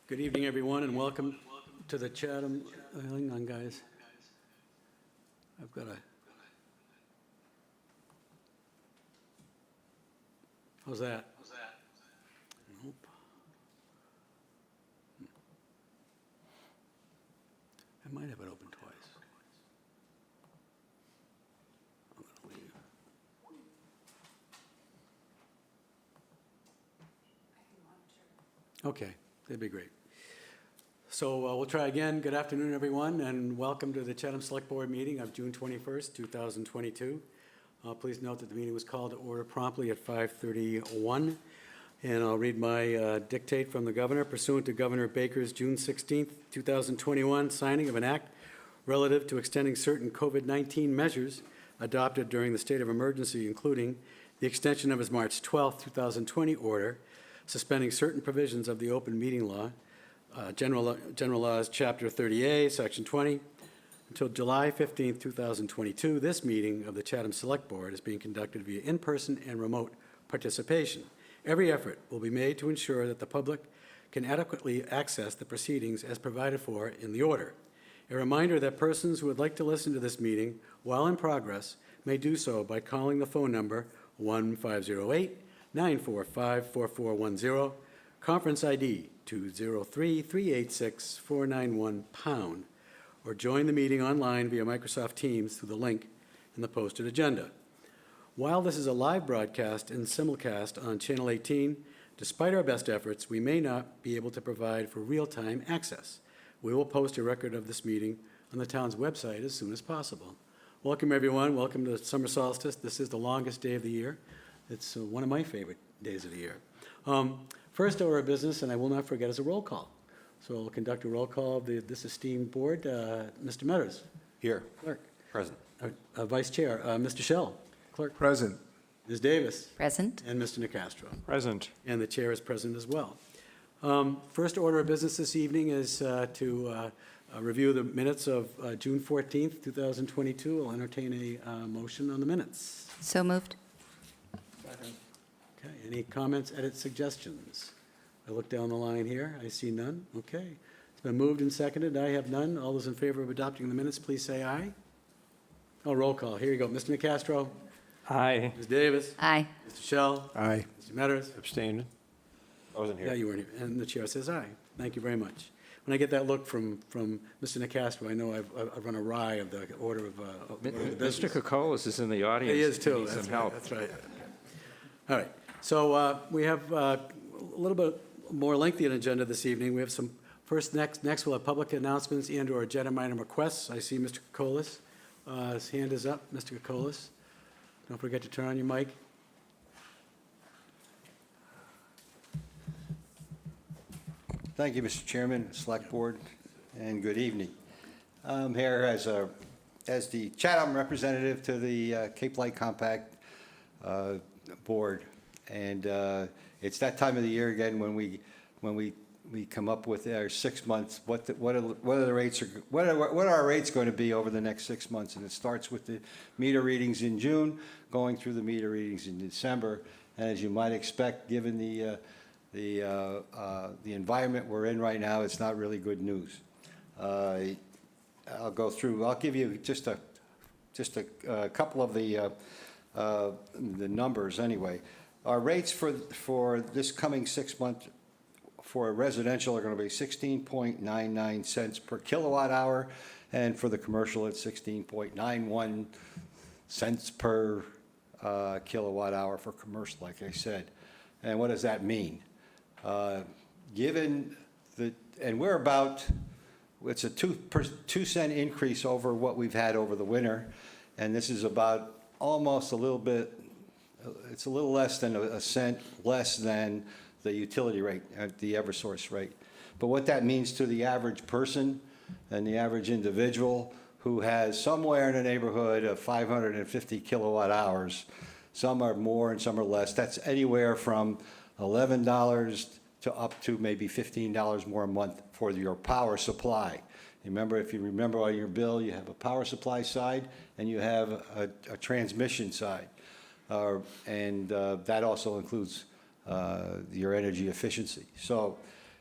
Good evening, everyone, and welcome to the Chatham. Hang on, guys. I've got a. How's that? Nope. I might have it open twice. I'm gonna leave. Okay, that'd be great. So we'll try again. Good afternoon, everyone, and welcome to the Chatham Select Board meeting of June 21st, 2022. Please note that the meeting was called to order promptly at 5:31, and I'll read my dictate from the governor. Pursuant to Governor Baker's June 16th, 2021 signing of an act relative to extending certain COVID-19 measures adopted during the state of emergency, including the extension of his March 12th, 2020 order suspending certain provisions of the open meeting law, General Laws, Chapter 30A, Section 20, until July 15, 2022. This meeting of the Chatham Select Board is being conducted via in-person and remote participation. Every effort will be made to ensure that the public can adequately access the proceedings as provided for in the order. A reminder that persons who would like to listen to this meeting while in progress may do so by calling the phone number 1-508-945-4410, conference ID 203-386-491#, or join the meeting online via Microsoft Teams through the link in the posted agenda. While this is a live broadcast and simulcast on Channel 18, despite our best efforts, we may not be able to provide for real-time access. We will post a record of this meeting on the town's website as soon as possible. Welcome, everyone. Welcome to the summer solstice. This is the longest day of the year. It's one of my favorite days of the year. First order of business, and I will not forget, is a roll call. So we'll conduct a roll call of this esteemed board. Mr. Metters. Here. Clerk. Present. Vice Chair. Mr. Shell. Clerk. Present. Ms. Davis. Present. And Mr. Nicastro. Present. And the chair is present as well. First order of business this evening is to review the minutes of June 14th, 2022. I'll entertain a motion on the minutes. So moved. Okay, any comments, edits, suggestions? I look down the line here. I see none. Okay. It's been moved and seconded. I have none. All those in favor of adopting the minutes, please say aye. Oh, roll call. Here you go. Mr. Nicastro. Aye. Ms. Davis. Aye. Mr. Shell. Aye. Mr. Metters. Abstained. I wasn't here. Yeah, you weren't here. And the chair says aye. Thank you very much. When I get that look from Mr. Nicastro, I know I've run awry of the order of the business. Mr. Kokolas is in the audience. He is too. Needs That's some right. help. That's right. All right. So we have a little bit more lengthy an agenda this evening. We have some next we'll have public announcements and/or agenda item requests. I see Mr. Kokolas. His hand is up. Mr. Kokolas. Don't forget to turn on your mic. Thank you, Mr. Chairman, Select Board, and good evening. I'm here as the Chatham representative to the Cape Light Compact Board, and it's that time of the year again when we come up with our 6 months. What are the rates? What are our rates going to be over the next 6 months? And it starts with the meter readings in June, going through the meter readings in December, and as you might expect, given the environment we're in right now, it's not really good news. I'll go through. I'll give you just a couple of the numbers anyway. Our rates for this coming 6 months for residential are going to be 16.99 cents per kilowatt hour, and for the commercial it's 16.91 cents per kilowatt hour for commercial, like I said. And what does that mean? Given the, and we're about, it's a 2 cent increase over what we've had over the winter, and this is about almost a little bit, it's a little less than a cent less than the utility rate, the Eversource rate. But what that means to the average person and the average individual who has somewhere in the neighborhood of 550 kilowatt hours, some are more and some are less, that's anywhere from $11 to up to maybe $15 more a month for your power supply. Remember, if you remember on your bill, you have a power supply side and you have a transmission side. And that also includes your energy efficiency. So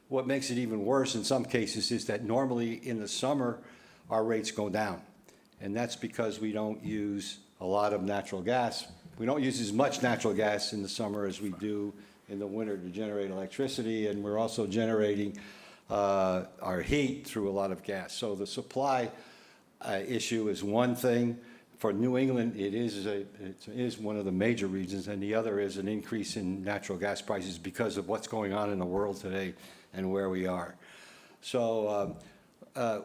what makes it even worse in some cases is that normally in the summer, our rates go down. And that's because we don't use a lot of natural gas. We don't use as much natural gas in the summer as we do in the winter to generate electricity, and we're also generating our heat through a lot of gas. So the supply issue is one thing. For New England, it is one of the major reasons, and the other is an increase in natural gas prices because of what's going on in the world today and where we are. So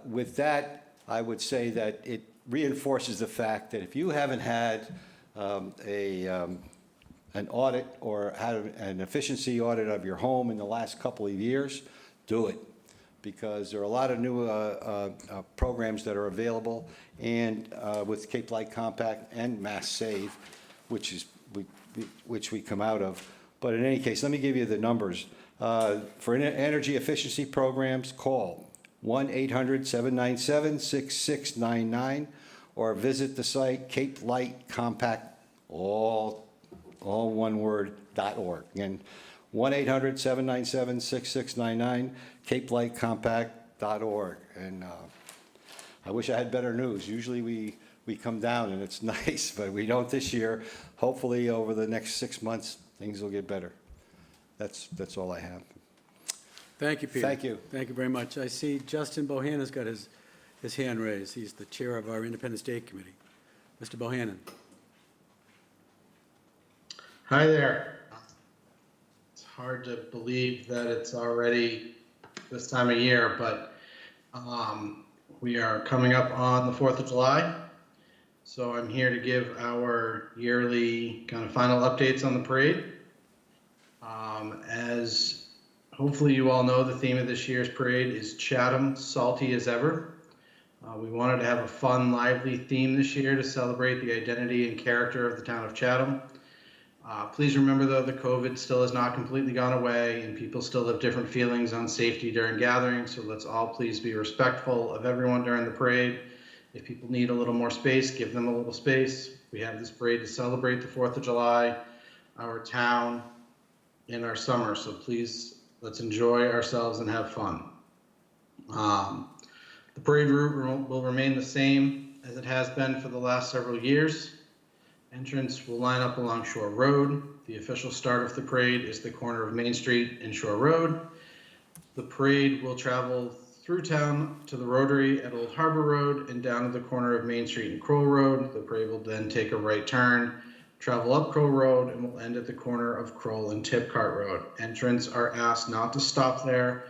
with that, I would say that it reinforces the fact that if you haven't had an audit or had an efficiency audit of your home in the last couple of years, do it. Because there are a lot of new programs that are available, and with Cape Light Compact and Mass Save, which we come out of. But in any case, let me give you the numbers. For energy efficiency programs, call 1-800-797-6699 or visit the site Cape Light Compact, all one word, .org. Again, 1-800-797-6699, capelightcompact.org. And I wish I had better news. Usually we come down and it's nice, but we don't this year. Hopefully over the next 6 months, things will get better. That's all I have. Thank you, Peter. Thank you. Thank you very much. I see Justin Bohannon's got his hand raised. He's the chair of our Independence Day Committee. Mr. Bohannon. Hi there. It's hard to believe that it's already this time of year, but we are coming up on the 4th of July. So I'm here to give our yearly kind of final updates on the parade. As hopefully you all know, the theme of this year's parade is Chatham, salty as ever. We wanted to have a fun, lively theme this year to celebrate the identity and character of the town of Chatham. Please remember, though, that COVID still has not completely gone away, and people still have different feelings on safety during gatherings, so let's all please be respectful of everyone during the parade. If people need a little more space, give them a little space. We have this parade to celebrate the 4th of July, our town, and our summer, so please, let's enjoy ourselves and have fun. The parade route will remain the same as it has been for the last several years. Entrance will line up along Shore Road. The official start of the parade is the corner of Main Street and Shore Road. The parade will travel through town to the Rotary at Old Harbor Road and down to the corner of Main Street and Crowell Road. The parade will then take a right turn, travel up Crowell Road, and will end at the corner of Crowell and Tipcart Road. Entrants are asked not to stop there,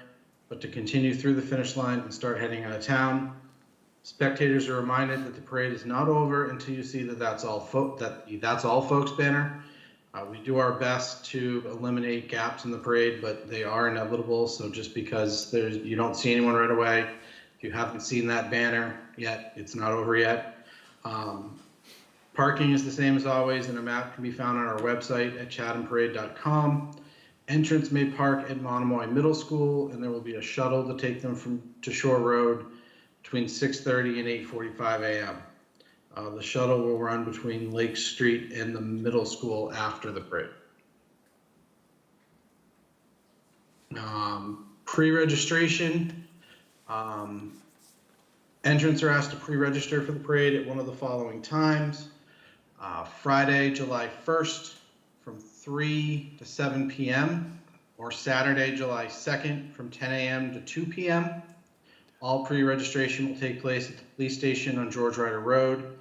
but to continue through the finish line and start heading out of town. Spectators are reminded that the parade is not over until you see the That's All Folks banner. We do our best to eliminate gaps in the parade, but they are inevitable. So just because you don't see anyone right away, if you haven't seen that banner yet, it's not over yet. Parking is the same as always, and a map can be found on our website at chathamparade.com. Entrants may park at Monomoy Middle School, and there will be a shuttle to take them to Shore Road between 6:30 and 8:45 a.m. The shuttle will run between Lake Street and the middle school after the parade. Pre-registration. Entrants are asked to pre-register for the parade at one of the following times. Friday, July 1st from 3 to 7 p.m. or Saturday, July 2nd from 10 a.m. to 2 p.m. All pre-registration will take place at the police station on George Ryder Road.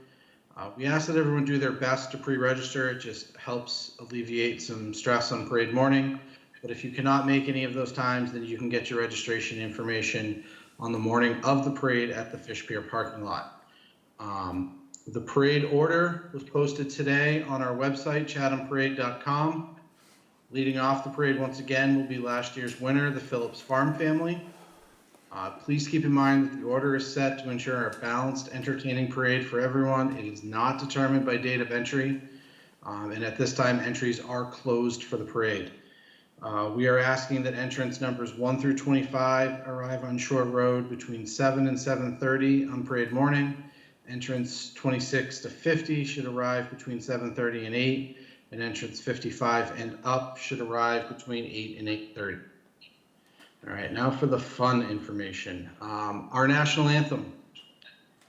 We ask that everyone do their best to pre-register. It just helps alleviate some stress on parade morning. But if you cannot make any of those times, then you can get your registration information on the morning of the parade at the Fish Pier parking lot. The parade order was posted today on our website, chathamparade.com. Leading off the parade once again will be last year's winner, the Phillips Farm family. Please keep in mind that the order is set to ensure a balanced, entertaining parade for everyone. It is not determined by date of entry, and at this time, entries are closed for the parade. We are asking that entrance numbers 1 through 25 arrive on Shore Road between 7 and 7:30 on parade morning. Entrance 26 to 50 should arrive between 7:30 and 8, and entrance 55 and up should arrive between 8 and 8:30. All right, now for the fun information. Our national anthem.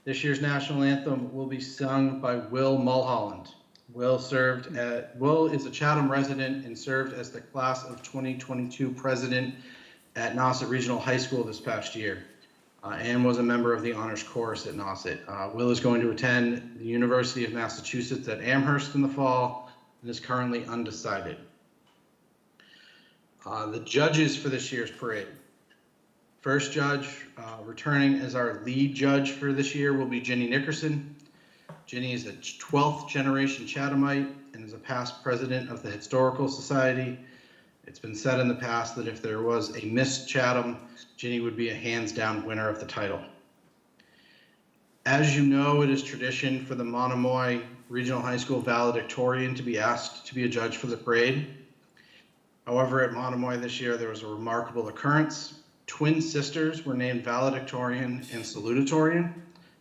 This year's national anthem will be sung by Will Mulholland. Will is a Chatham resident and served as the class of 2022 president at Nauset Regional High School this past year, and was a member of the honors chorus at Nauset. Will is going to attend the University of Massachusetts at Amherst in the fall and is currently undecided. The judges for this year's parade. First judge, returning as our lead judge for this year, will be Ginny Nickerson. Ginny is a 12th generation Chathamite and is a past president of the Historical Society. It's been said in the past that if there was a Miss Chatham, Ginny would be a hands down winner of the title. As you know, it is tradition for the Monomoy Regional High School valedictorian to be asked to be a judge for the parade. However, at Monomoy this year, there was a remarkable occurrence. Twin sisters were named valedictorian and salutatorian,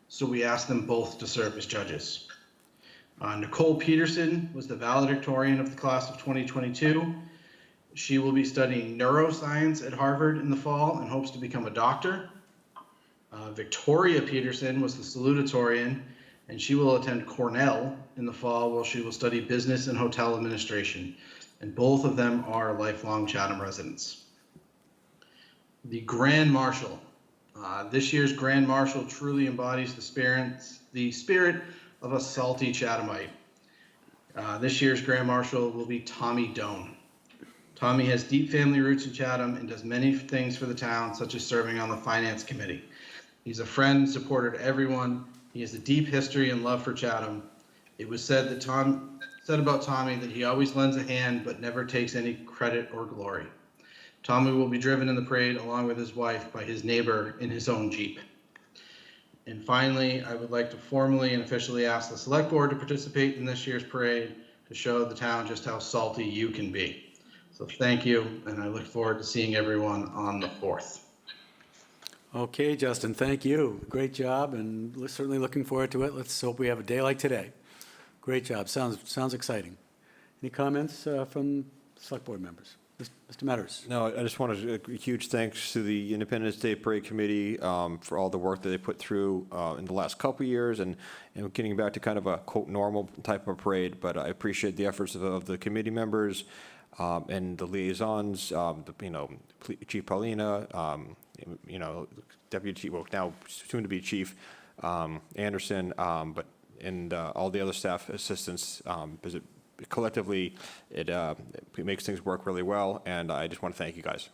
so we asked them both to serve as judges. Nicole Peterson was the valedictorian of the class of 2022. She will be studying neuroscience at Harvard in the fall and hopes to become a doctor. Victoria Peterson was the salutatorian, and she will attend Cornell in the fall where she will study business and hotel administration. And both of them are lifelong Chatham residents. The Grand Marshal. This year's Grand Marshal truly embodies the spirit of a salty Chathamite. This year's Grand Marshal will be Tommy Doan. Tommy has deep family roots in Chatham and does many things for the town, such as serving on the finance committee. He's a friend, supporter to everyone. He has a deep history and love for Chatham. It was said about Tommy that he always lends a hand but never takes any credit or glory. Tommy will be driven in the parade along with his wife by his neighbor in his own Jeep. And finally, I would like to formally and officially ask the select board to participate in this year's parade to show the town just how salty you can be. So thank you, and I look forward to seeing everyone on the 4th. Okay, Justin, thank you. Great job, and we're certainly looking forward to it. Let's hope we have a day like today. Great job. Sounds exciting. Any comments from select board members? Mr. Metters. No, I just want to a huge thanks to the Independence Day Parade Committee for all the work that they put through in the last couple of years and getting back to kind of a quote normal type of parade. But I appreciate the efforts of the committee members and the liaisons, Chief Paulina, Deputy Chief, well, now soon to be Chief Anderson, and all the other staff assistants, because collectively, it makes things work really well, and I just want to thank you guys.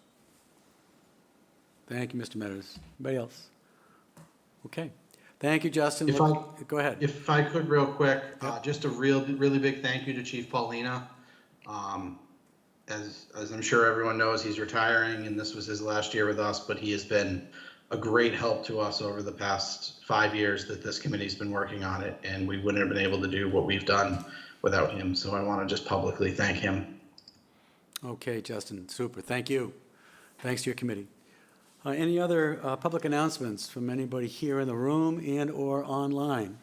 Thank you, Mr. Metters. Anybody else? Okay. Thank you, Justin. Go ahead. If I could real quick, just a really big thank you to Chief Paulina. As I'm sure everyone knows, he's retiring, and this was his last year with us, but he has been a great help to us over the past 5 years that this committee's been working on it, and we wouldn't have been able to do what we've done without him. So I want to just publicly thank him. Okay, Justin, super. Thank you. Thanks to your committee. Any other public announcements from anybody here in the room and or online?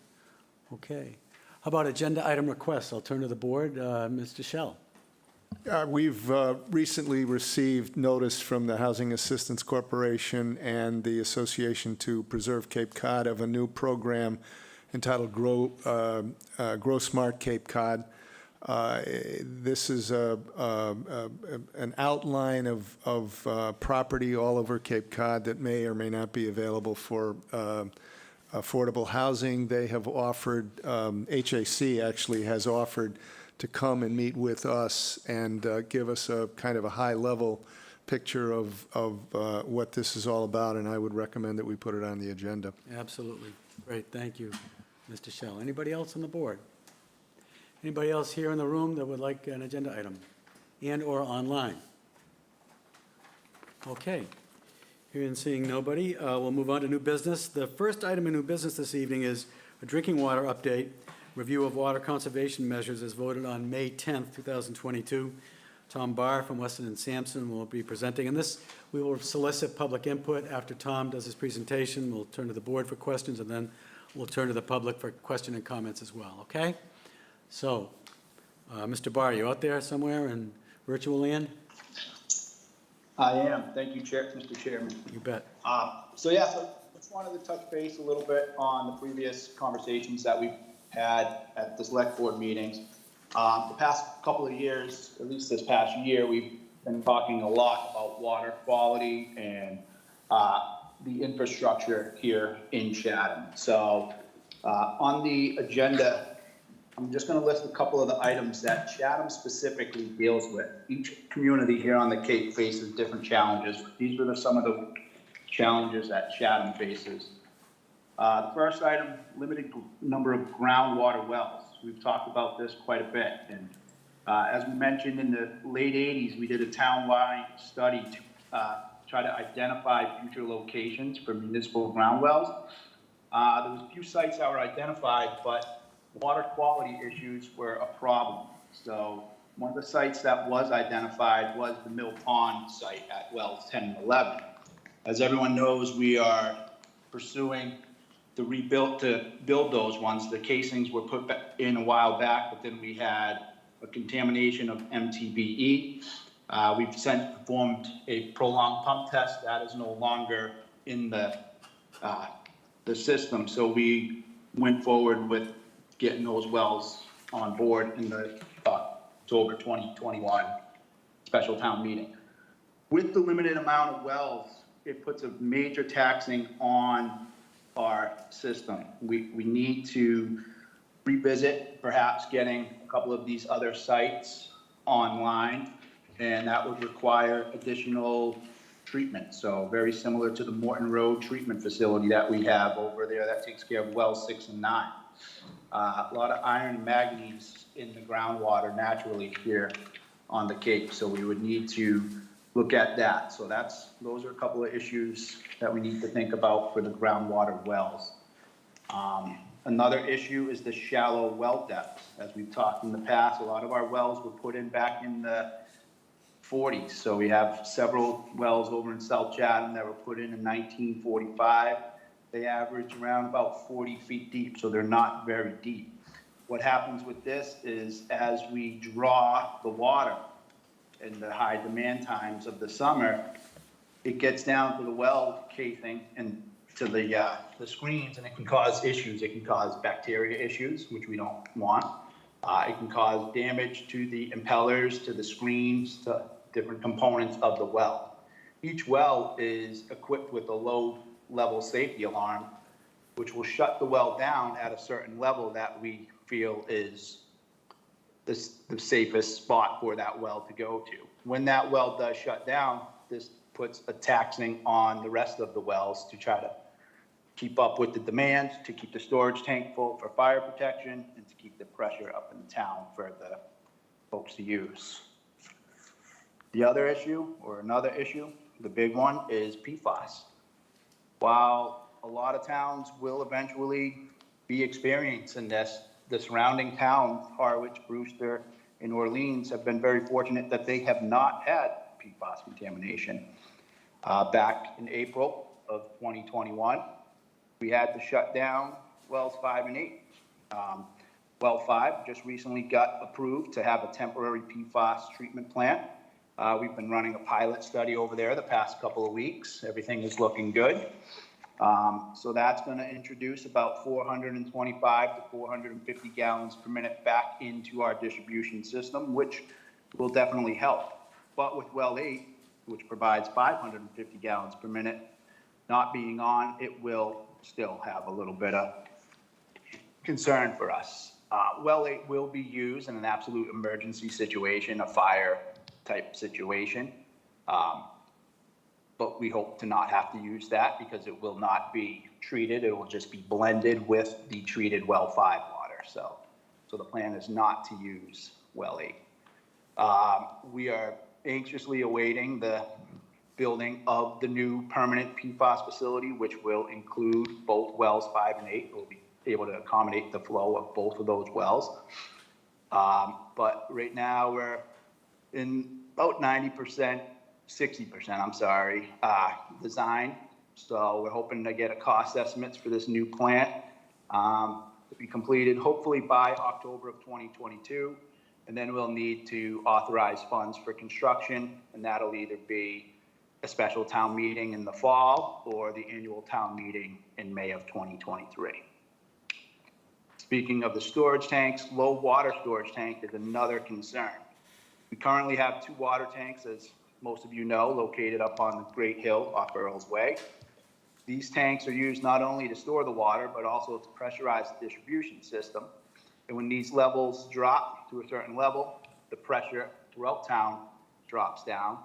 Okay. How about agenda item requests? I'll turn to the board. Mr. Schell. We've recently received notice from the Housing Assistance Corporation and the Association to Preserve Cape Cod of a new program entitled Grow Smart Cape Cod. This is an outline of property all over Cape Cod that may or may not be available for affordable housing. They have offered, HAC actually has offered to come and meet with us and give us a kind of a high-level picture of what this is all about, and I would recommend that we put it on the agenda. Absolutely. Great. Thank you, Mr. Schell. Anybody else on the board? Anybody else here in the room that would like an agenda item and or online? Okay. Hearing and seeing nobody, we'll move on to new business. The first item in new business this evening is a drinking water update, review of water conservation measures as voted on May 10th, 2022. Tom Barr from Weston and Sampson will be presenting. And this, we will solicit public input after Tom does his presentation. We'll turn to the board for questions, and then we'll turn to the public for question and comments as well, okay? So, Mr. Barr, you out there somewhere in virtual land? I am. Thank you, Mr. Chairman. You bet. So just wanted to touch base a little bit on the previous conversations that we've had at the select board meetings. The past couple of years, at least this past year, we've been talking a lot about water quality and the infrastructure here in Chatham. So on the agenda, I'm just going to list a couple of the items that Chatham specifically deals with. Each community here on the Cape faces different challenges. These are some of the challenges that Chatham faces. The first item, limited number of groundwater wells. We've talked about this quite a bit. And as we mentioned in the late 80s, we did a town-wide study to try to identify future locations for municipal ground wells. There was a few sites that were identified, but water quality issues were a problem. So one of the sites that was identified was the Mill Pond site at wells 10 and 11. As everyone knows, we are pursuing to build those ones. The casings were put in a while back, but then we had a contamination of MTBE. We've since performed a prolonged pump test that is no longer in the system. So we went forward with getting those wells on board in the October 2021 special town meeting. With the limited amount of wells, it puts a major taxing on our system. We need to revisit perhaps getting a couple of these other sites online, and that would require additional treatment. So very similar to the Morton Road treatment facility that we have over there that takes care of wells 6 and 9. A lot of iron and manganese in the groundwater naturally here on the Cape, so we would need to look at that. So those are a couple of issues that we need to think about for the groundwater wells. Another issue is the shallow well depths. As we've talked in the past, a lot of our wells were put in back in the 40s. So we have several wells over in South Chatham that were put in 1945. They average around about 40 feet deep, so they're not very deep. What happens with this is as we draw the water in the high demand times of the summer, it gets down to the well casing and to the screens, and it can cause issues. It can cause bacteria issues, which we don't want. It can cause damage to the impellers, to the screens, to different components of the well. Each well is equipped with a low-level safety alarm, which will shut the well down at a certain level that we feel is the safest spot for that well to go to. When that well does shut down, this puts a taxing on the rest of the wells to try to keep up with the demand, to keep the storage tank full for fire protection, and to keep the pressure up in the town for the folks to use. The other issue, or another issue, the big one, is PFAS. While a lot of towns will eventually be experiencing this, the surrounding towns, Harwich, Brewster, and Orleans, have been very fortunate that they have not had PFAS contamination. Back in April of 2021, we had to shut down wells 5 and 8. Well 5 just recently got approved to have a temporary PFAS treatment plant. We've been running a pilot study over there the past couple of weeks. Everything is looking good. So that's going to introduce about 425 to 450 gallons per minute back into our distribution system, which will definitely help. But with well 8, which provides 550 gallons per minute, not being on, it will still have a little bit of concern for us. Well 8 will be used in an absolute emergency situation, a fire type situation. But we hope to not have to use that because it will not be treated. It will just be blended with the treated well 5 water. So the plan is not to use well 8. We are anxiously awaiting the building of the new permanent PFAS facility, which will include both wells 5 and 8. We'll be able to accommodate the flow of both of those wells. But right now we're in about 90%, 60%, I'm sorry, design. So we're hoping to get a cost estimates for this new plant to be completed hopefully by October of 2022. And then we'll need to authorize funds for construction, and that'll either be a special town meeting in the fall or the annual town meeting in May of 2023. Speaking of the storage tanks, low water storage tank is another concern. We currently have 2 water tanks, as most of you know, located up on the Great Hill off Earl's Way. These tanks are used not only to store the water, but also to pressurize the distribution system. And when these levels drop to a certain level, the pressure throughout town drops down.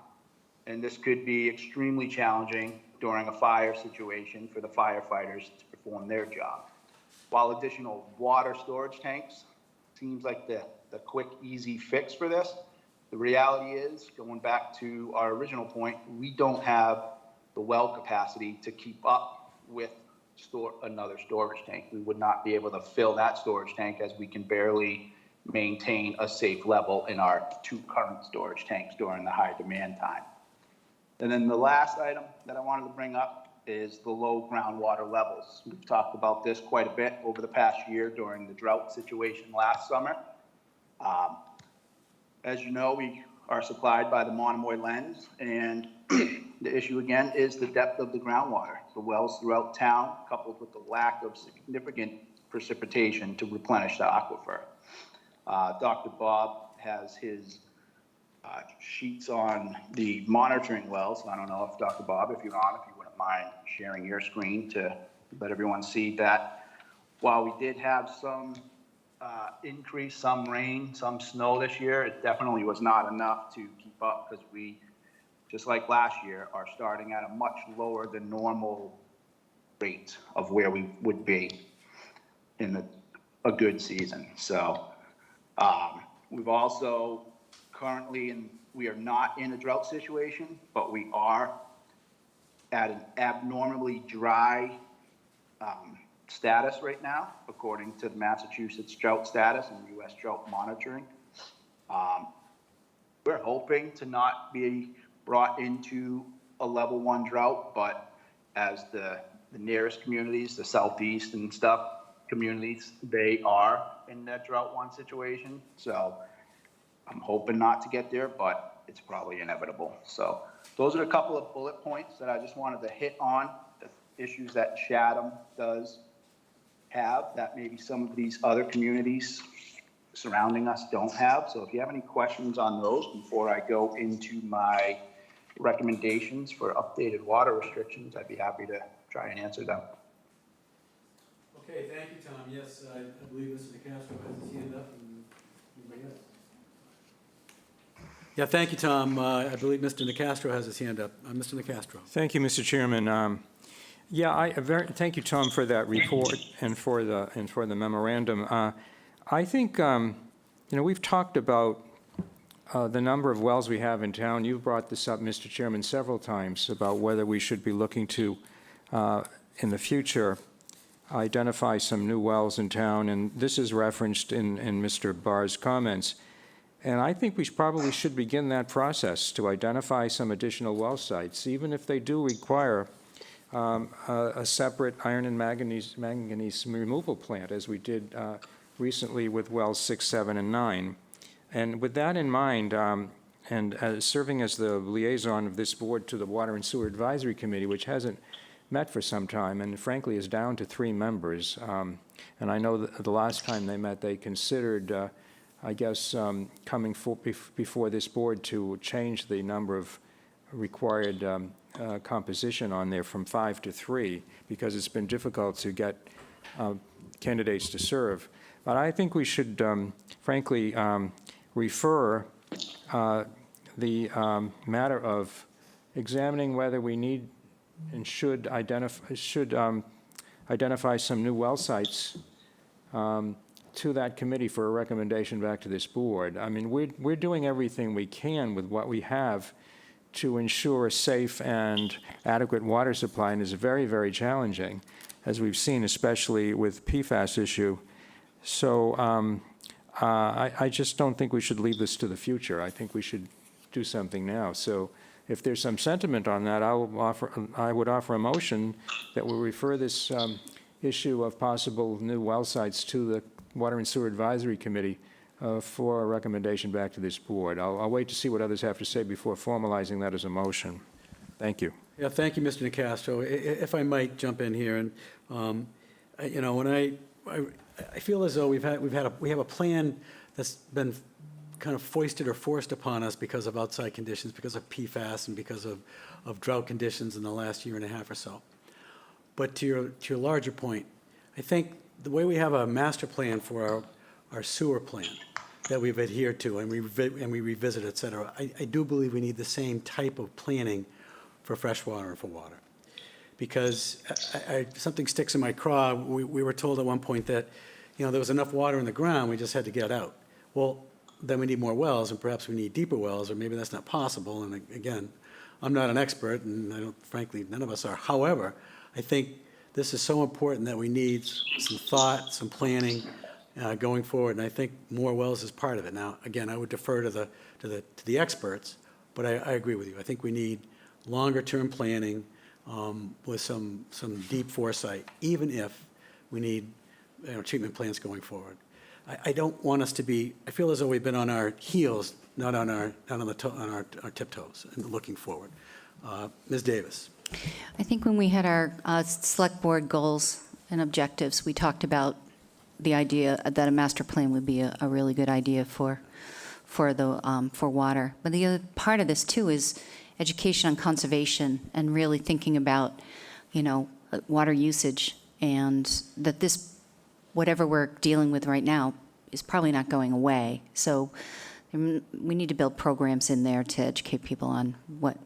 And this could be extremely challenging during a fire situation for the firefighters to perform their job. While additional water storage tanks seems like the quick, easy fix for this, the reality is, going back to our original point, we don't have the well capacity to keep up with another storage tank. We would not be able to fill that storage tank, as we can barely maintain a safe level in our 2 current storage tanks during the high demand time. And then the last item that I wanted to bring up is the low groundwater levels. We've talked about this quite a bit over the past year during the drought situation last summer. As you know, we are supplied by the Monomoy lens, and the issue again is the depth of the groundwater. The wells throughout town, coupled with the lack of significant precipitation to replenish the aquifer. Dr. Bob has his sheets on the monitoring wells. I don't know if Dr. Bob, if you're on, if you wouldn't mind sharing your screen to let everyone see that while we did have some increase, some rain, some snow this year, it definitely was not enough to keep up, because we, just like last year, are starting at a much lower than normal rate of where we would be in a good season. So we've also currently, we are not in a drought situation, but we are at an abnormally dry status right now, according to the Massachusetts drought status and U.S. drought monitoring. We're hoping to not be brought into a level 1 drought, but as the nearest communities, the southeast and stuff communities, they are in that drought 1 situation. So I'm hoping not to get there, but it's probably inevitable. So those are a couple of bullet points that I just wanted to hit on, the issues that Chatham does have that maybe some of these other communities surrounding us don't have. So if you have any questions on those before I go into my recommendations for updated water restrictions, I'd be happy to try and answer them. Okay, thank you, Tom. Yes, I believe Mr. DeCastro has his hand up, and anybody else? Yeah, thank you, Tom. I believe Mr. DeCastro has his hand up. Mr. DeCastro. Thank you, Mr. Chairman. Thank you, Tom, for that report and for the memorandum. I think we've talked about the number of wells we have in town. You've brought this up, Mr. Chairman, several times about whether we should be looking to, in the future, identify some new wells in town, and this is referenced in Mr. Barr's comments. And I think we probably should begin that process to identify some additional well sites, even if they do require a separate iron and manganese removal plant, as we did recently with wells 6, 7, and 9. And with that in mind, and serving as the liaison of this board to the Water and Sewer Advisory Committee, which hasn't met for some time and frankly is down to 3 members, and I know that the last time they met, they considered coming before this board to change the number of required composition on there from 5 to 3, because it's been difficult to get candidates to serve. But I think we should, frankly, refer the matter of examining whether we need and should identify some new well sites to that committee for a recommendation back to this board. I mean, we're doing everything we can with what we have to ensure a safe and adequate water supply, and is very, very challenging, as we've seen, especially with PFAS issue. So I just don't think we should leave this to the future. I think we should do something now. So if there's some sentiment on that, I would offer a motion that we refer this issue of possible new well sites to the Water and Sewer Advisory Committee for a recommendation back to this board. I'll wait to see what others have to say before formalizing that as a motion. Thank you. Yeah, thank you, Mr. Nacastro. If I might jump in here, and, you know, when I feel as though we have a plan that's been kind of foisted or forced upon us because of outside conditions, because of PFAS and because of drought conditions in the last year and a half or so. But to your larger point, I think the way we have a master plan for our sewer plan that we've adhered to and we revisit, et cetera, I do believe we need the same type of planning for freshwater and for water. Because something sticks in my craw. We were told at one point that, you know, there was enough water in the ground, we just had to get it out. Well, then we need more wells, and perhaps we need deeper wells, or maybe that's not possible. And again, I'm not an expert, and I don't, frankly, none of us are. However, I think this is so important that we need some thought, some planning going forward, and I think more wells is part of it. Now, again, I would defer to the experts, but I agree with you. I think we need longer-term planning with some deep foresight, even if we need, you know, treatment plants going forward. I don't want us to be, I feel as though we've been on our heels, not on our tiptoes, and looking forward. Ms. Davis. I think when we had our select board goals and objectives, we talked about the idea that a master plan would be a really good idea for water. But the other part of this too is education on conservation and really thinking about, you know, water usage, and that this, whatever we're dealing with right now, is probably not going away. So we need to build programs in there to educate people on what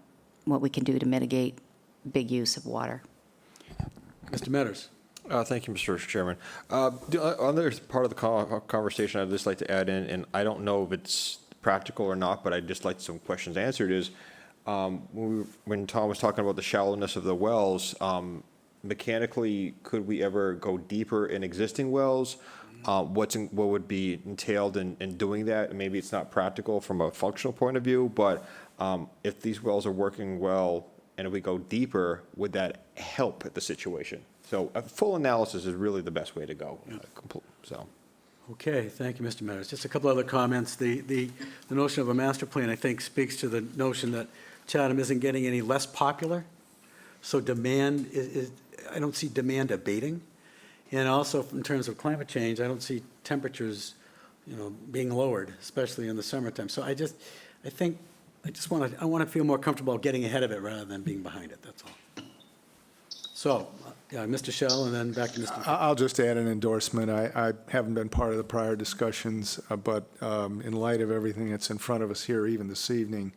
we can do to mitigate big use of water. Mr. Metters. Thank you, Mr. Chairman. Other part of the conversation I'd just like to add in, and I don't know if it's practical or not, but I'd just like some questions answered, is when Tom was talking about the shallowness of the wells, mechanically, could we ever go deeper in existing wells? What would be entailed in doing that? Maybe it's not practical from a functional point of view, but if these wells are working well and if we go deeper, would that help the situation? So a full analysis is really the best way to go. So. Okay, thank you, Mr. Metters. Just a couple other comments. The notion of a master plan, I think, speaks to the notion that Chatham isn't getting any less popular. So demand I don't see demand abating. And also, in terms of climate change, I don't see temperatures, you know, being lowered, especially in the summertime. So I want to feel more comfortable getting ahead of it rather than being behind it, that's all. So, Mr. Shell, and then back to Mr. I'll just add an endorsement. I haven't been part of the prior discussions, but in light of everything that's in front of us here, even this evening,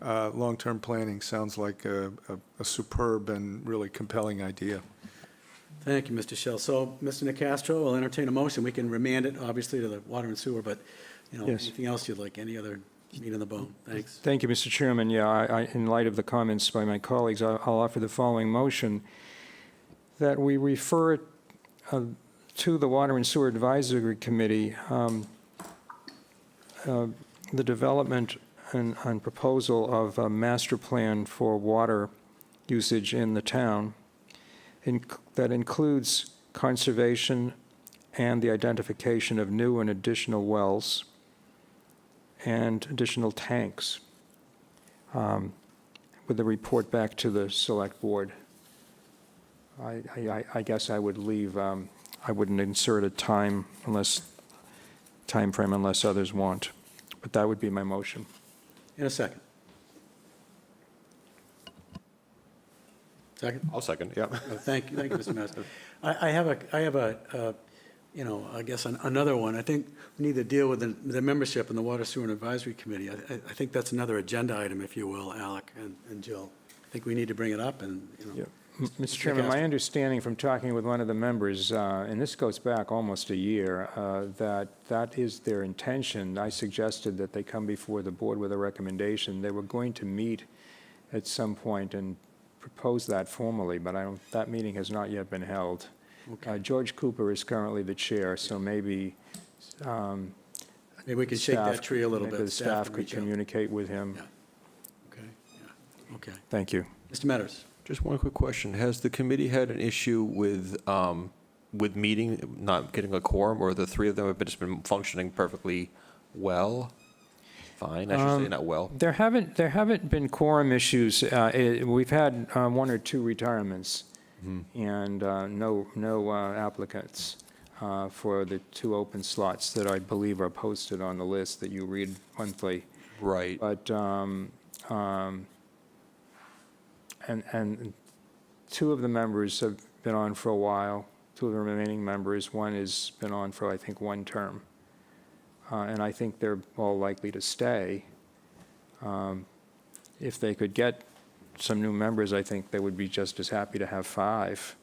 long-term planning sounds like a superb and really compelling idea. Thank you, Mr. Shell. So, Mr. Nacastro, will entertain a motion. We can remand it, obviously, to the water and sewer, but, you know, Yes. anything else you'd like, any other meat on the bone? Thanks. Thank you, Mr. Chairman. Yeah, in light of the comments by my colleagues, I'll offer the following motion, that we refer to the Water and Sewer Advisory Committee the development and proposal of a master plan for water usage in the town that includes conservation and the identification of new and additional wells and additional tanks, with a report back to the select board. I guess I would leave, I wouldn't insert a time frame unless others want, but that would be my motion. In a second. Second? I'll second, yeah. Thank you, Mr. Madison. I have a, you know, I guess another one. I think we need to deal with the membership in the Water, Sewer, and Advisory Committee. I think that's another agenda item, if you will, Alec and Jill. I think we need to bring it up and, you know. Yeah. Mr. Chairman, my understanding from talking with one of the members, and this goes back almost a year, that is their intention. I suggested that they come before the board with a recommendation. They were going to meet at some point and propose that formally, but that meeting has not yet been held. Okay. George Cooper is currently the chair, so maybe Maybe we can shake that staff- tree a little maybe bit. the staff can could reach out. communicate with him. Yeah. Okay, yeah, okay. Thank you. Mr. Metters. Just one quick question. Has the committee had an issue with meeting, not getting a quorum, or the three of them have just been functioning perfectly well? fine, I should say, not well. There haven't been quorum issues. We've had one or two retirements and no applicants for the 2 open slots that I believe are posted on the list that you read monthly. Right. But, and 2 of the members have been on for a while, 2 of the remaining members. One has been on for, I think, 1 term. And I think they're all likely to stay. If they could get some new members, I think they would be just as happy to have 5.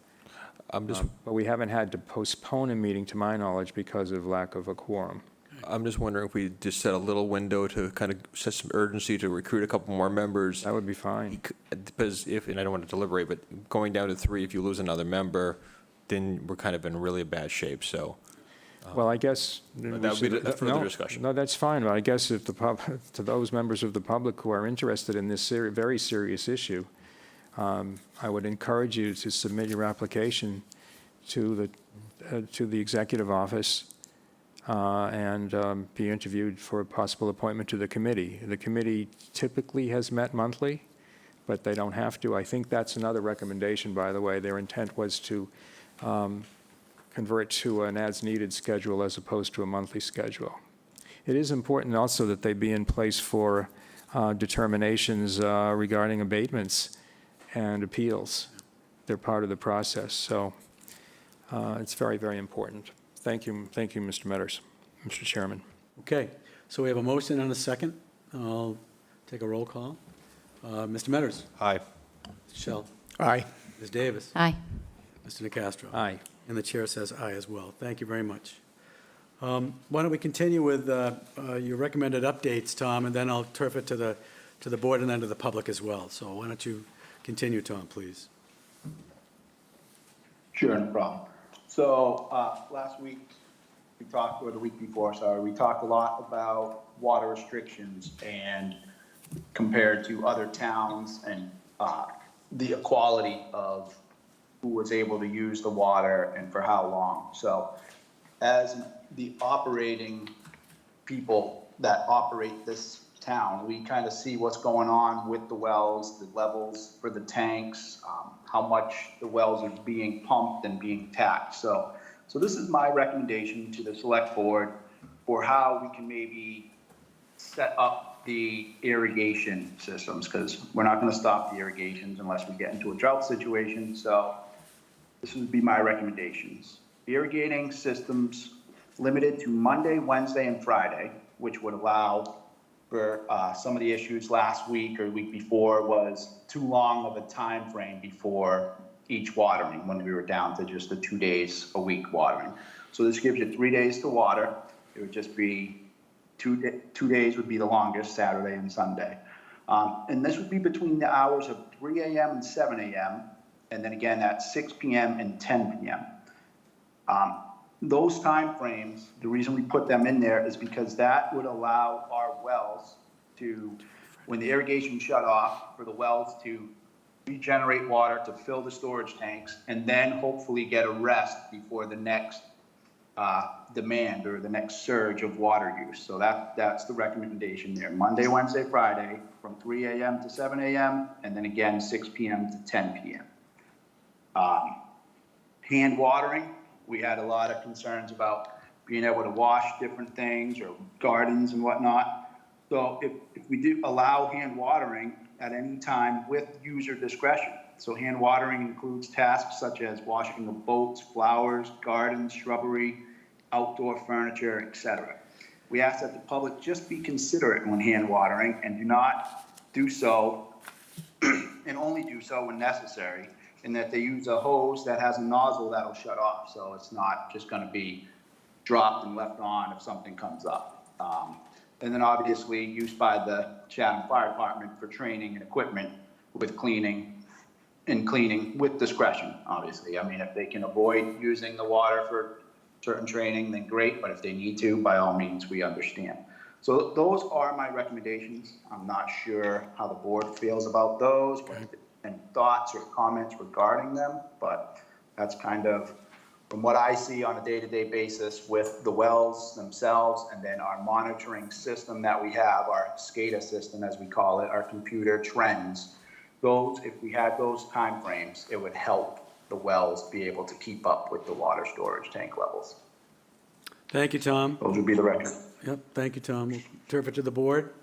But we haven't had to postpone a meeting, to my knowledge, because of lack of a quorum. I'm just wondering if we just set a little window to kind of set some urgency to recruit a couple more members. That would be fine. Because and I don't want to deliberate, but going down to 3, if you lose another member, then we're kind of in really bad shape, so. Well, I guess. That would be a further No, discussion. No, that's fine, but I guess if to those members of the public who are interested in this very serious issue, I would encourage you to submit your application to the executive office and be interviewed for a possible appointment to the committee. The committee typically has met monthly, but they don't have to. I think that's another recommendation, by the way. Their intent was to convert to an as-needed schedule as opposed to a monthly schedule. It is important also that they be in place for determinations regarding abatements and appeals. They're part of the process, so it's very, very important. Thank you, Mr. Metters, Mr. Chairman. Okay, so we have a motion and a second. I'll take a roll call. Mr. Metters. Aye. Mr. Shell. Aye. Ms. Davis. Aye. Mr. Nacastro. Aye. And the chair says aye as well. Thank you very much. Why don't we continue with your recommended updates, Tom, and then I'll turf it to the board and then to the public as well. So why don't you continue, Tom, please? Sure, no problem. So last week, we talked, or the week before, sorry, we talked a lot about water restrictions and compared to other towns and the equality of who was able to use the water and for how long. So as the operating people that operate this town, we kind of see what's going on with the wells, the levels for the tanks, how much the wells are being pumped and being tapped. So this is my recommendation to the select board for how we can maybe set up the irrigation systems, because we're not going to stop the irrigations unless we get into a drought situation. So this would be my recommendations. Irrigating systems limited to Monday, Wednesday, and Friday, which would allow for some of the issues last week or week before was too long of a time frame before each watering when we were down to just the 2 days a week watering. So this gives you 3 days to water. It would just be two days would be the longest, Saturday and Sunday. And this would be between the hours of 3 a.m. and 7 a.m. and then again at 6 p.m. and 10 p.m. Those time frames, the reason we put them in there is because that would allow our wells to, when the irrigation shut off, for the wells to regenerate water to fill the storage tanks and then hopefully get a rest before the next demand or the next surge of water use. So that's the recommendation there. Monday, Wednesday, Friday from 3 a.m. to 7 a.m. and then again 6 p.m. to 10 p.m. Hand watering, we had a lot of concerns about being able to wash different things or gardens and whatnot. So if we do allow hand watering at any time with user discretion. So hand watering includes tasks such as washing of boats, flowers, gardens, shrubbery, outdoor furniture, etc. We ask that the public just be considerate when hand watering and do not do so and only do so when necessary, and that they use a hose that has a nozzle that will shut off. So it's not just going to be dropped and left on if something comes up. And then obviously used by the Chatham Fire Department for training and equipment with cleaning with discretion, obviously. I mean, if they can avoid using the water for certain training, then great, but if they need to, by all means, we understand. So those are my recommendations. I'm not sure how the board feels about those, and thoughts or comments regarding them, but that's kind of from what I see on a day-to-day basis with the wells themselves, and then our monitoring system that we have, our SCADA system, as we call it, our computer trends, those, if we had those timeframes, it would help the wells be able to keep up with the water storage tank levels. Thank you, Tom. Those would be the record. Yep, thank you, Tom. We'll turn it to the board.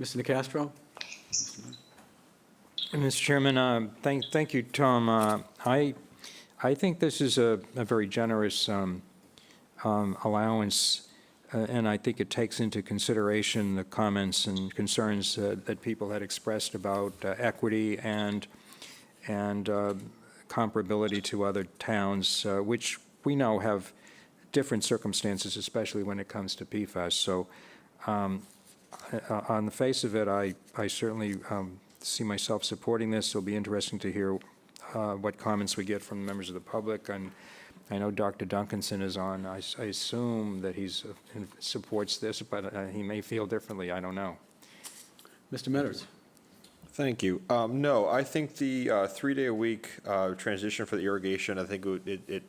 Mr. Nacastro? Mr. Chairman, thank you, Tom. I think this is a very generous allowance, and I think it takes into consideration the comments and concerns that people had expressed about equity and comparability to other towns, which we know have different circumstances, especially when it comes to PFAS. So on the face of it, I certainly see myself supporting this. It'll be interesting to hear what comments we get from members of the public. And I know Dr. Duncanson is on. I assume that he supports this, but he may feel differently. I don't know. Mr. Metters? Thank you. No, I think the 3-day-a-week transition for the irrigation, I think it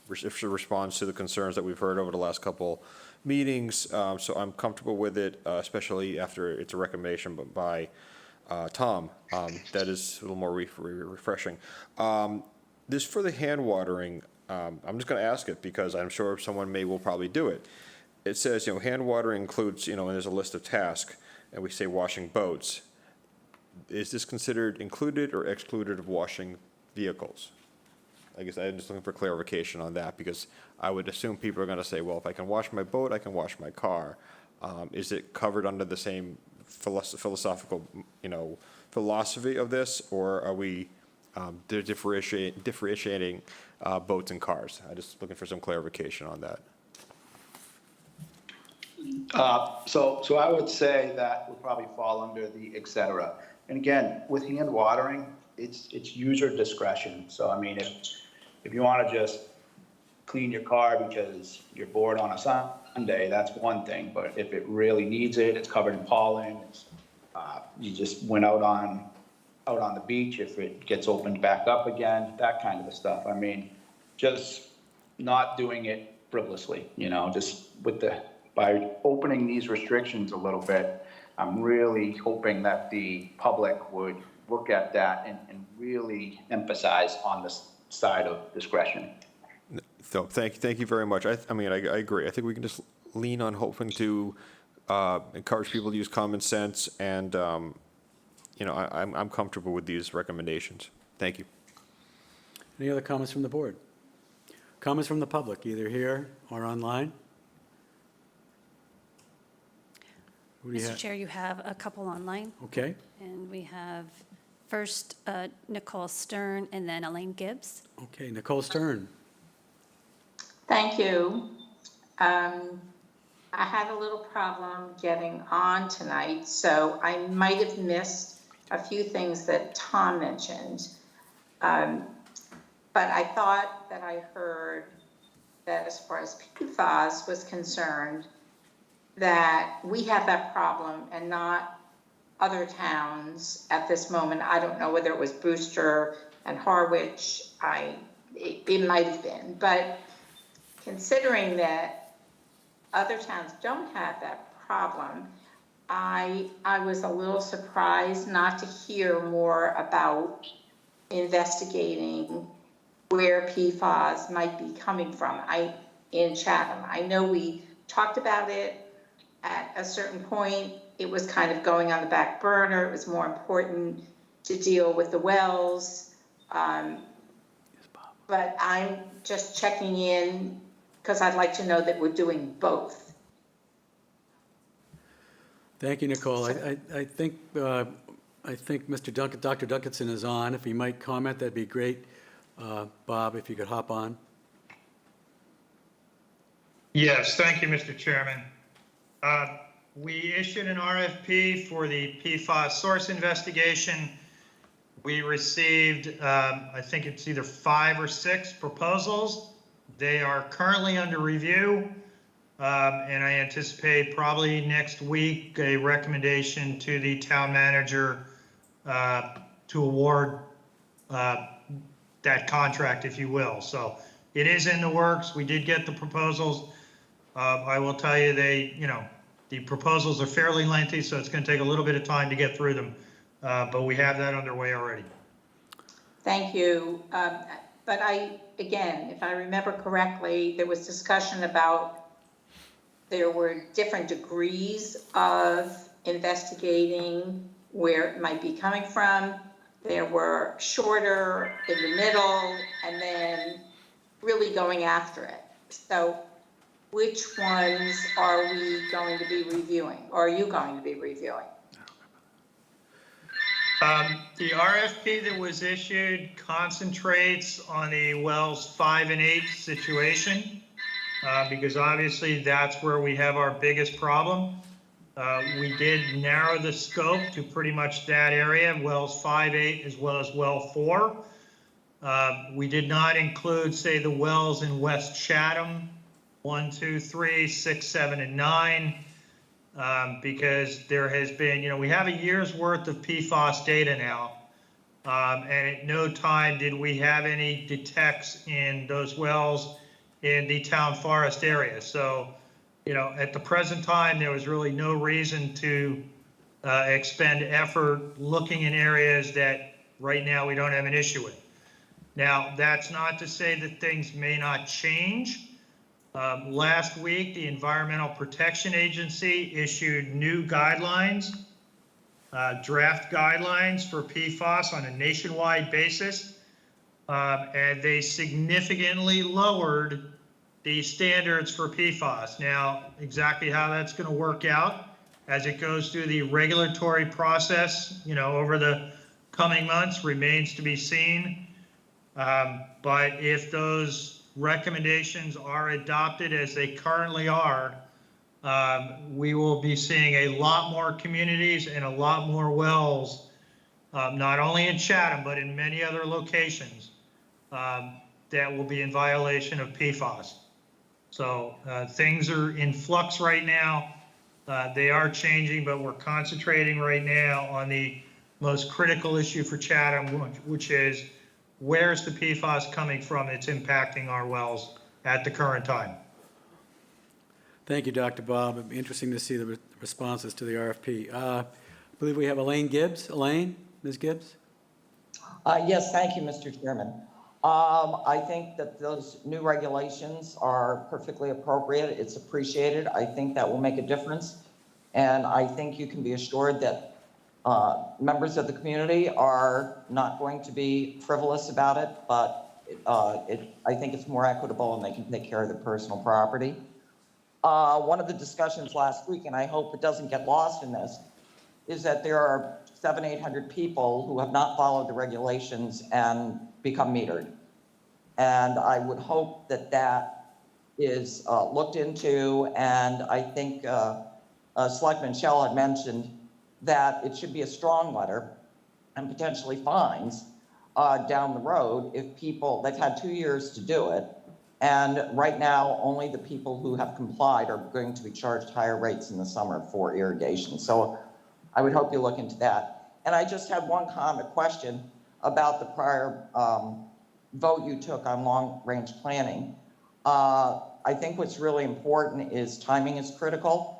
responds to the concerns that we've heard over the last couple meetings. So I'm comfortable with it, especially after it's a recommendation by Tom. That is a little more refreshing. This for the hand watering, I'm just going to ask it because I'm sure someone will probably do it. It says, hand watering includes, and there's a list of tasks, and we say washing boats. Is this considered included or excluded of washing vehicles? I guess I'm just looking for clarification on that because I would assume people are going to say, well, if I can wash my boat, I can wash my car. Is it covered under the same philosophical, philosophy of this, or are we differentiating boats and cars? I'm just looking for some clarification on that. So I would say that would probably fall under the et cetera. And again, with hand watering, it's user discretion. So I mean, if you want to just clean your car because you're bored on a Sunday, that's one thing. But if it really needs it, it's covered in pollen. You just went out on the beach. If it gets opened back up again, that kind of stuff. I mean, just not doing it frivolously. Just by opening these restrictions a little bit, I'm really hoping that the public would look at that and really emphasize on this side of discretion. So thank you very much. I agree. I think we can just lean on hoping to encourage people to use common sense, and I'm comfortable with these recommendations. Thank you. Any other comments from the board? Comments from the public, either here or online? Who do you Mr. have? Chair, you have a couple online, Okay, and we have first Nicole Stern and then Elaine Gibbs. okay, Nicole Stern. Thank you. I had a little problem getting on tonight, so I might have missed a few things that Tom mentioned. But I thought that I heard that as far as PFAS was concerned, that we have that problem and not other towns at this moment. I don't know whether it was Brewster and Harwich. It might have been, but considering that other towns don't have that problem, I was a little surprised not to hear more about investigating where PFAS might be coming from in Chatham. I know we talked about it at a certain point. It was kind of going on the back burner. It was more important to deal with the wells. But I'm just checking in because I'd like to know that we're doing both. Thank you, Nicole. I think Dr. Duncanson is on. If he might comment, that'd be great. Bob, if you could hop on. Yes, thank you, Mr. Chairman. We issued an RFP for the PFAS source investigation. We received, I think it's either 5 or 6 proposals. They are currently under review, and I anticipate probably next week a recommendation to the town manager to award that contract, if you will. So it is in the works. We did get the proposals. I will tell you, the proposals are fairly lengthy, so it's going to take a little bit of time to get through them. But we have that underway already. Thank you. But again, if I remember correctly, there was discussion about there were different degrees of investigating where it might be coming from. There were shorter, in the middle, and then really going after it. So which ones are we going to be reviewing, or are you going to be reviewing? The RFP that was issued concentrates on the wells 5 and 8 situation, because obviously that's where we have our biggest problem. We did narrow the scope to pretty much that area, wells 5, 8, as well as well 4. We did not include, say, the wells in West Chatham, 1, 2, 3, 6, 7, and 9. Because there has been, we have a year's worth of PFAS data now, and at no time did we have any detects in those wells in the town forest area. So, at the present time, there was really no reason to expend effort looking in areas that right now we don't have an issue with. Now, that's not to say that things may not change. Last week, the Environmental Protection Agency issued new guidelines, draft guidelines for PFAS on a nationwide basis, and they significantly lowered the standards for PFAS. Now, exactly how that's going to work out as it goes through the regulatory process, over the coming months remains to be seen. But if those recommendations are adopted as they currently are, we will be seeing a lot more communities and a lot more wells, not only in Chatham, but in many other locations, that will be in violation of PFAS. So things are in flux right now. They are changing, but we're concentrating right now on the most critical issue for Chatham, which is, where's the PFAS coming from that's impacting our wells at the current time? Thank you, Dr. Bob. It'd be interesting to see the responses to the RFP. I believe we have Elaine Gibbs. Elaine, Ms. Gibbs? Yes, thank you, Mr. Chairman. I think that those new regulations are perfectly appropriate. It's appreciated. I think that will make a difference. And I think you can be assured that members of the community are not going to be frivolous about it, but I think it's more equitable and they can take care of their personal property. One of the discussions last week, and I hope it doesn't get lost in this, is that there are 700-800 people who have not followed the regulations and become metered. And I would hope that that is looked into, and I think Selectman Shell had mentioned that it should be a strong letter and potentially fines down the road if people, they've had 2 years to do it. And right now, only the people who have complied are going to be charged higher rates in the summer for irrigation. So I would hope you look into that. And I just had one question about the prior vote you took on long-range planning. I think what's really important is timing is critical.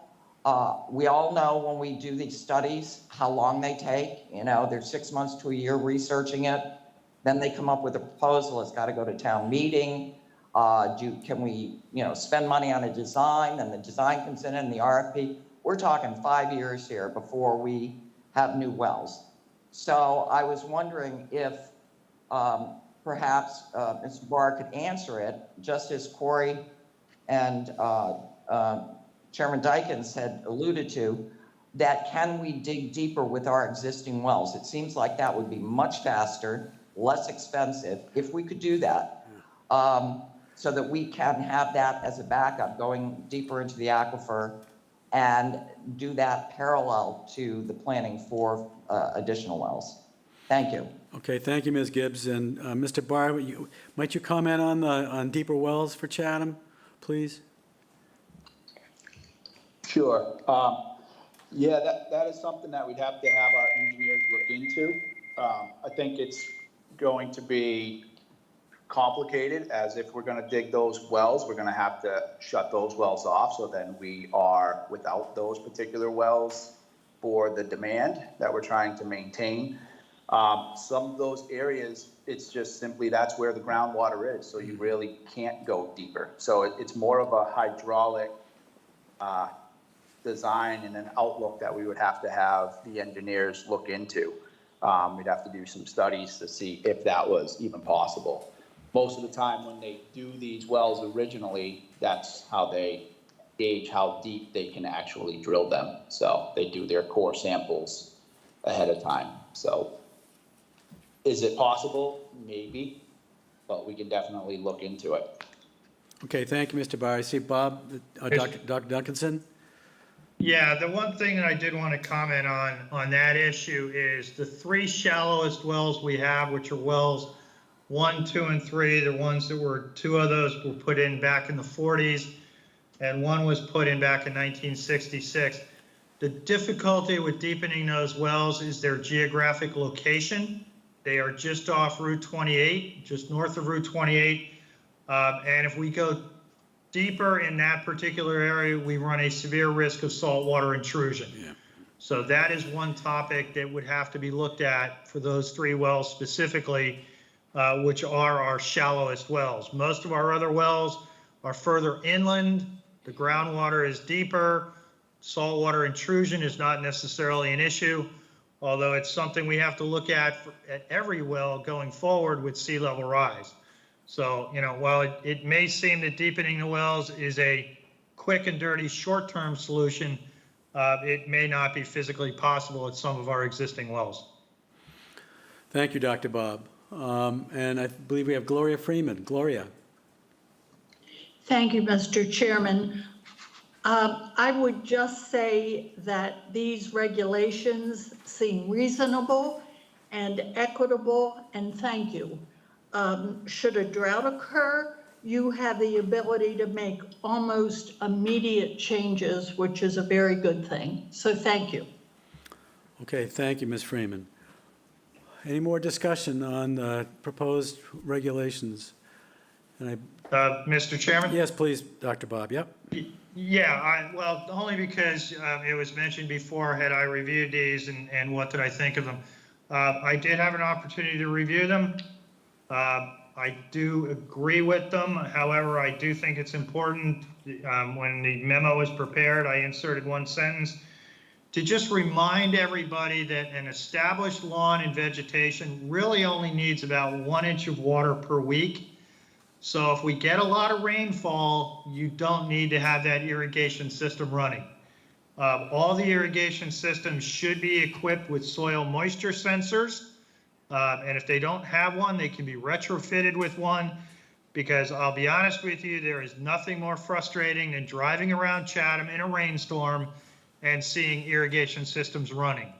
We all know when we do these studies how long they take. They're 6 months to a year researching it. Then they come up with a proposal. It's got to go to town meeting. Can we, spend money on a design, and the design comes in the RFP? We're talking 5 years here before we have new wells. So I was wondering if perhaps Mr. Barr could answer it, just as Corey and Chairman Dykens had alluded to, that can we dig deeper with our existing wells? It seems like that would be much faster, less expensive, if we could do that, so that we can have that as a backup going deeper into the aquifer and do that parallel to the planning for additional wells. Thank you. Okay, thank you, Ms. Gibbs. And Mr. Barr, might you comment on deeper wells for Chatham, please? Sure. Yeah, that is something that we'd have to have our engineers look into. I think it's going to be complicated, as if we're gonna dig those wells, we're gonna have to shut those wells off, so then we are without those particular wells for the demand that we're trying to maintain. Some of those areas, it's just simply, that's where the groundwater is, so you really can't go deeper. So it's more of a hydraulic, design and an outlook that we would have to have the engineers look into. We'd have to do some studies to see if that was even possible. Most of the time when they do these wells originally, that's how they gauge how deep they can actually drill them. So they do their core samples ahead of time. So is it possible? Maybe, but we can definitely look into it. Okay, thank you, Mr. Barr. I see Bob, Dr. Duncanson? Yeah, the one thing that I did want to comment on that issue is the three shallowest wells we have, which are wells 1, 2, and 3, the ones that were, 2 of those were put in back in the 40s, and 1 was put in back in 1966. The difficulty with deepening those wells is their geographic location. They are just off Route 28, just north of Route 28. And if we go deeper in that particular area, we run a severe risk of saltwater intrusion. Yeah. So that is one topic that would have to be looked at for those 3 wells specifically, which are our shallowest wells. Most of our other wells are further inland. The groundwater is deeper. Saltwater intrusion is not necessarily an issue, although it's something we have to look at every well going forward with sea level rise. So, while it may seem that deepening the wells is a quick and dirty short-term solution, it may not be physically possible at some of our existing wells. Thank you, Dr. Bob. And I believe we have Gloria Freeman. Gloria? Thank you, Mr. Chairman. I would just say that these regulations seem reasonable and equitable, and thank you. Should a drought occur, you have the ability to make almost immediate changes, which is a very good thing. So thank you. Okay, thank you, Ms. Freeman. Any more discussion on the proposed regulations? And Mr. Chairman? yes, please, Dr. Bob, yep. Yeah, well, only because it was mentioned before, had I reviewed these and what did I think of them? I did have an opportunity to review them. I do agree with them. However, I do think it's important, when the memo was prepared, I inserted one sentence to just remind everybody that an established lawn and vegetation really only needs about 1 inch of water per week. So if we get a lot of rainfall, you don't need to have that irrigation system running. All the irrigation systems should be equipped with soil moisture sensors. And if they don't have one, they can be retrofitted with one, because I'll be honest with you, there is nothing more frustrating than driving around Chatham in a rainstorm and seeing irrigation systems running.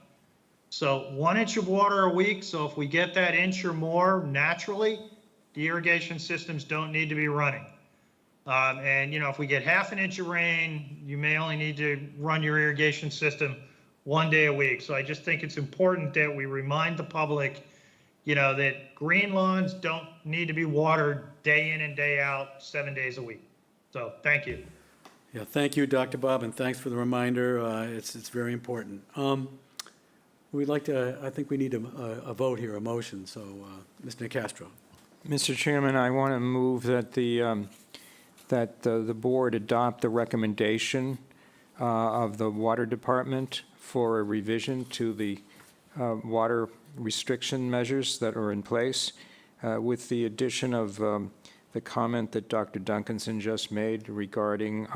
So 1 inch of water a week. So if we get that inch or more naturally, the irrigation systems don't need to be running. And if we get half an inch of rain, you may only need to run your irrigation system 1 day a week. So I just think it's important that we remind the public, that green lawns don't need to be watered day in and day out, 7 days a week. So thank you. Yeah, thank you, Dr. Bob, and thanks for the reminder. It's very important. We'd like to, I think we need a vote here, a motion. So, Mr. Nicastro. Mr. Chairman, I want to move that the board adopt the recommendation of the Water Department for a revision to the water restriction measures that are in place, with the addition of the comment that Dr. Duncanson just made regarding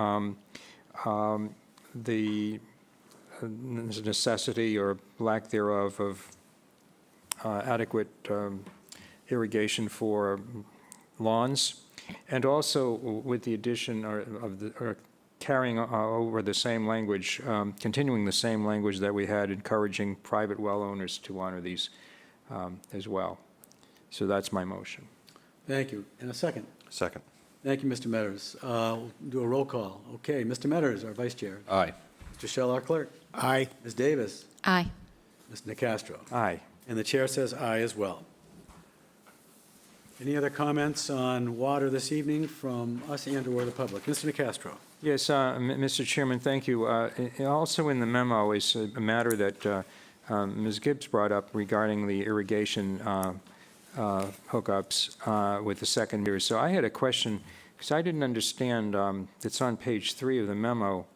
the necessity or lack thereof of adequate irrigation for lawns, and also with the addition or carrying over the same language, continuing the same language that we had, encouraging private well owners to honor these as well. So that's my motion. Thank you. And a second. Second. Thank you, Mr. Metters. We'll do a roll call. Okay, Mr. Metters, our vice chair. Aye. Mr. Shell, our clerk. Aye. Ms. Davis. Aye. Mr. Nicastro. Aye. And the chair says aye as well. Any other comments on water this evening from us and/or the public? Mr. Nacastro? Yes, Mr. Chairman, thank you. Also in the memo is a matter that Ms. Gibbs brought up regarding the irrigation hookups with the second meter. So I had a question, because I didn't understand, it's on page 3 of the memo.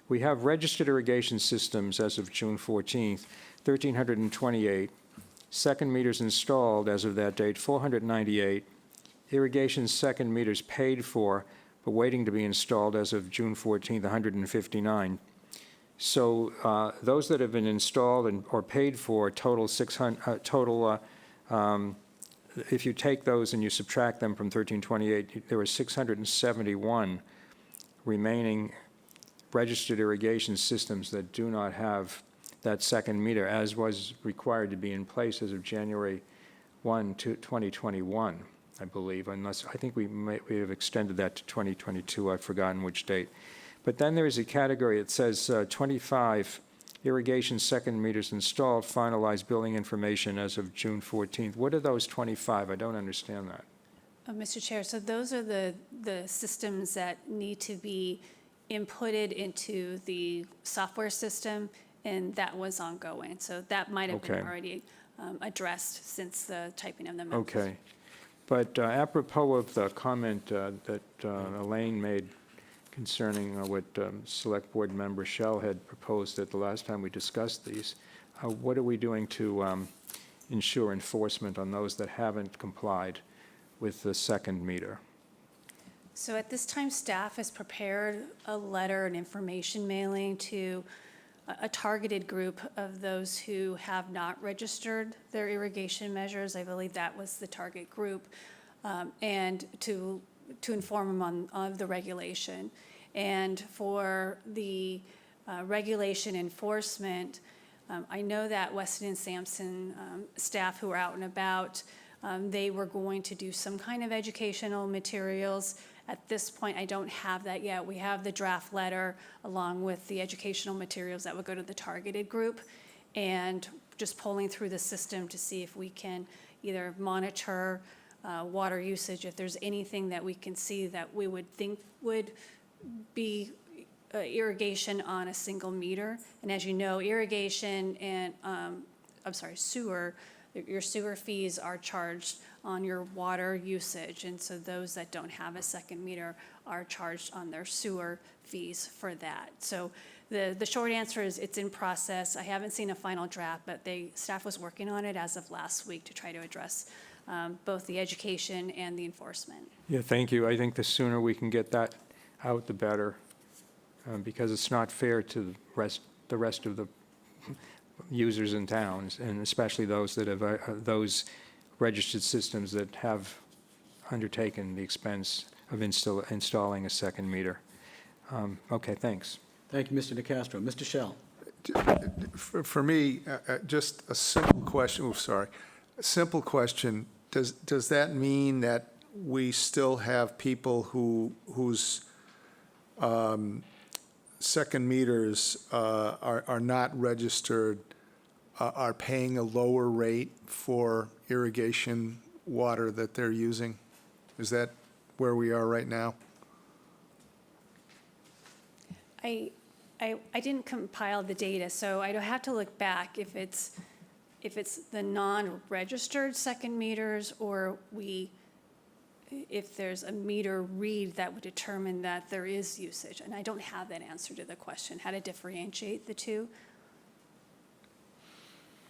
We have registered irrigation systems as of June 14th, 1,328. Second meters installed as of that date, 498. Irrigation second meters paid for, but waiting to be installed as of June 14th, 159. So those that have been installed or paid for total 600, if you take those and you subtract them from 1328, there were 671 remaining registered irrigation systems that do not have that second meter, as was required to be in place as of January 1, 2021, I believe, unless, I think we have extended that to 2022, I've forgotten which date. But then there is a category that says 25 irrigation second meters installed, finalized billing information as of June 14th. What are those 25? I don't understand that. Mr. Chair, so those are the systems that need to be inputted into the software system, and that was ongoing. So that might have been Okay. already addressed since the typing of the memo. Okay. But apropos of the comment that Elaine made concerning what Select Board Member Shell had proposed at the last time we discussed these, what are we doing to ensure enforcement on those that haven't complied with the second meter? So at this time, staff has prepared a letter, an information mailing to a targeted group of those who have not registered their irrigation measures. I believe that was the target group, and to inform them on the regulation. And for the regulation enforcement, I know that Weston and Sampson staff who are out and about, they were going to do some kind of educational materials. At this point, I don't have that yet. We have the draft letter along with the educational materials that would go to the targeted group, and just pulling through the system to see if we can either monitor water usage, if there's anything that we can see that we would think would be irrigation on a single meter. And as you know, irrigation and, sewer, your sewer fees are charged on your water usage, and so those that don't have a second meter are charged on their sewer fees for that. So the short answer is it's in process. I haven't seen a final draft, but staff was working on it as of last week to try to address both the education and the enforcement. Yeah, thank you. I think the sooner we can get that out, the better, because it's not fair to the rest of the users in towns, and especially those that have those registered systems that have undertaken the expense of installing a second meter. Okay, thanks. Thank you, Mr. Nacastro. Mr. Shell? For me, just a simple question, a simple question. Does that mean that we still have people whose second meters are not registered, are paying a lower rate for irrigation water that they're using? Is that where we are right now? I didn't compile the data, so I'd have to look back if it's the non-registered second meters, or if there's a meter read that would determine that there is usage. And I don't have that answer to the question, how to differentiate the two.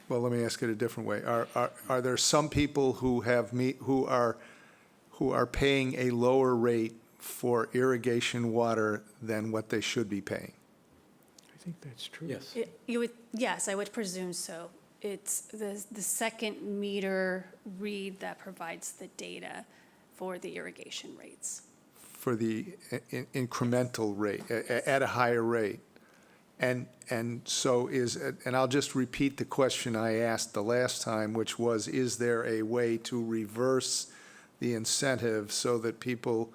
Well, let me ask it a different way. Are there some people who are paying a lower rate for irrigation water than what they should be paying? I think that's true. Yes. Yes, I would presume so. It's the second meter read that provides the data for the irrigation rates. For the incremental rate, at a higher rate. And so and I'll just repeat the question I asked the last time, which was, is there a way to reverse the incentive so that people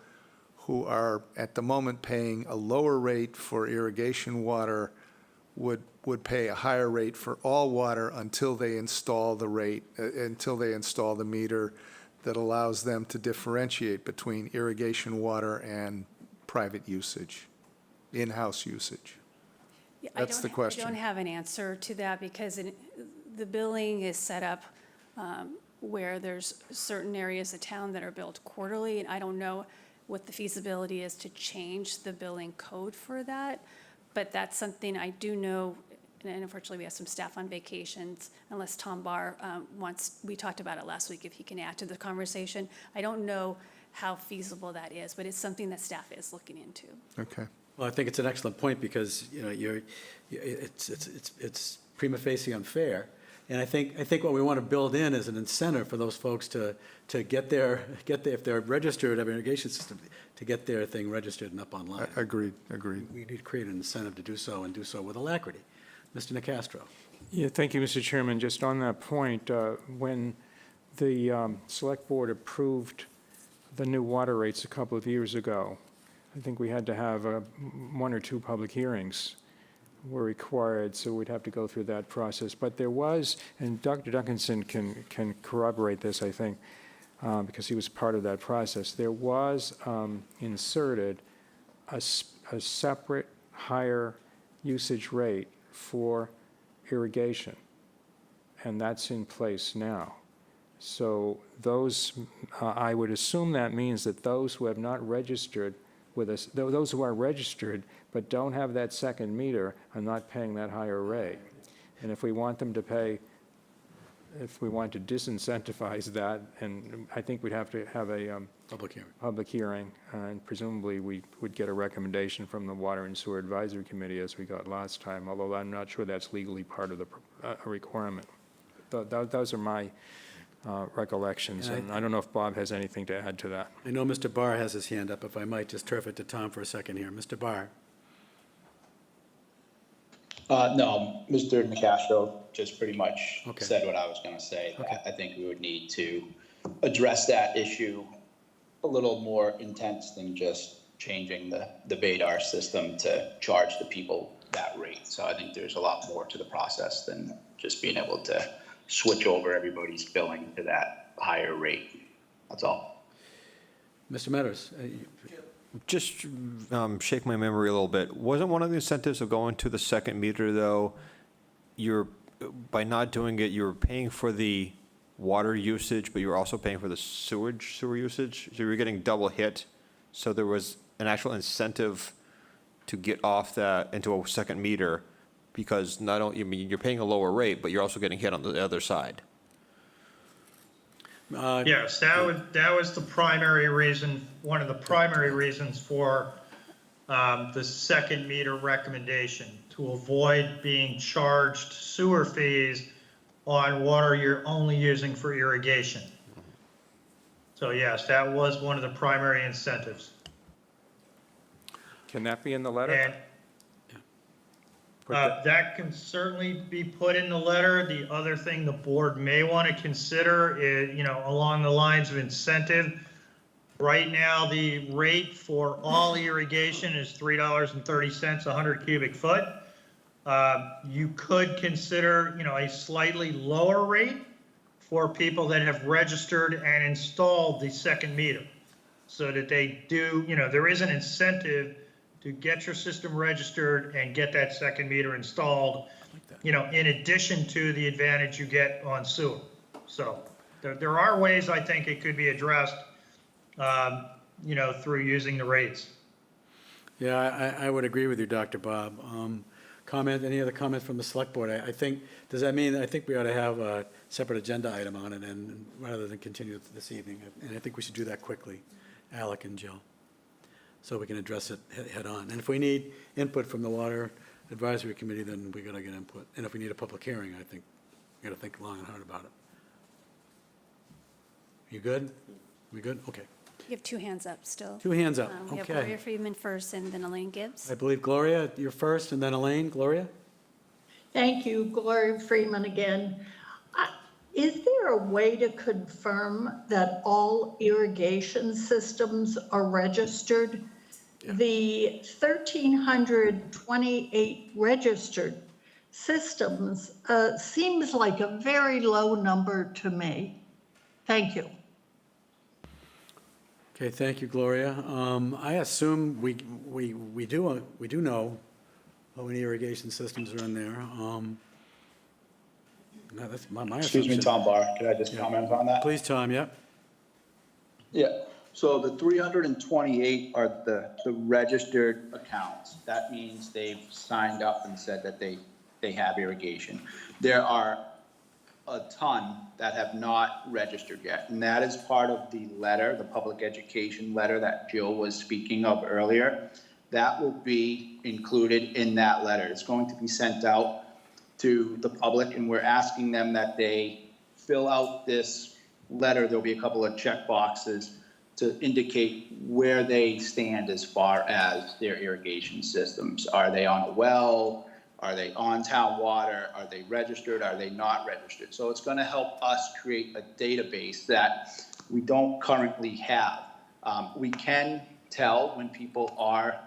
who are at the moment paying a lower rate for irrigation water would pay a higher rate for all water until they install the meter that allows them to differentiate between irrigation water and private usage, in-house usage? Yeah, That's the question. I don't have an answer to that because the billing is set up where there's certain areas of town that are billed quarterly, and I don't know what the feasibility is to change the billing code for that. But that's something I do know, and unfortunately, we have some staff on vacations, unless Tom Barr we talked about it last week, if he can add to the conversation. I don't know how feasible that is, but it's something that staff is looking into. Okay. Well, I think it's an excellent point because, you know, it's prima facie unfair. And I think what we want to build in is an incentive for those folks to get their, if they're registered, have an irrigation system, to get their thing registered and up online. Agreed. We need to create an incentive to do so and do so with alacrity. Mr. Nacastro. Yeah, thank you, Mr. Chairman. Just on that point, when the Select Board approved the new water rates a couple of years ago, I think we had to have one or two public hearings were required, so we'd have to go through that process. But there was, and Dr. Duncanson can corroborate this, I think, because he was part of that process, there was inserted a separate higher usage rate for irrigation, and that's in place now. So those, I would assume that means that those who have not registered with us, those who are registered but don't have that second meter are not paying that higher rate. And if we want them to pay, if we want to disincentivize that, and I think we'd have to have a public hearing, and presumably we would get a recommendation from the Water and Sewer Advisory Committee as we got last time, although I'm not sure that's legally part of the requirement. Those are my recollections, and I don't know if Bob has anything to add to that. I know Mr. Barr has his hand up. If I might just turf it to Tom for a second here. Mr. Barr. No, Mr. Nacastro just pretty much Okay. said what I was going to say. Okay. I think we would need to address that issue a little more intense than just changing the BADAR system to charge the people that rate. So I think there's a lot more to the process than just being able to switch over everybody's billing to that higher rate. That's all. Mr. Metters. Just shake my memory a little bit. Wasn't one of the incentives of going to the second meter, though, by not doing it, you're paying for the water usage, but you're also paying for the sewer usage? So you were getting double hit. So there was an actual incentive to get off that into a second meter, because not only, I mean, you're paying a lower rate, but you're also getting hit on the other side. Yes, that was the primary reason, one of the primary reasons for the second meter recommendation, to avoid being charged sewer fees on water you're only using for irrigation. So yes, that was one of the primary incentives. Can that be in the letter? And that can certainly be put in the letter. The other thing the board may want to consider is, along the lines of incentive. Right now, the rate for all irrigation is $3.30 a 100 cubic foot. You could consider, a slightly lower rate for people that have registered and installed the second meter, so that they do, there is an incentive to get your system registered and get that second meter installed, in addition to the advantage you get on sewer. So there are ways I think it could be addressed, through using the rates. Yeah, I would agree with you, Dr. Bob. Any other comments from the select board? I think we ought to have a separate agenda item on it, and rather than continue this evening. And I think we should do that quickly, Alec and Jill, so we can address it head on. And if we need input from the Water Advisory Committee, then we gotta get input. And if we need a public hearing, I think we gotta think long and hard about it. You good? We good? Okay. You have two hands up still. Two hands up, We have okay. Gloria Friedman first and then Elaine Gibbs. I believe Gloria, you're first, and then Elaine. Gloria? Thank you, Gloria Freeman again. Is there a way to confirm that all irrigation systems are registered? The 1,328 registered systems seems like a very low number to me. Thank you. Okay, thank you, Gloria. I assume we do know how many irrigation systems are in there. No, that's my Excuse me, assumption. Tom Barr, could I just Yeah. comment on that? Please, Tom, yep. Yeah, so the 328 are the registered accounts. That means they've signed up and said that they have irrigation. There are a ton that have not registered yet, and that is part of the letter, the public education letter that Jill was speaking of earlier. That will be included in that letter. It's going to be sent out to the public, and we're asking them that they fill out this letter. There'll be a couple of check boxes to indicate where they stand as far as their irrigation systems. Are they on a well? Are they on town water? Are they registered? Are they not registered? So it's going to help us create a database that we don't currently have. We can tell when people are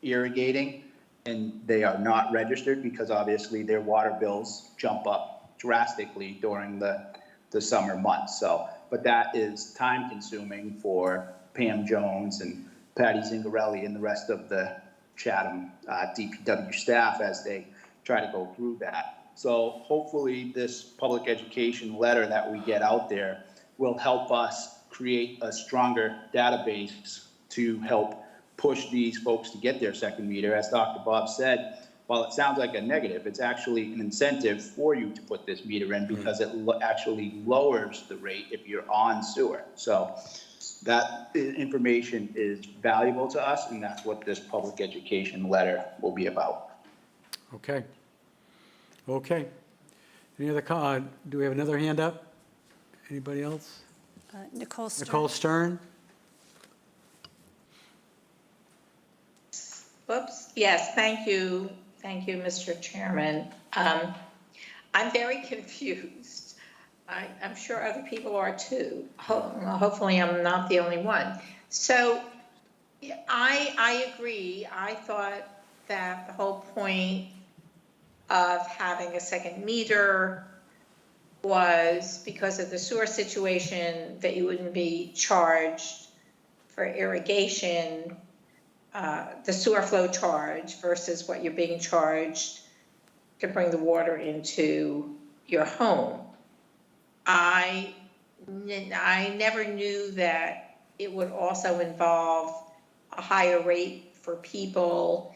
irrigating and they are not registered, because obviously their water bills jump up drastically during the summer months. So, but that is time consuming for Pam Jones and Patty Zingarelli and the rest of the Chatham DPW staff as they try to go through that. So hopefully this public education letter that we get out there will help us create a stronger database to help push these folks to get their second meter. As Dr. Bob said, while it sounds like a negative, it's actually an incentive for you to put this meter in, because it actually lowers the rate if you're on sewer. So that information is valuable to us, and that's what this public education letter will be about. Okay. Okay. Any other, do we have another hand up? Anybody else? Nicole Stern. Nicole Stern? Whoops, yes, thank you, Mr. Chairman. I'm very confused. I'm sure other people are too. Hopefully I'm not the only one. So I agree. I thought that the whole point of having a second meter was because of the sewer situation, that you wouldn't be charged for irrigation, the sewer flow charge versus what you're being charged to bring the water into your home. I never knew that it would also involve a higher rate for people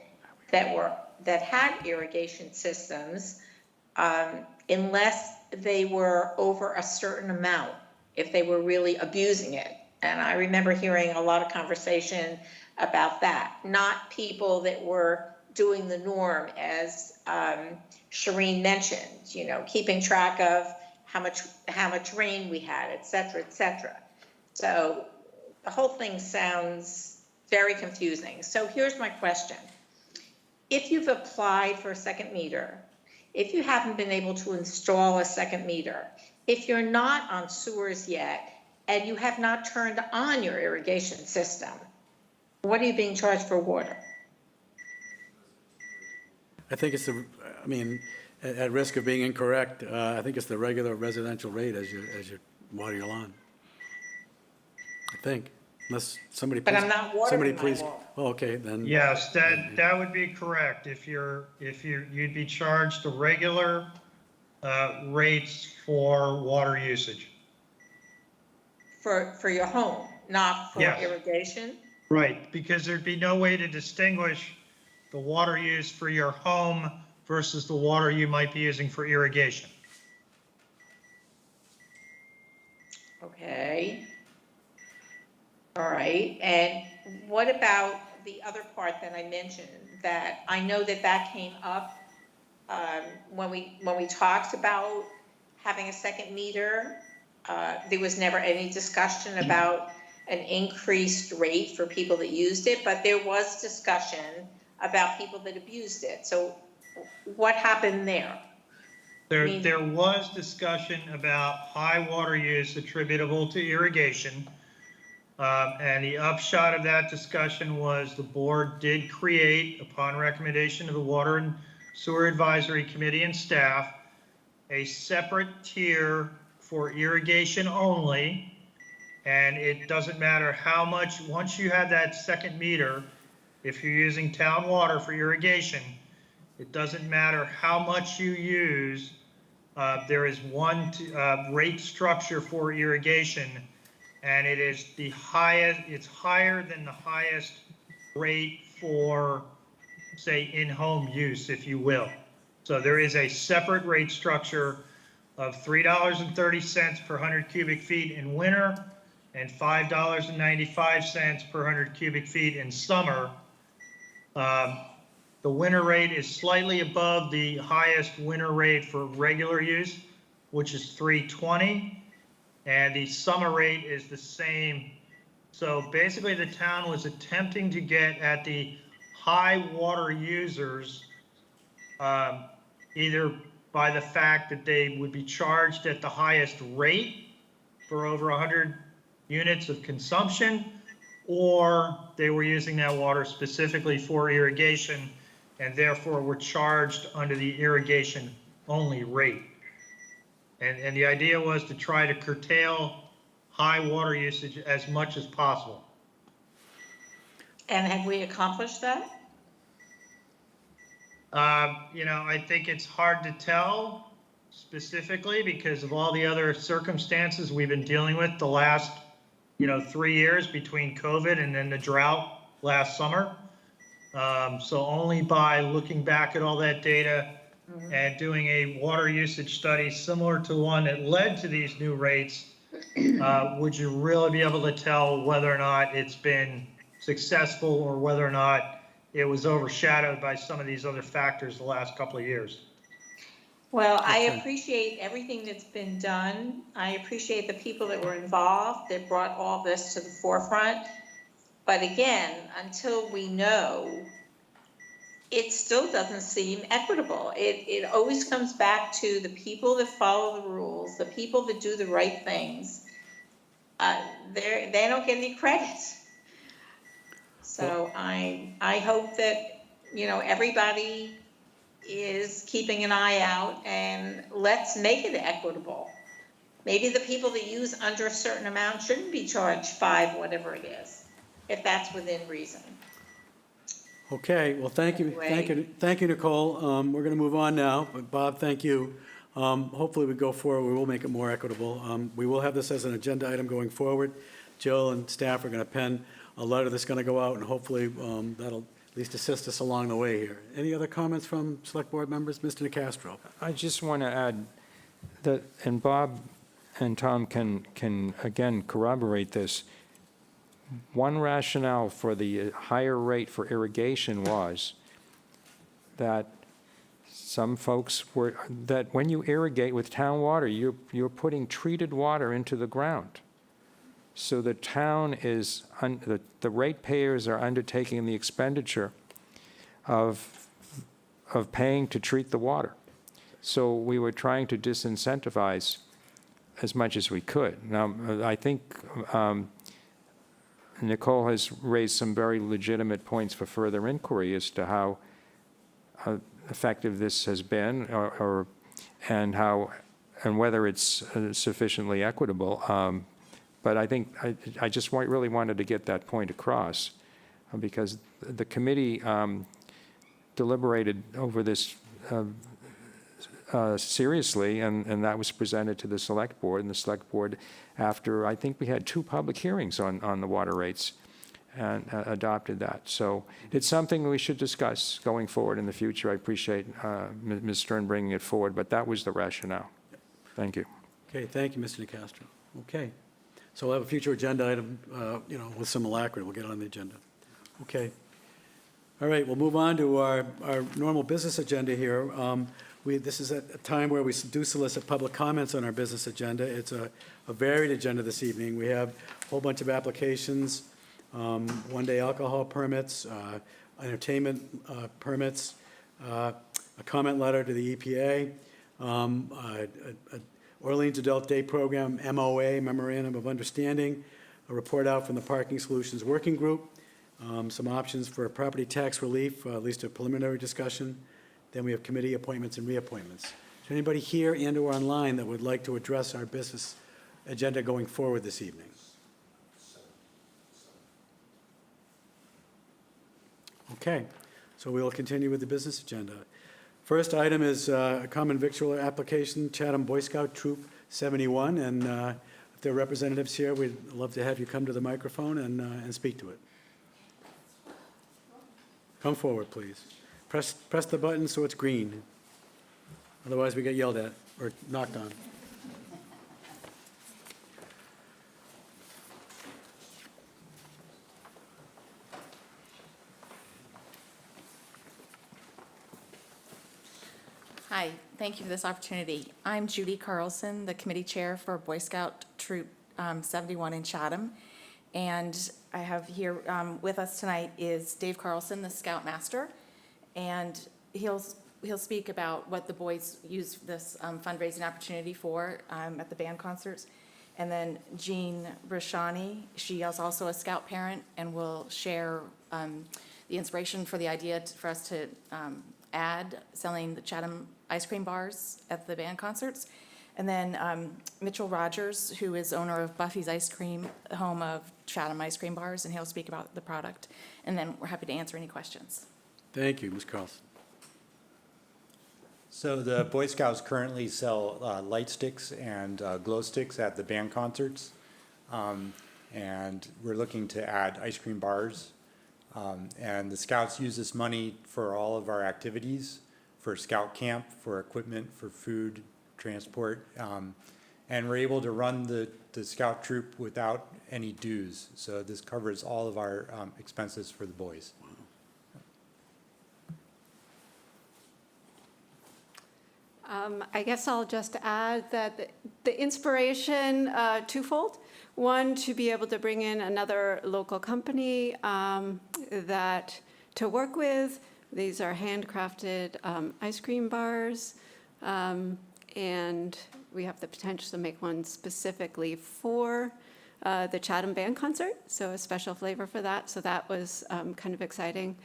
that had irrigation systems, unless they were over a certain amount, if they were really abusing it. And I remember hearing a lot of conversation about that, not people that were doing the norm, as Shireen mentioned, keeping track of how much rain we had, et cetera, et cetera. So the whole thing sounds very confusing. So here's my question. If you've applied for a second meter, if you haven't been able to install a second meter, if you're not on sewers yet, and you have not turned on your irrigation system, what are you being charged for water? I think it's at risk of being incorrect, I think it's the regular residential rate as you water your lawn. I think, unless somebody. But I'm not watering my lawn. Oh, okay, then. Yes, that would be correct. You'd be charged the regular rates for water usage. For your home, not for Yes. irrigation? Right, because there'd be no way to distinguish the water used for your home versus the water you might be using for irrigation. Okay. All right, and what about the other part that I mentioned, that I know that came up when we talked about having a second meter. There was never any discussion about an increased rate for people that used it, but there was discussion about people that abused it. So what happened there? There was discussion about high water use attributable to irrigation. And the upshot of that discussion was the board did create, upon recommendation of the Water and Sewer Advisory Committee and staff, a separate tier for irrigation only, And it doesn't matter how much, once you have that second meter, if you're using town water for irrigation, it doesn't matter how much you use, there is one rate structure for irrigation, and it is the highest, it's higher than the highest rate for, say, in-home use, if you will. So there is a separate rate structure of $3.30 per 100 cubic feet in winter and $5.95 per 100 cubic feet in summer. The winter rate is slightly above the highest winter rate for regular use, which is $3.20, and the summer rate is the same. So basically the town was attempting to get at the high water users, either by the fact that they would be charged at the highest rate for over 100 units of consumption, or they were using that water specifically for irrigation and therefore were charged under the irrigation only rate. And the idea was to try to curtail high water usage as much as possible. And have we accomplished that? You know, I think it's hard to tell specifically because of all the other circumstances we've been dealing with the last, 3 years between COVID and then the drought last summer. So only by looking back at all that data and doing a water usage study similar to one that led to these new rates, would you really be able to tell whether or not it's been successful or whether or not it was overshadowed by some of these other factors the last couple of years. Well, I appreciate everything that's been done. I appreciate the people that were involved that brought all this to the forefront. But again, until we know, it still doesn't seem equitable. It always comes back to the people that follow the rules, the people that do the right things. They don't get any credit. So I hope that, everybody is keeping an eye out and let's make it equitable. Maybe the people that use under a certain amount shouldn't be charged 5, whatever it is, if that's within reason. Okay, well, thank you, Nicole. We're going to move on now, but Bob, thank you. Hopefully we go forward, we will make it more equitable. We will have this as an agenda item going forward. Jill and staff are going to pen a letter that's going to go out, and hopefully that'll at least assist us along the way here. Any other comments from select board members? Mr. Nacastro. I just want to add that, and Bob and Tom can again corroborate this. One rationale for the higher rate for irrigation was that some folks were, that when you irrigate with town water, you're putting treated water into the ground. So the town is, the ratepayers are undertaking the expenditure of paying to treat the water. So we were trying to disincentivize as much as we could. Now, I think Nicole has raised some very legitimate points for further inquiry as to how effective this has been, and whether it's sufficiently equitable. But I think I just really wanted to get that point across, because the committee deliberated over this seriously, and that was presented to the select board, and the select board, after I think we had 2 public hearings on the water rates, and adopted that. So it's something we should discuss going forward in the future. I appreciate Ms. Stern bringing it forward, but that was the rationale. Thank you. Okay, thank you, Mr. Nacastro. Okay, so we'll have a future agenda item, with some alacrity. We'll get on the agenda. Okay. All right, we'll move on to our normal business agenda here. This is a time where we do solicit public comments on our business agenda. It's a varied agenda this evening. We have a whole bunch of applications, one-day alcohol permits, entertainment permits, a comment letter to the EPA, Orleans Adult Day Program, MOA, Memorandum of Understanding, a report out from the Parking Solutions Working Group, some options for property tax relief, at least a preliminary discussion. Then we have committee appointments and reappointments. Is there anybody here and or online that would like to address our business agenda going forward this evening? Okay, so we'll continue with the business agenda. First item is a common victualler application, Chatham Boy Scout Troop 71, and if there are representatives here, we'd love to have you come to the microphone and speak to it. Come forward, please. Press the button so it's green. Otherwise, we get yelled at or knocked on. Hi, thank you for this opportunity. I'm Judy Carlson, the committee chair for Boy Scout Troop 71 in Chatham. And I have here with us tonight is Dave Carlson, the Scout Master. And he'll speak about what the boys use this fundraising opportunity for at the band concerts. And then Jean Brashani, she is also a Scout parent and will share the inspiration for the idea for us to add selling the Chatham ice cream bars at the band concerts. And then Mitchell Rogers, who is owner of Buffy's Ice Cream, home of Chatham ice cream bars, and he'll speak about the product. And then we're happy to answer any questions. Thank you, Ms. Carlson. So the Boy Scouts currently sell light sticks and glow sticks at the band concerts. And we're looking to add ice cream bars. And the Scouts use this money for all of our activities, for Scout Camp, for equipment, for food, transport. And we're able to run the Scout troop without any dues. So this covers all of our expenses for the boys. I guess I'll just add that the inspiration, twofold. One, to be able to bring in another local company that to work with. These are handcrafted ice cream bars, and we have the potential to make one specifically for the Chatham band concert, so a special flavor for that. So that was kind of exciting.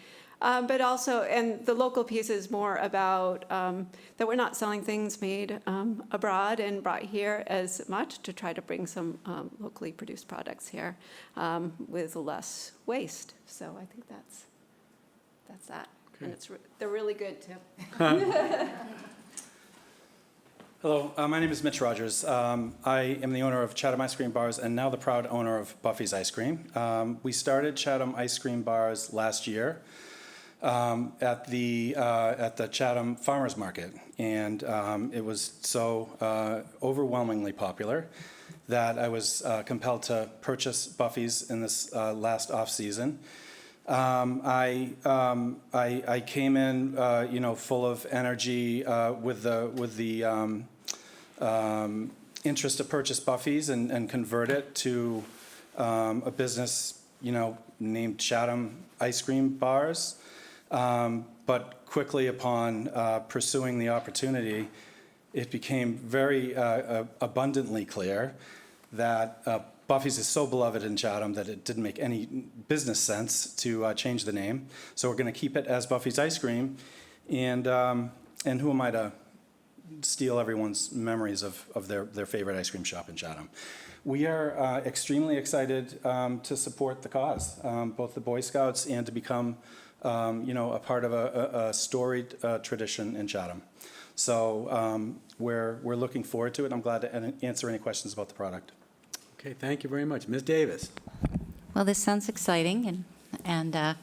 But also, and the local piece is more about that we're not selling things made abroad and brought here as much, to try to bring some locally produced products here with less waste. So I think that's that. Okay. And they're really good too. Hello, my name is Mitch Rogers. I am the owner of Chatham Ice Cream Bars and now the proud owner of Buffy's Ice Cream. We started Chatham Ice Cream Bars last year at the Chatham Farmers Market, and it was so overwhelmingly popular that I was compelled to purchase Buffy's in this last off season. I came in, full of energy with the interest to purchase Buffy's and convert it to a business, named Chatham Ice Cream Bars. But quickly upon pursuing the opportunity, it became very abundantly clear that Buffy's is so beloved in Chatham that it didn't make any business sense to change the name. So we're going to keep it as Buffy's Ice Cream. And who am I to steal everyone's memories of their favorite ice cream shop in Chatham? We are extremely excited to support the cause, both the Boy Scouts and to become a part of a storied tradition in Chatham. So we're looking forward to it. I'm glad to answer any questions about the product. Okay, thank you very much. Ms. Davis. Well, this sounds exciting, and a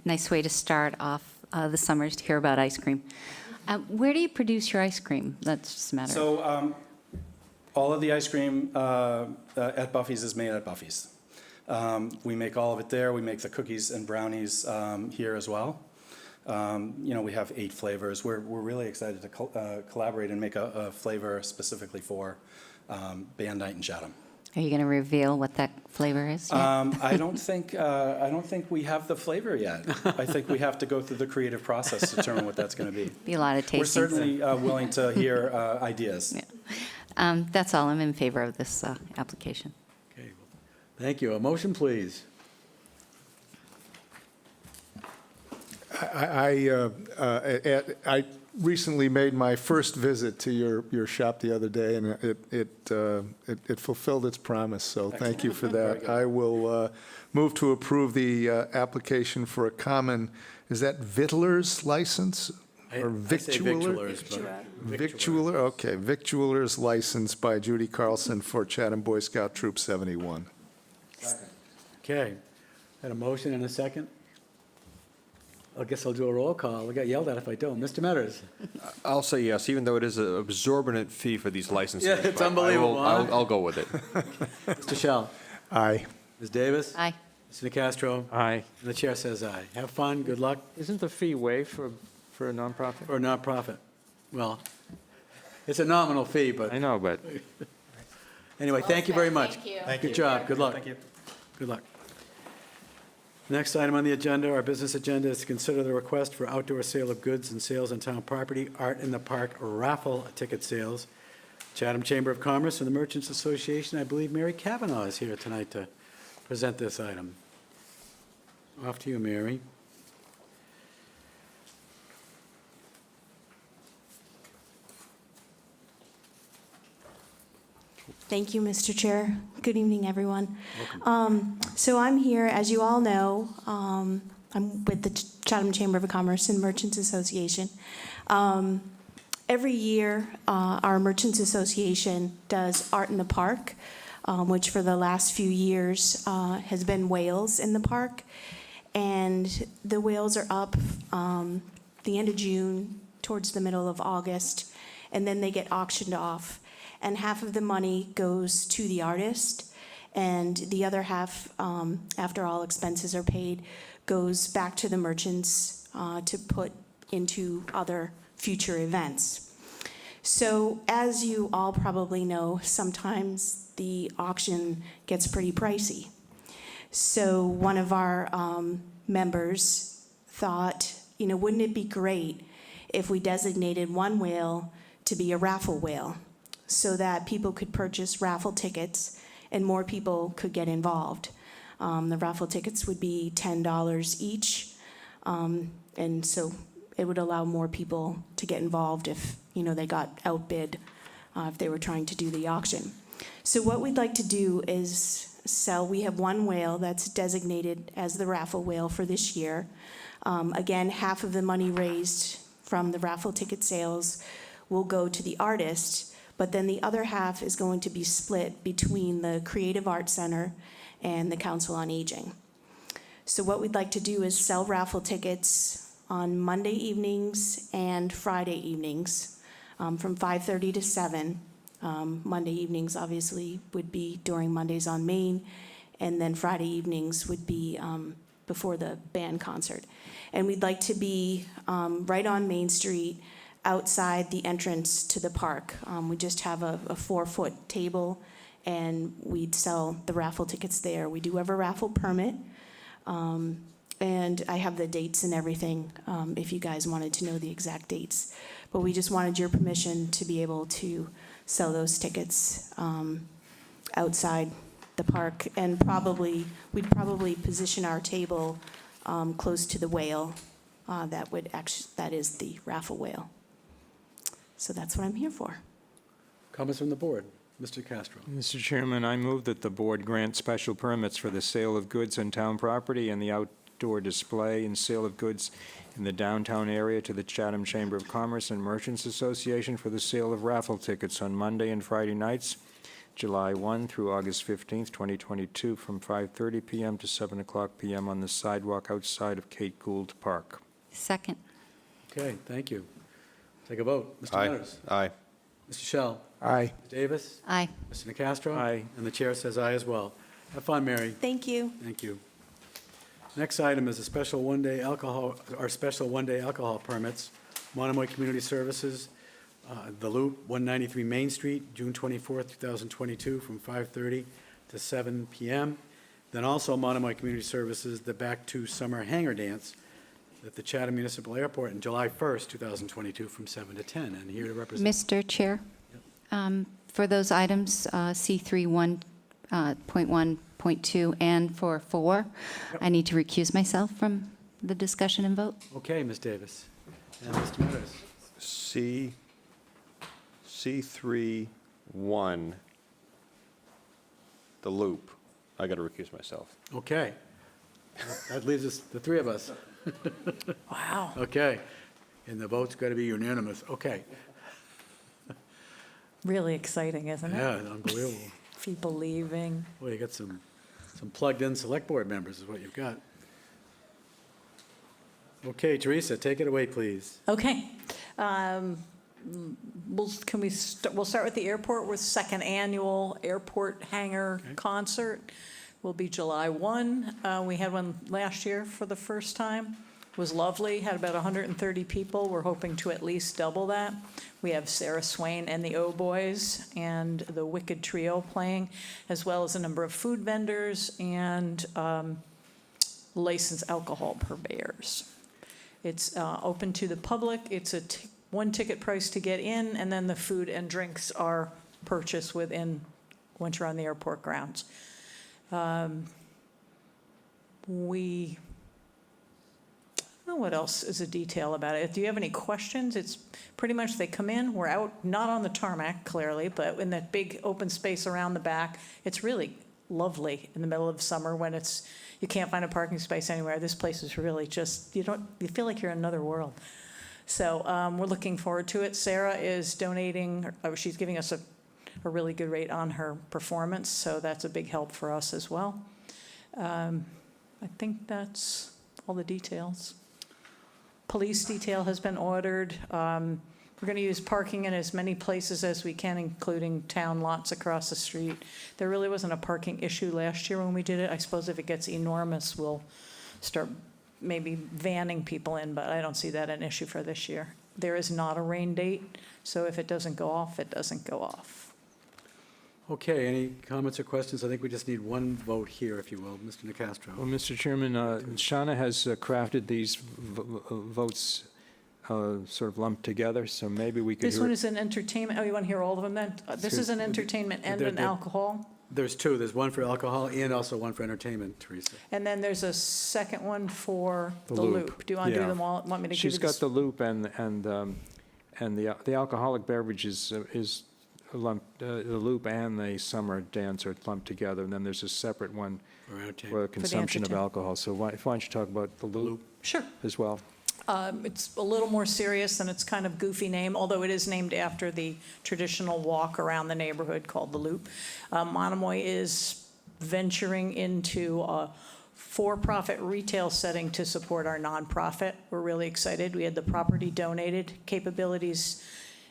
nice way to start off the summers to hear about ice cream. Where do you produce your ice cream? That's just a matter. So all of the ice cream at Buffy's is made at Buffy's. We make all of it there. We make the cookies and brownies here as well. We have 8 flavors. We're really excited to collaborate and make a flavor specifically for band night in Chatham. Are you going to reveal what that flavor is yet? I don't think we have the flavor yet. I think we have to go through the creative process to determine what that's going to be. Be a lot of tasting. We're certainly willing to hear ideas. Yeah. That's all. I'm in favor of this application. Okay, well, thank you. A motion, please. I recently made my first visit to your shop the other day, and it fulfilled its promise, so thank you for Very that. good. I will move to approve the application for a common, is that victualer's license? Or I say victualler? victualers, but Victualler, okay, victualer's license by Judy Carlson for Chatham Boy Scout Troop 71. Okay. Had a motion and a second? I guess I'll do a roll call. I'll get yelled at if I don't. Mr. Metters? I'll say yes, even though it is an exorbitant fee for these licenses. Yeah, it's but unbelievable, huh? I'll go with it. Mr. Shell? Aye. Ms. Davis? Aye. Mr. Nacastro? Aye. And the chair says aye. Have fun, good luck Isn't the fee waived for a nonprofit? for a nonprofit. Well, it's a nominal fee, but I know, but anyway, thank you very much. Thank you. Good job, good luck. Thank you. Good luck. Next item on the agenda, our business agenda, is to consider the request for outdoor sale of goods and sales on town property, Art in the Park raffle ticket sales. Chatham Chamber of Commerce and the Merchants Association, I believe Mary Kavanaugh is here tonight to present this item. Off to you, Mary. Thank you, Mr. Chair. Good evening, everyone. So I'm here, as you all know, I'm with the Chatham Chamber of Commerce and Merchants Association. Every year, our Merchants Association does Art in the Park, which for the last few years has been whales in the park. And the whales are up the end of June, towards the middle of August, and then they get auctioned off. And half of the money goes to the artist, and the other half, after all expenses are paid, goes back to the merchants to put into other future events. So as you all probably know, sometimes the auction gets pretty pricey. So one of our members thought, wouldn't it be great if we designated one whale to be a raffle whale, so that people could purchase raffle tickets and more people could get involved. The raffle tickets would be $10 each, and so it would allow more people to get involved if, they got outbid, if they were trying to do the auction. So what we'd like to do is we have one whale that's designated as the raffle whale for this year. Again, half of the money raised from the raffle ticket sales will go to the artist, but then the other half is going to be split between the Creative Arts Center and the Council on Aging. So what we'd like to do is sell raffle tickets on Monday evenings and Friday evenings from 5:30 to 7. Monday evenings obviously would be during Mondays on Main, and then Friday evenings would be before the band concert. And we'd like to be right on Main Street, outside the entrance to the park. We just have a 4-foot table, and we'd sell the raffle tickets there. We do have a raffle permit, and I have the dates and everything if you guys wanted to know the exact dates. But we just wanted your permission to be able to sell those tickets outside the park, and we'd probably position our table close to the whale. That is the raffle whale. So that's what I'm here for. Comments from the board? Mr. Castro. Mr. Chairman, I move that the board grant special permits for the sale of goods on town property and the outdoor display and sale of goods in the downtown area to the Chatham Chamber of Commerce and Merchants Association for the sale of raffle tickets on Monday and Friday nights, July 1 through August 15th, 2022, from 5:30 p.m. to 7 o'clock p.m. on the sidewalk outside of Kate Gould Park. Second. Okay, thank you. Take a vote. Mr. Aye. Metters? Aye. Mr. Shell? Aye. Ms. Davis? Aye. Mr. Nacastro? Aye. And the chair says aye as well. Have fun, Mary. Thank you. Thank you. Next item is a special one-day alcohol permits. Monomoy Community Services, The Loop, 193 Main Street, June 24th, 2022, from 5:30 to 7 p.m. Then also Monomoy Community Services, the Back to Summer Hangar Dance at the Chatham Municipal Airport on July 1st, 2022, from 7 to 10. And here to represent. Mr. Chair, for those items, C3 1.1.2 and for 4, I need to recuse myself from the discussion and vote. Okay, Ms. Davis. And Mr. Metters. C3-1, the loop. I got to recuse myself. Okay. That leaves us, the three of us. Wow. Okay. And the vote's got to be unanimous. Okay. Really exciting, isn't it? Yeah, unbelievable. People leaving. Well, you got some plugged-in select board members is what you've got. Okay, Teresa, take it away, please. Okay. We'll start with the airport with second annual airport hangar concert. Will be July 1. We had one last year for the first time. It was lovely, had about 130 people. We're hoping to at least double that. We have Sarah Swain and the O-Boys and the Wicked Trio playing, as well as a number of food vendors and licensed alcohol purveyors. It's open to the public. It's a one ticket price to get in, and then the food and drinks are purchased once you're on the airport grounds. I don't know what else is a detail about it. Do you have any questions? It's pretty much they come in, we're out, not on the tarmac clearly, but in that big open space around the back. It's really lovely in the middle of summer when you can't find a parking space anywhere. This place is really just, you feel like you're in another world. So we're looking forward to it. Sarah is donating, she's giving us a really good rate on her performance, so that's a big help for us as well. I think that's all the details. Police detail has been ordered. We're going to use parking in as many places as we can, including town lots across the street. There really wasn't a parking issue last year when we did it. I suppose if it gets enormous, we'll start maybe vanning people in, but I don't see that an issue for this year. There is not a rain date, so if it doesn't go off, it doesn't go off. Okay, any comments or questions? I think we just need one vote here, if you will, Mr. Nicastro. Well, Mr. Chairman, Shauna has crafted these votes sort of lumped together, so maybe we could This one is an entertainment. Oh, you want to hear all of them then? This is an entertainment and an alcohol. There's two. There's one for alcohol and also one for entertainment, Teresa. And then there's a second one for the loop. Do you want to do them all? Want me to give you She's got the loop and the alcoholic beverage is lumped, the loop and the summer dance are lumped together, and then there's a separate one for consumption of alcohol. So why don't you talk about the loop? Sure. As well. It's a little more serious and it's kind of goofy name, although it is named after the traditional walk around the neighborhood called the Loop. Monomoy is venturing into a for-profit retail setting to support our nonprofit. We're really excited. We had the property donated. Capabilities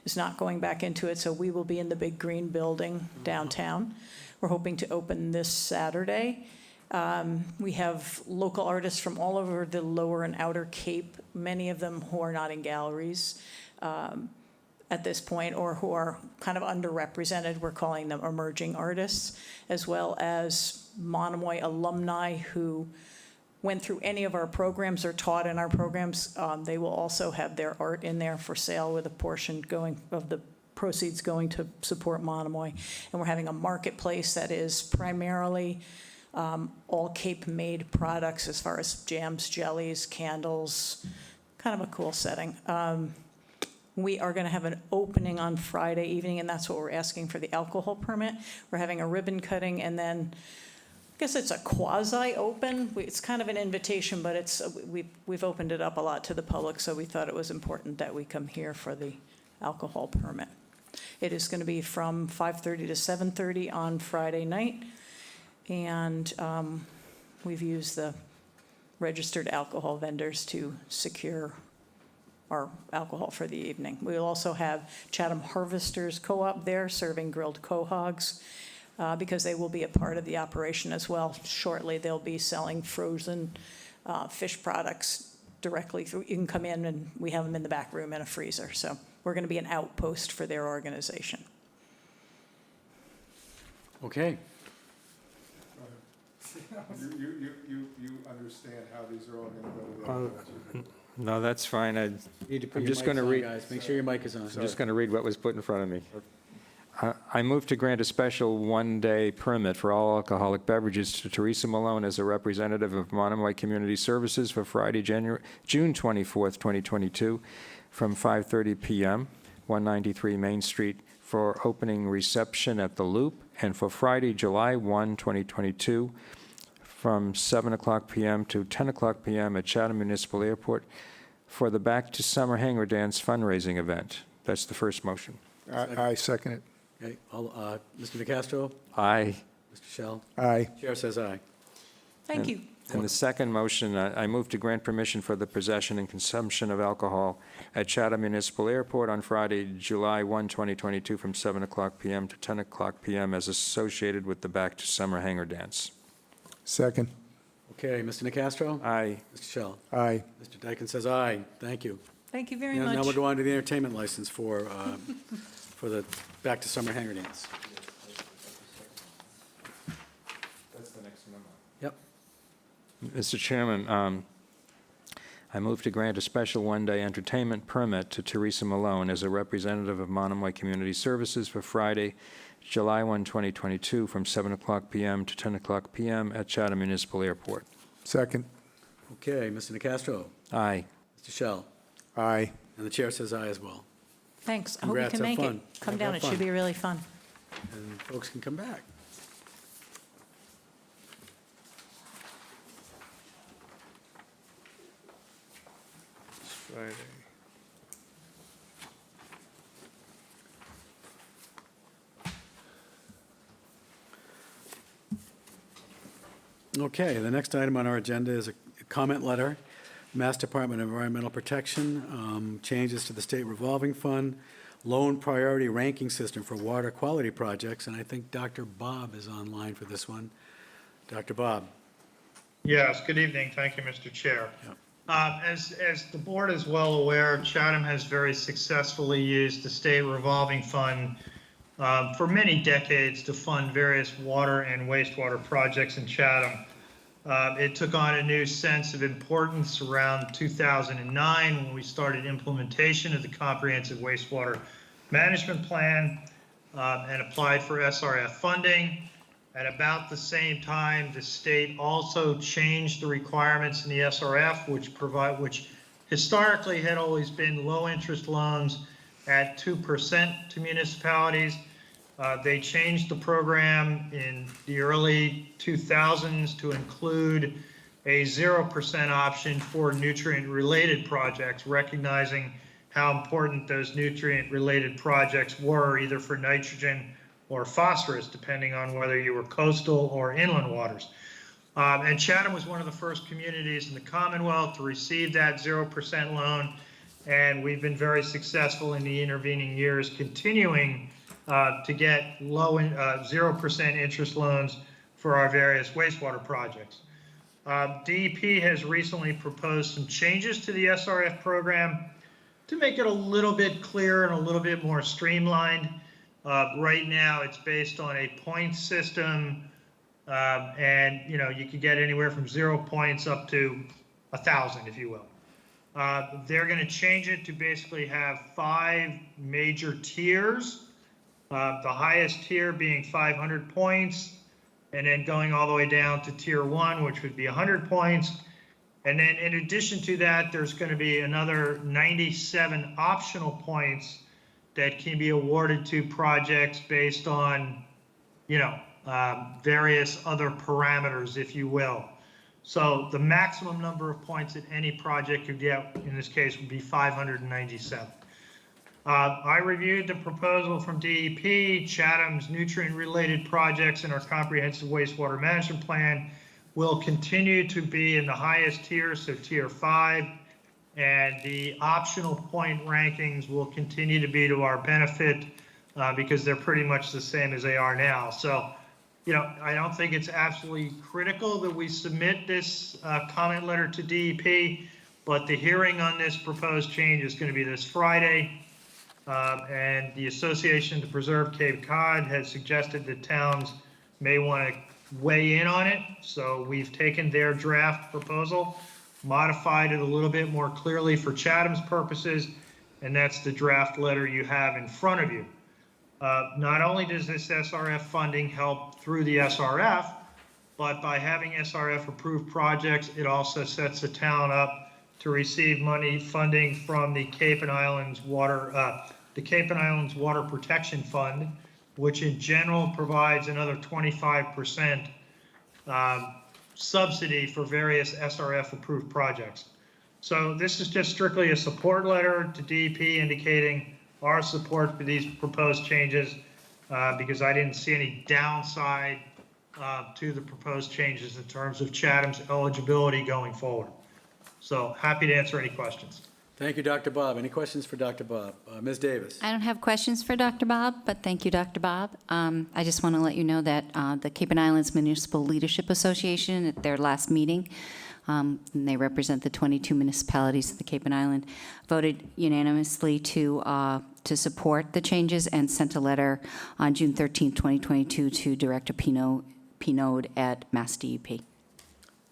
is not going back into it, so we will be in the big green building downtown. We're hoping to open this Saturday. We have local artists from all over the lower and outer Cape, many of them who are not in galleries at this point or who are kind of underrepresented. We're calling them emerging artists, as well as Monomoy alumni who went through any of our programs or taught in our programs. They will also have their art in there for sale with a portion of the proceeds going to support Monomoy. And we're having a marketplace that is primarily all Cape-made products as far as jams, jellies, candles, kind of a cool setting. We are going to have an opening on Friday evening, and that's what we're asking for the alcohol permit. We're having a ribbon cutting, and then I guess it's a quasi-open. It's kind of an invitation, but we've opened it up a lot to the public, so we thought it was important that we come here for the alcohol permit. It is going to be from 5:30 to 7:30 on Friday night. And we've used the registered alcohol vendors to secure our alcohol for the evening. We'll also have Chatham Harvesters Co-op there serving grilled quahogs because they will be a part of the operation as well. Shortly, they'll be selling frozen fish products directly through. You can come in and we have them in the back room in a freezer. So we're going to be an outpost for their organization. Okay. You understand how these are all going to go? No, that's fine. Need to put I'm your just mics going to on, read. guys. Make sure your mic is on. I'm just going to read what was put in front of me. I move to grant a special one-day permit for all alcoholic beverages to Teresa Malone as a representative of Monomoy Community Services for Friday, June 24th, 2022, from 5:30 p.m., 193 Main Street, for opening reception at the Loop, and for Friday, July 1, 2022, from 7 o'clock p.m. to 10 o'clock p.m. at Chatham Municipal Airport for the Back to Summer Hangar Dance fundraising event. That's the first motion. I second it. Okay, Mr. DeCastro? Aye. Mr. Shell? Aye. Chair says aye. Thank you. And the second motion, I move to grant permission for the possession and consumption of alcohol at Chatham Municipal Airport on Friday, July 1, 2022, from 7 o'clock p.m. to 10 o'clock p.m. as associated with the Back to Summer Hangar Dance. Second. Okay, Mr. DeCastro? Aye. Mr. Shell? Aye. Mr. Dyken says aye. Thank you. Thank you very Now much. we'll go on to the entertainment license for the Back to Summer Hangar Dance. That's the next memo. Yep. Mr. Chairman, I move to grant a special one-day entertainment permit to Teresa Malone as a representative of Monomoy Community Services for Friday, July 1, 2022, from 7 o'clock p.m. to 10 o'clock p.m. at Chatham Municipal Airport. Second. Okay, Mr. DeCastro? Aye. Mr. Shell? Aye. And the chair says aye as well. Thanks. I hope you Congrats, can have make fun. it. Come Have down. It fun. should be really fun. And folks can come back. Friday. Okay, the next item on our agenda is a comment letter, Mass Department of Environmental Protection, changes to the state revolving fund, loan priority ranking system for water quality projects, and I think Dr. Bob is online for this one. Dr. Bob. Yes, good evening. Thank you, Mr. Chair. As the board is well aware, Chatham has very successfully used the state revolving fund for many decades to fund various water and wastewater projects in Chatham. It took on a new sense of importance around 2009 when we started implementation of the Comprehensive Wastewater Management Plan and applied for SRF funding. At about the same time, the state also changed the requirements in the SRF, which historically had always been low interest loans at 2% to municipalities. They changed the program in the early 2000s to include a 0% option for nutrient-related projects, recognizing how important those nutrient-related projects were, either for nitrogen or phosphorus, depending on whether you were coastal or inland waters. And Chatham was one of the first communities in the Commonwealth to receive that 0% loan, and we've been very successful in the intervening years, continuing to get low 0% interest loans for our various wastewater projects. DEP has recently proposed some changes to the SRF program to make it a little bit clearer and a little bit more streamlined. Right now, it's based on a points system, and you could get anywhere from 0 points up to 1,000, if you will. They're going to change it to basically have 5 major tiers. The highest tier being 500 points, and then going all the way down to tier 1, which would be 100 points. And then in addition to that, there's going to be another 97 optional points that can be awarded to projects based on, various other parameters, if you will. So the maximum number of points that any project could get, in this case, would be 597. I reviewed the proposal from DEP. Chatham's nutrient-related projects in our comprehensive wastewater management plan will continue to be in the highest tier, so tier 5. And the optional point rankings will continue to be to our benefit because they're pretty much the same as they are now. So, I don't think it's absolutely critical that we submit this comment letter to DEP, but the hearing on this proposed change is going to be this Friday. And the Association to Preserve Cape Cod has suggested that towns may want to weigh in on it. So we've taken their draft proposal, modified it a little bit more clearly for Chatham's purposes, and that's the draft letter you have in front of you. Not only does this SRF funding help through the SRF, but by having SRF approved projects, it also sets the town up to receive money funding from the Cape and Islands Water Protection Fund, which in general provides another 25% subsidy for various SRF approved projects. So this is just strictly a support letter to DEP indicating our support for these proposed changes because I didn't see any downside to the proposed changes in terms of Chatham's eligibility going forward. So happy to answer any questions. Thank you, Dr. Bob. Any questions for Dr. Bob? Ms. Davis? I don't have questions for Dr. Bob, but thank you, Dr. Bob. I just want to let you know that the Cape and Islands Municipal Leadership Association, at their last meeting, and they represent the 22 municipalities of the Cape and Island, voted unanimously to support the changes and sent a letter on June 13, 2022 to Director Pinode at Mass DEP.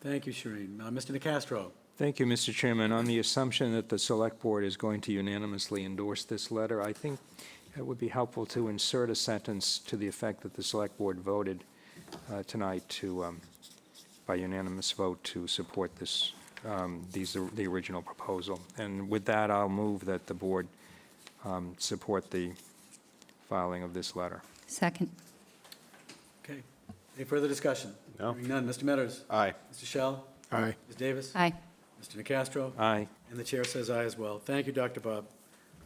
Thank you, Shireen. Mr. Nacastro? Thank you, Mr. Chairman. On the assumption that the Select Board is going to unanimously endorse this letter, I think it would be helpful to insert a sentence to the effect that the Select Board voted tonight to, by unanimous vote, to support this, the original proposal. And with that, I'll move that the Board support the filing of this letter. Second. Okay. Any further discussion? No. Hearing none. Mr. Metters? Aye. Mr. Shell? Aye. Ms. Davis? Aye. Mr. Nacastro? Aye. And the chair says aye as well. Thank you, Dr. Bob.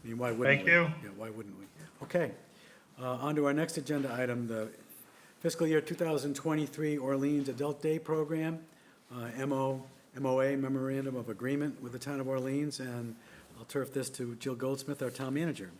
I mean, why wouldn't we? Thank you. Yeah, why wouldn't we? Okay. On to our next agenda item, the fiscal year 2023 Orleans Adult Day Program, MOA, Memorandum of Agreement with the Town of Orleans, and I'll turf this to Jill Goldsmith, our town manager.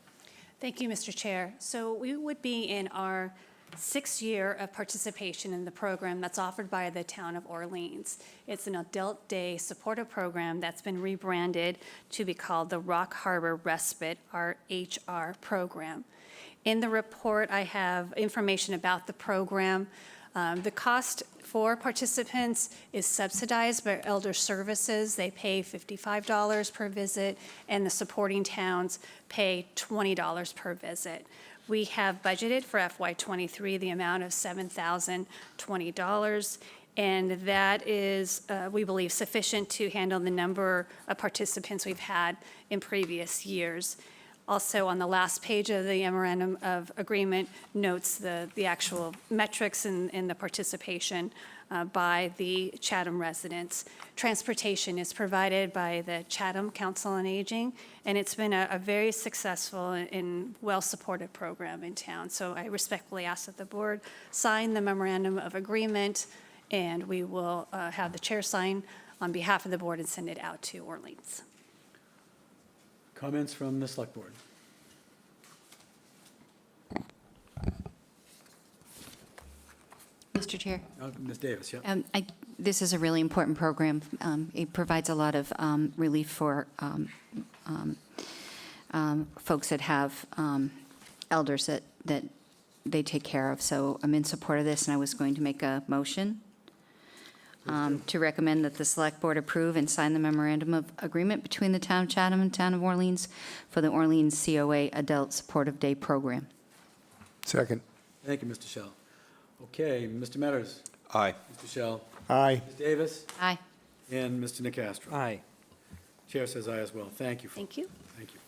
Thank you, Mr. Chair. So we would be in our 6th year of participation in the program that's offered by the Town of Orleans. It's an adult day supportive program that's been rebranded to be called the Rock Harbor Respite, our HR program. In the report, I have information about the program. The cost for participants is subsidized by Elder Services. They pay $55 per visit, and the supporting towns pay $20 per visit. We have budgeted for FY23 the amount of $7,020, and that is, we believe, sufficient to handle the number of participants we've had in previous years. Also, on the last page of the memorandum of agreement notes the actual metrics in the participation by the Chatham residents. Transportation is provided by the Chatham Council on Aging, and it's been a very successful and well-supported program in town. So I respectfully ask that the board sign the memorandum of agreement, and we will have the chair sign on behalf of the board and send it out to Orleans. Comments from the Select Board? Mr. Chair? Ms. Davis, yeah. This is a really important program. It provides a lot of relief for folks that have elders that they take care of. So I'm in support of this, and I was going to make a motion to recommend that the Select Board approve and sign the memorandum of agreement between the Town of Chatham and Town of Orleans for the Orleans COA Adult Supportive Day Program. Second. Thank you, Mr. Shell. Okay, Mr. Metters? Aye. Mr. Shell? Aye. Ms. Davis? Aye. And Mr. Nacastro? Aye. Chair says aye as well. Thank you. Thank you. Thank you.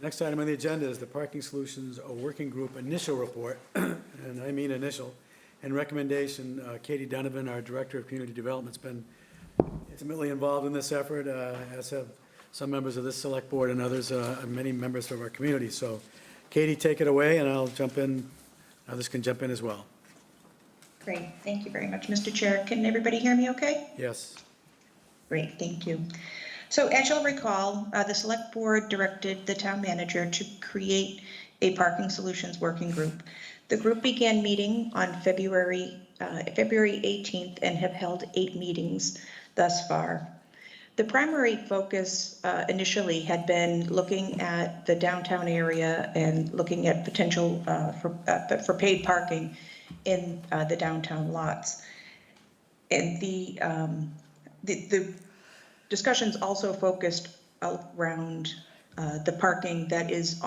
Next item on the agenda is the Parking Solutions Working Group Initial Report, and I mean initial, and recommendation. Katie Donovan, our Director of Community Development, has been intimately involved in this effort, as have some members of this Select Board and others, many members of our community. So Katie, take it away, and I'll jump in. Others can jump in as well. Great, thank you very much, Mr. Chair. Can everybody hear me okay? Yes. Great, thank you. So as you'll recall, the Select Board directed the Town Manager to create a Parking Solutions Working Group. The group began meeting on February 18th and have held 8 meetings thus far. The primary focus initially had been looking at the downtown area and looking at potential for paid parking in the downtown lots. And the discussions also focused around the parking that is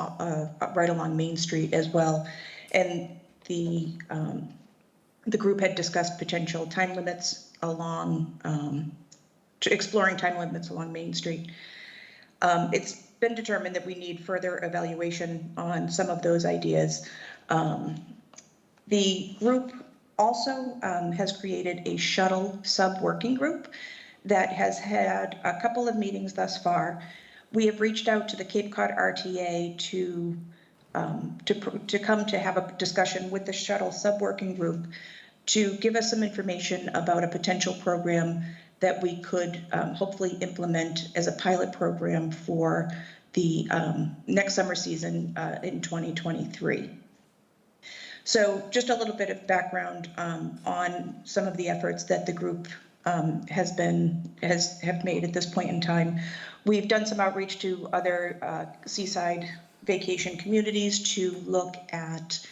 right along Main Street as well. And the group had discussed potential time limits along, exploring time limits along Main Street. It's been determined that we need further evaluation on some of those ideas. The group also has created a shuttle sub-working group that has had a couple of meetings thus far. We have reached out to the Cape Cod RTA to come to have a discussion with the shuttle sub-working group to give us some information about a potential program that we could hopefully implement as a pilot program for the next summer season in 2023. So just a little bit of background on some of the efforts that the group have made at this point in time. We've done some outreach to other seaside vacation communities to look at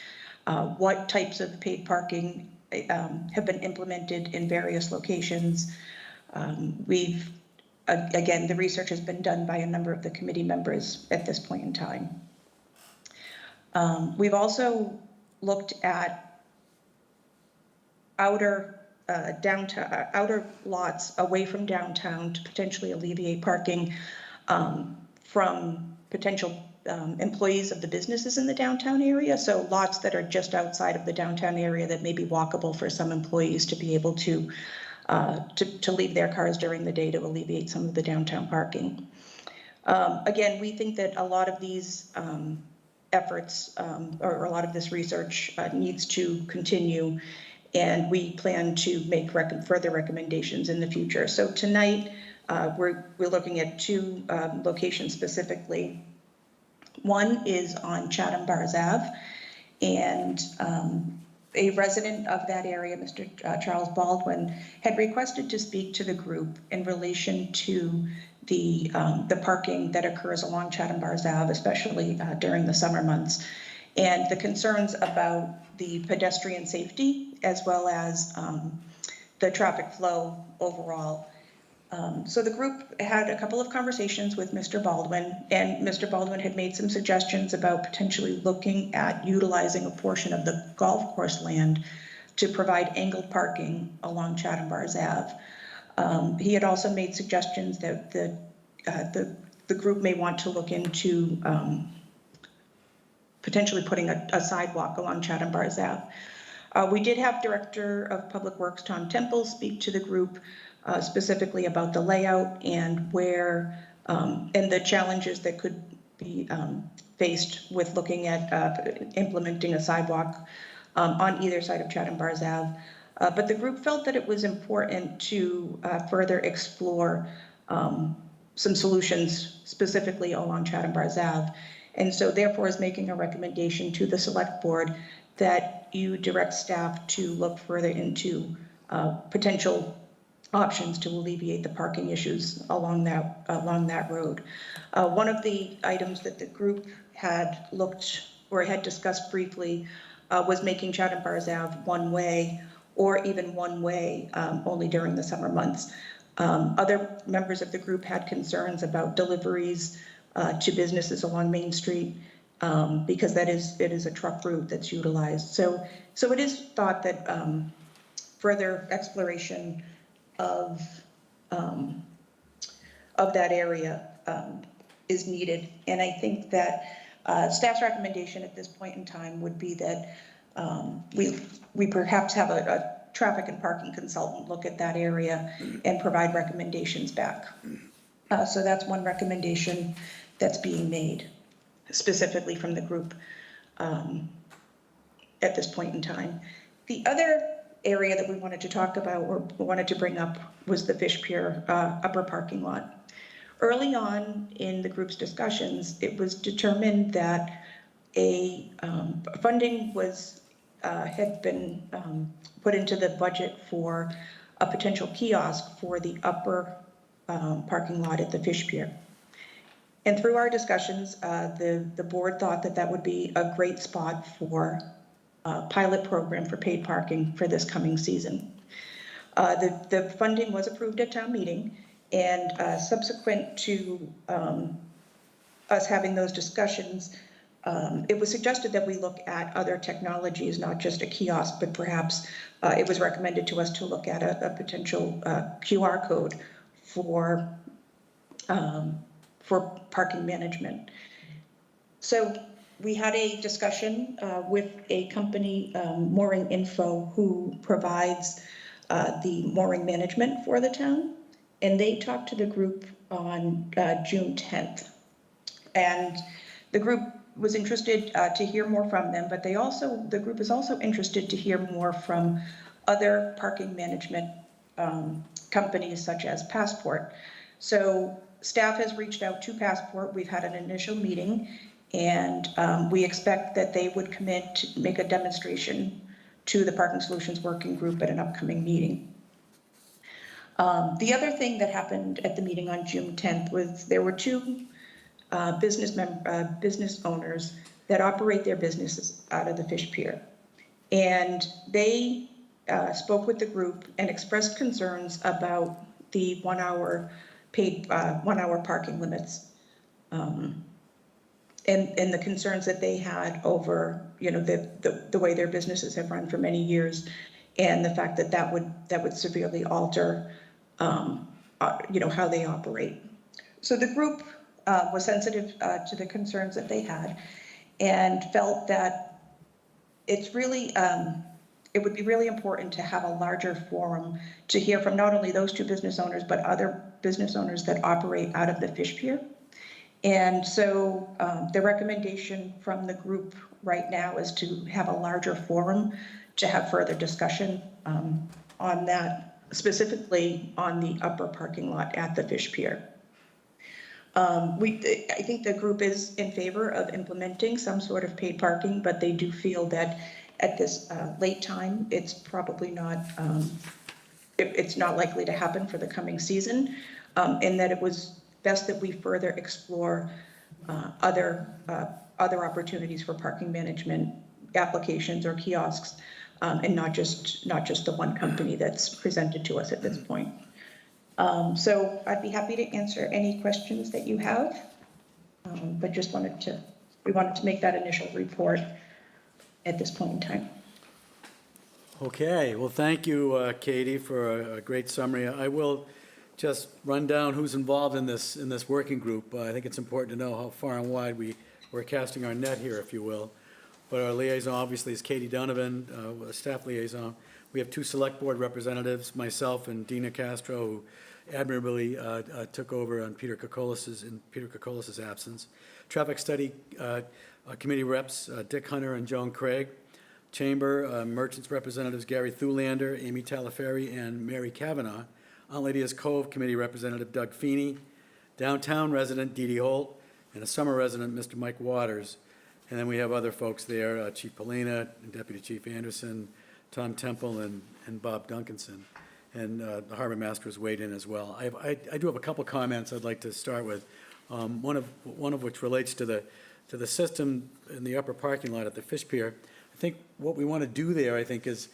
what types of paid parking have been implemented in various locations. Again, the research has been done by a number of the committee members at this point in time. We've also looked at outer lots away from downtown to potentially alleviate parking from potential employees of the businesses in the downtown area. So lots that are just outside of the downtown area that may be walkable for some employees to be able to leave their cars during the day to alleviate some of the downtown parking. Again, we think that a lot of these efforts or a lot of this research needs to continue, and we plan to make further recommendations in the future. So tonight, we're looking at two locations specifically. One is on Chatham Bars Ave, and a resident of that area, Mr. Charles Baldwin, had requested to speak to the group in relation to the parking that occurs along Chatham Bars Ave, especially during the summer months, and the concerns about the pedestrian safety as well as the traffic flow overall. So the group had a couple of conversations with Mr. Baldwin, and Mr. Baldwin had made some suggestions about potentially looking at utilizing a portion of the golf course land to provide angled parking along Chatham Bars Ave. He had also made suggestions that the group may want to look into potentially putting a sidewalk along Chatham Bars Ave. We did have Director of Public Works Tom Temple speak to the group specifically about the layout and where and the challenges that could be faced with looking at implementing a sidewalk on either side of Chatham Bars Ave. But the group felt that it was important to further explore some solutions specifically along Chatham Bars Ave. And so therefore is making a recommendation to the select board that you direct staff to look further into potential options to alleviate the parking issues along that road. One of the items that the group had looked or had discussed briefly was making Chatham Bars Ave one way or even one way only during the summer months. Other members of the group had concerns about deliveries to businesses along Main Street because it is a truck route that's utilized. So it is thought that further exploration of that area is needed. And I think that staff's recommendation at this point in time would be that we perhaps have a traffic and parking consultant look at that area and provide recommendations back. So that's one recommendation that's being made specifically from the group at this point in time. The other area that we wanted to talk about or wanted to bring up was the Fish Pier upper parking lot. Early on in the group's discussions, it was determined that funding had been put into the budget for a potential kiosk for the upper parking lot at the Fish Pier. And through our discussions, the board thought that would be a great spot for a pilot program for paid parking for this coming season. The funding was approved at town meeting, and subsequent to us having those discussions, it was suggested that we look at other technologies, not just a kiosk, but perhaps it was recommended to us to look at a potential QR code for parking management. So we had a discussion with a company, Mooring Info, who provides the mooring management for the town. And they talked to the group on June 10th. And the group was interested to hear more from them, but the group is also interested to hear more from other parking management companies such as Passport. So staff has reached out to Passport. We've had an initial meeting, and we expect that they would commit to make a demonstration to the Parking Solutions Working Group at an upcoming meeting. The other thing that happened at the meeting on June 10th was there were two business owners that operate their businesses out of the Fish Pier. And they spoke with the group and expressed concerns about the 1 hour paid 1 hour parking limits. And the concerns that they had over, the way their businesses have run for many years, and the fact that that would severely alter, how they operate. So the group was sensitive to the concerns that they had, and felt that it's really, it would be really important to have a larger forum to hear from not only those two business owners, but other business owners that operate out of the Fish Pier. And so the recommendation from the group right now is to have a larger forum to have further discussion on that, specifically on the upper parking lot at the Fish Pier. I think the group is in favor of implementing some sort of paid parking, but they do feel that at this late time, it's probably not, it's not likely to happen for the coming season, and that it was best that we further explore other opportunities for parking management applications or kiosks, and not just the one company that's presented to us at this point. So I'd be happy to answer any questions that you have, but we wanted to make that initial report at this point in time. Okay, well, thank you, Katie, for a great summary. I will just run down who's involved in this working group. I think it's important to know how far and wide we're casting our net here, if you will. But our liaison, obviously, is Katie Donovan, staff liaison. We have two select board representatives, myself and Dina Castro, who admirably took over on Peter Kokolis's absence. Traffic study committee reps, Dick Hunter and Joan Craig. Chamber merchants representatives, Gary Thulander, Amy Talaferri, and Mary Kavanaugh. Aunt Lydia's Cove committee representative, Doug Feeney. Downtown resident, Dee Dee Holt, and a summer resident, Mr. Mike Waters. And then we have other folks there, Chief Polina, and Deputy Chief Anderson, Tom Temple, and Bob Duncanson. And the harbor master has weighed in as well. I do have a couple comments I'd like to start with. One of which relates to the system in the upper parking lot at the Fish Pier. I think what we want to do there, is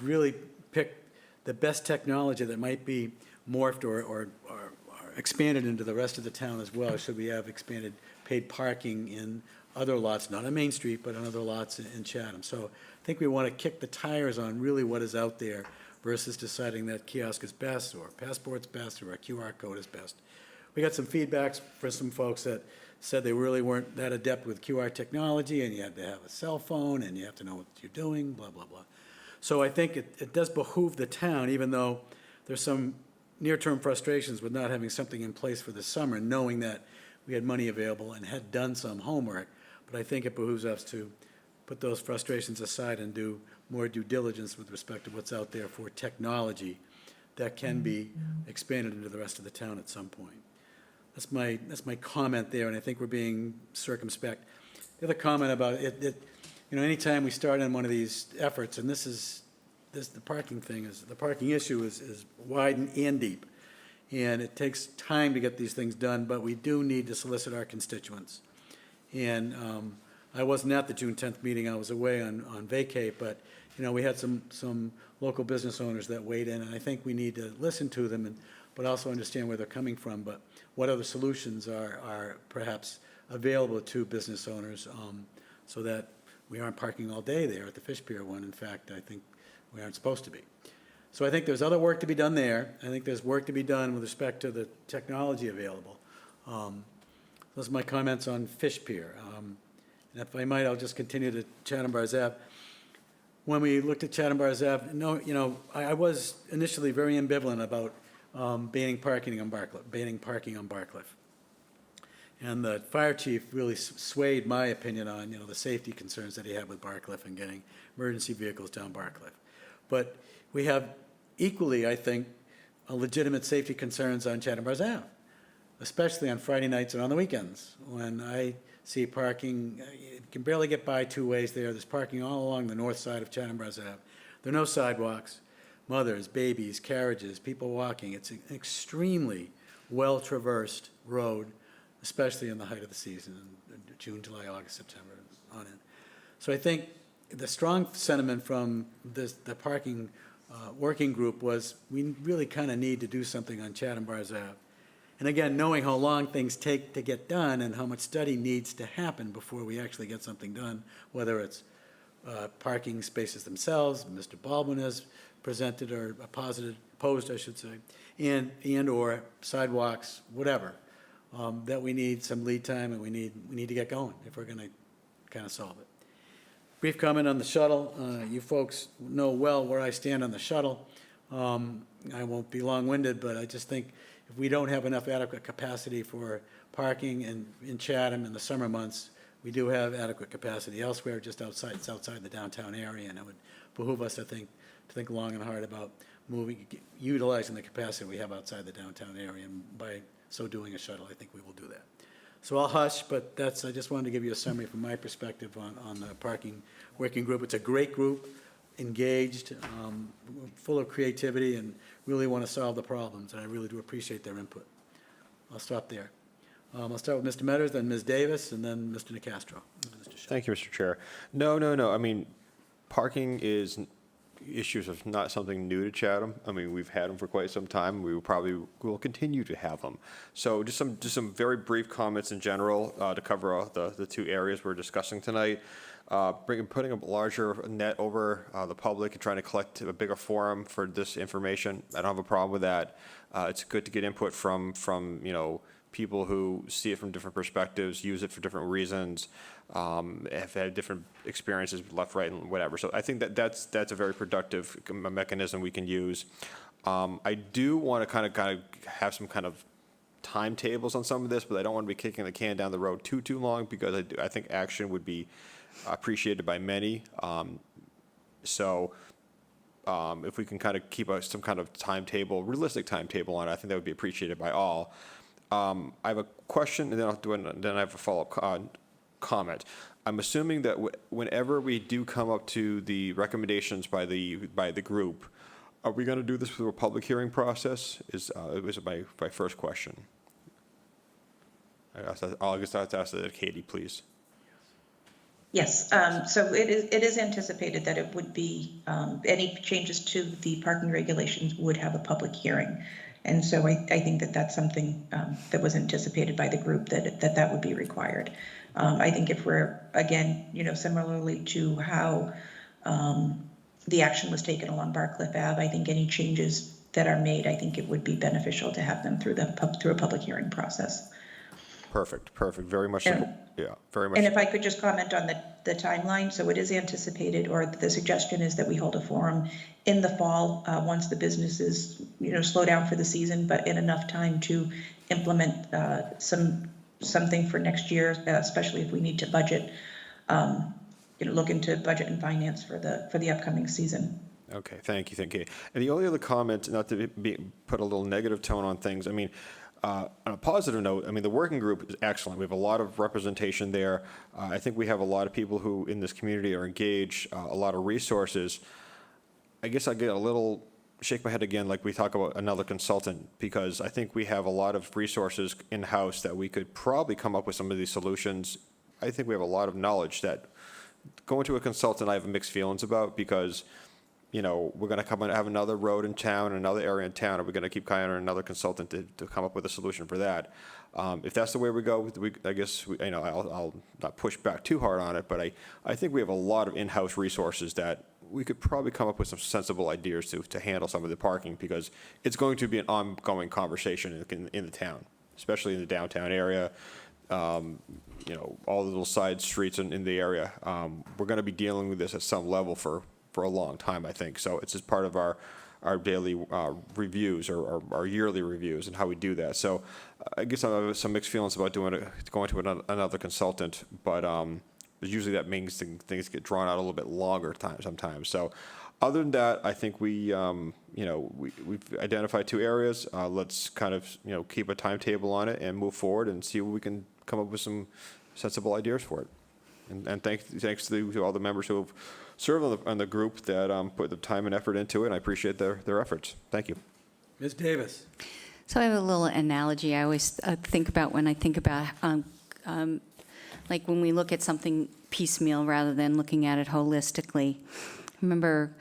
really pick the best technology that might be morphed or expanded into the rest of the town as well. Should we have expanded paid parking in other lots, not on Main Street, but on other lots in Chatham. So I think we want to kick the tires on really what is out there versus deciding that kiosk is best or Passport's best or a QR code is best. We got some feedbacks for some folks that said they really weren't that adept with QR technology, and you had to have a cell phone and you have to know what you're doing, blah, blah, blah. So I think it does behoove the town, even though there's some near-term frustrations with not having something in place for the summer, knowing that we had money available and had done some homework. But I think it behooves us to put those frustrations aside and do more due diligence with respect to what's out there for technology that can be expanded into the rest of the town at some point. That's my comment there, and I think we're being circumspect. The other comment about it, anytime we start on one of these efforts, and the parking issue is wide and deep, and it takes time to get these things done, but we do need to solicit our constituents. And I wasn't at the June 10th meeting, I was away on vacay, but we had some local business owners that weighed in, and I think we need to listen to them, but also understand where they're coming from, but what other solutions are perhaps available to business owners, so that we aren't parking all day there at the fish pier when, in fact, I think we aren't supposed to be. So I think there's other work to be done there. I think there's work to be done with respect to the technology available. Those are my comments on fish pier. And if I might, I'll just continue to Chatham Bars Ave. When we looked at Chatham Bars Ave, I was initially very ambivalent about banning parking on Barcliff. And the fire chief really swayed my opinion on, the safety concerns that he had with Barcliff and getting emergency vehicles down Barcliff. But we have equally, I think, legitimate safety concerns on Chatham Bars Ave, especially on Friday nights and on the weekends. When I see parking, you can barely get by two ways there. There's parking all along the north side of Chatham Bars Ave. There are no sidewalks, mothers, babies, carriages, people walking. It's an extremely well-traversed road, especially in the height of the season, June, July, August, September, on in. So I think the strong sentiment from the parking working group was we really kind of need to do something on Chatham Bars Ave. And again, knowing how long things take to get done and how much study needs to happen before we actually get something done, whether it's parking spaces themselves, Mr. Baldwin has presented or opposed, I should say, and or sidewalks, whatever, that we need some lead time and we need to get going if we're going to kind of solve it. Brief comment on the shuttle. You folks know well where I stand on the shuttle. I won't be long-winded, but I just think if we don't have enough adequate capacity for parking in Chatham in the summer months, we do have adequate capacity elsewhere, just outside the downtown area, and it would behoove us, I think, to think long and hard about utilizing the capacity we have outside the downtown area, and by so doing a shuttle, I think we will do that. So I'll hush, but I just wanted to give you a summary from my perspective on the parking working group. It's a great group, engaged, full of creativity, and really want to solve the problems, and I really do appreciate their input. I'll stop there. I'll start with Mr. Metters, then Ms. Davis, and then Mr. Nicastro. Thank you, Mr. Chair. No. I mean, parking issues are not something new to Chatham. I mean, we've had them for quite some time. We will continue to have them. So just some very brief comments in general to cover the two areas we're discussing tonight. Putting a larger net over the public and trying to collect a bigger forum for this information. I don't have a problem with that. It's good to get input from people who see it from different perspectives, use it for different reasons, have had different experiences, left, right, and whatever. So I think that's a very productive mechanism we can use. I do want to kind of have some kind of timetables on some of this, but I don't want to be kicking the can down the road too long, because I think action would be appreciated by many. If we can kind of keep some kind of timetable, realistic timetable on it, I think that would be appreciated by all. I have a question, and then I have a follow-up comment. I'm assuming that whenever we do come up to the recommendations by the group, are we going to do this through a public hearing process? Is my first question. I'll just ask that, Katie, please. Yes, so it is anticipated that it would be, any changes to the parking regulations would have a public hearing. And so I think that that's something that was anticipated by the group, that would be required. I think if we're, again, similarly to how the action was taken along Barcliff Ave, I think any changes that are made, I think it would be beneficial to have them through a public hearing process. Perfect. Very much. Very much. And if I could just comment on the timeline, so it is anticipated, or the suggestion is that we hold a forum in the fall, once the businesses, slow down for the season, but in enough time to implement something for next year, especially if we need to budget, look into budget and finance for the upcoming season. Okay, thank you. And the only other comment, not to put a little negative tone on things, I mean, on a positive note, I mean, the working group is excellent. We have a lot of representation there. I think we have a lot of people who in this community are engaged, a lot of resources. I guess I get a little, shake my head again, like we talk about another consultant, because I think we have a lot of resources in-house that we could probably come up with some of these solutions. I think we have a lot of knowledge that going to a consultant I have mixed feelings about, because you know, we're going to come and have another road in town, another area in town, or we're going to keep hiring another consultant to come up with a solution for that. If that's the way we go, I guess, you know, I'll not push back too hard on it, but I think we have a lot of in-house resources that we could probably come up with some sensible ideas to handle some of the parking, because it's going to be an ongoing conversation in the town, especially in the downtown area. You know, all the little side streets in the area. We're going to be dealing with this at some level for a long time, I think. So it's just part of our daily reviews or our yearly reviews and how we do that. So I guess I have some mixed feelings about going to another consultant, but usually that means things get drawn out a little bit longer sometimes. So other than that, I think we've identified 2 areas. Let's kind of, you know, keep a timetable on it and move forward and see if we can come up with some sensible ideas for it. And thanks to all the members who have served on the group that put the time and effort into it. And I appreciate their efforts. Thank you. Ms. Davis. So I have a little analogy I always think about when I think about, like when we look at something piecemeal rather than looking at it holistically. Remember,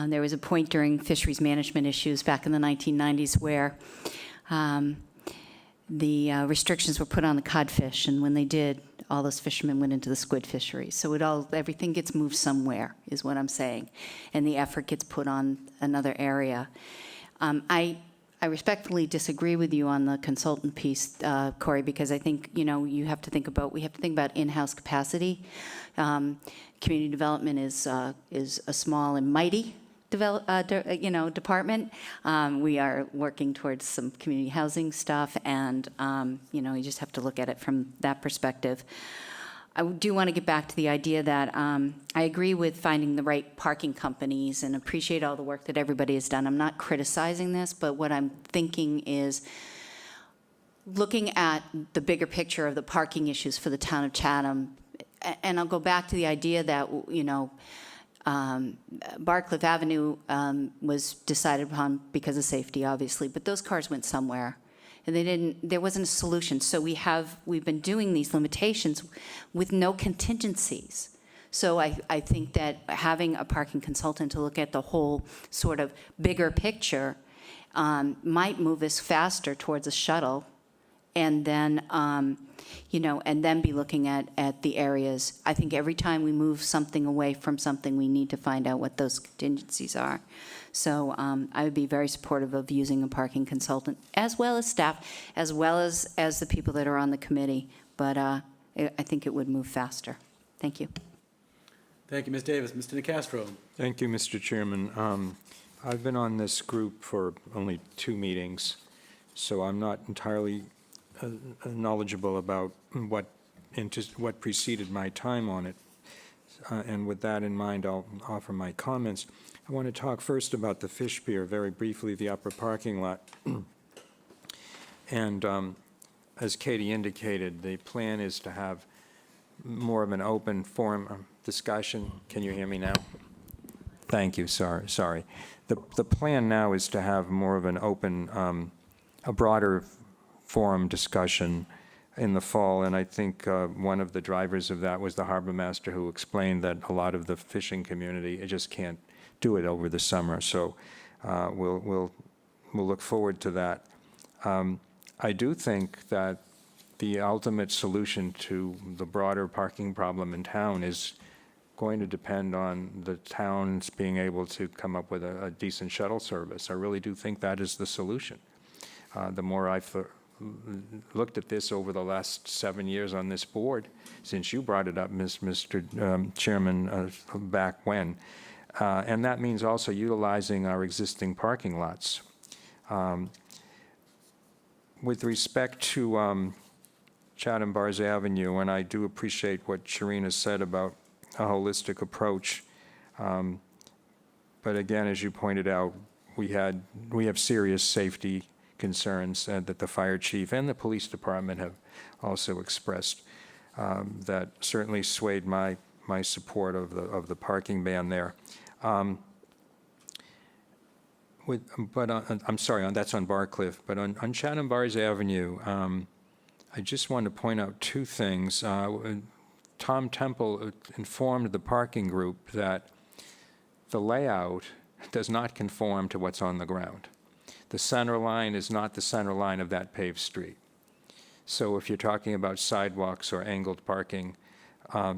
there was a point during fisheries management issues back in the 1990s where the restrictions were put on the codfish, and when they did, all those fishermen went into the squid fisheries. So everything gets moved somewhere, is what I'm saying, and the effort gets put on another area. I respectfully disagree with you on the consultant piece, Corey, because I think, you know, we have to think about in-house capacity. Community development is a small and mighty department. We are working towards some community housing stuff, and you just have to look at it from that perspective. I do want to get back to the idea that I agree with finding the right parking companies and appreciate all the work that everybody has done. I'm not criticizing this, but what I'm thinking is looking at the bigger picture of the parking issues for the town of Chatham. And I'll go back to the idea that, you know, Barcliff Avenue was decided upon because of safety, obviously, but those cars went somewhere. And there wasn't a solution. So we've been doing these limitations with no contingencies. So I think that having a parking consultant to look at the whole sort of bigger picture might move us faster towards a shuttle, and then, and then be looking at the areas. I think every time we move something away from something, we need to find out what those contingencies are. So I would be very supportive of using a parking consultant, as well as staff, as well as the people that are on the committee. But I think it would move faster. Thank you. Thank you, Ms. Davis. Mr. Nacastro. Thank you, Mr. Chairman. I've been on this group for only 2 meetings, so I'm not entirely knowledgeable about what preceded my time on it. And with that in mind, I'll offer my comments. I want to talk first about the fish pier, very briefly, the upper parking lot. And as Katie indicated, the plan is to have more of an open forum discussion. Can you hear me now? Thank you, sorry. The plan now is to have more of an open, a broader forum discussion in the fall, and I think one of the drivers of that was the harbor master, who explained that a lot of the fishing community just can't do it over the summer. So we'll look forward to that. I do think that the ultimate solution to the broader parking problem in town is going to depend on the towns being able to come up with a decent shuttle service. I really do think that is the solution. The more I've looked at this over the last 7 years on this board, since you brought it up, Mr. Chairman, back when. And that means also utilizing our existing parking lots. With respect to Chatham Bars Avenue, and I do appreciate what Sharina said about a holistic approach. But again, as you pointed out, we have serious safety concerns that the fire chief and the police department have also expressed that certainly swayed my support of the parking ban there. I'm sorry, that's on Barcliff, but on Chatham Bars Avenue, I just want to point out 2 things. Tom Temple informed the parking group that the layout does not conform to what's on the ground. The center line is not the center line of that paved street. So if you're talking about sidewalks or angled parking,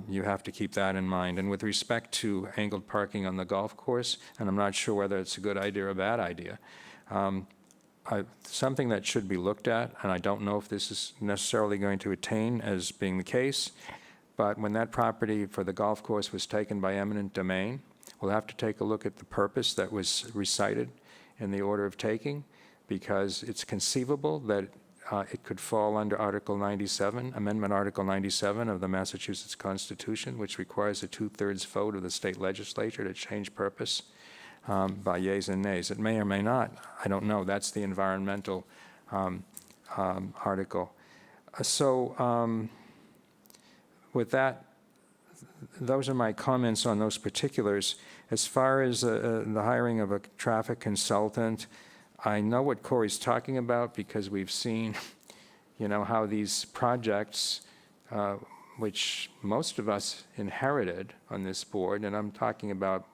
you have to keep that in mind. And with respect to angled parking on the golf course, and I'm not sure whether it's a good idea or a bad idea, something that should be looked at, and I don't know if this is necessarily going to attain as being the case, but when that property for the golf course was taken by eminent domain, we'll have to take a look at the purpose that was recited in the order of taking, because it's conceivable that it could fall under Article 97, Amendment Article 97 of the Massachusetts Constitution, which requires a 2/3 vote of the state legislature to change purpose by yeas and nays. It may or may not. I don't know. That's the environmental article. With that, those are my comments on those particulars. As far as the hiring of a traffic consultant, I know what Corey's talking about because we've seen, how these projects, which most of us inherited on this board, and I'm talking about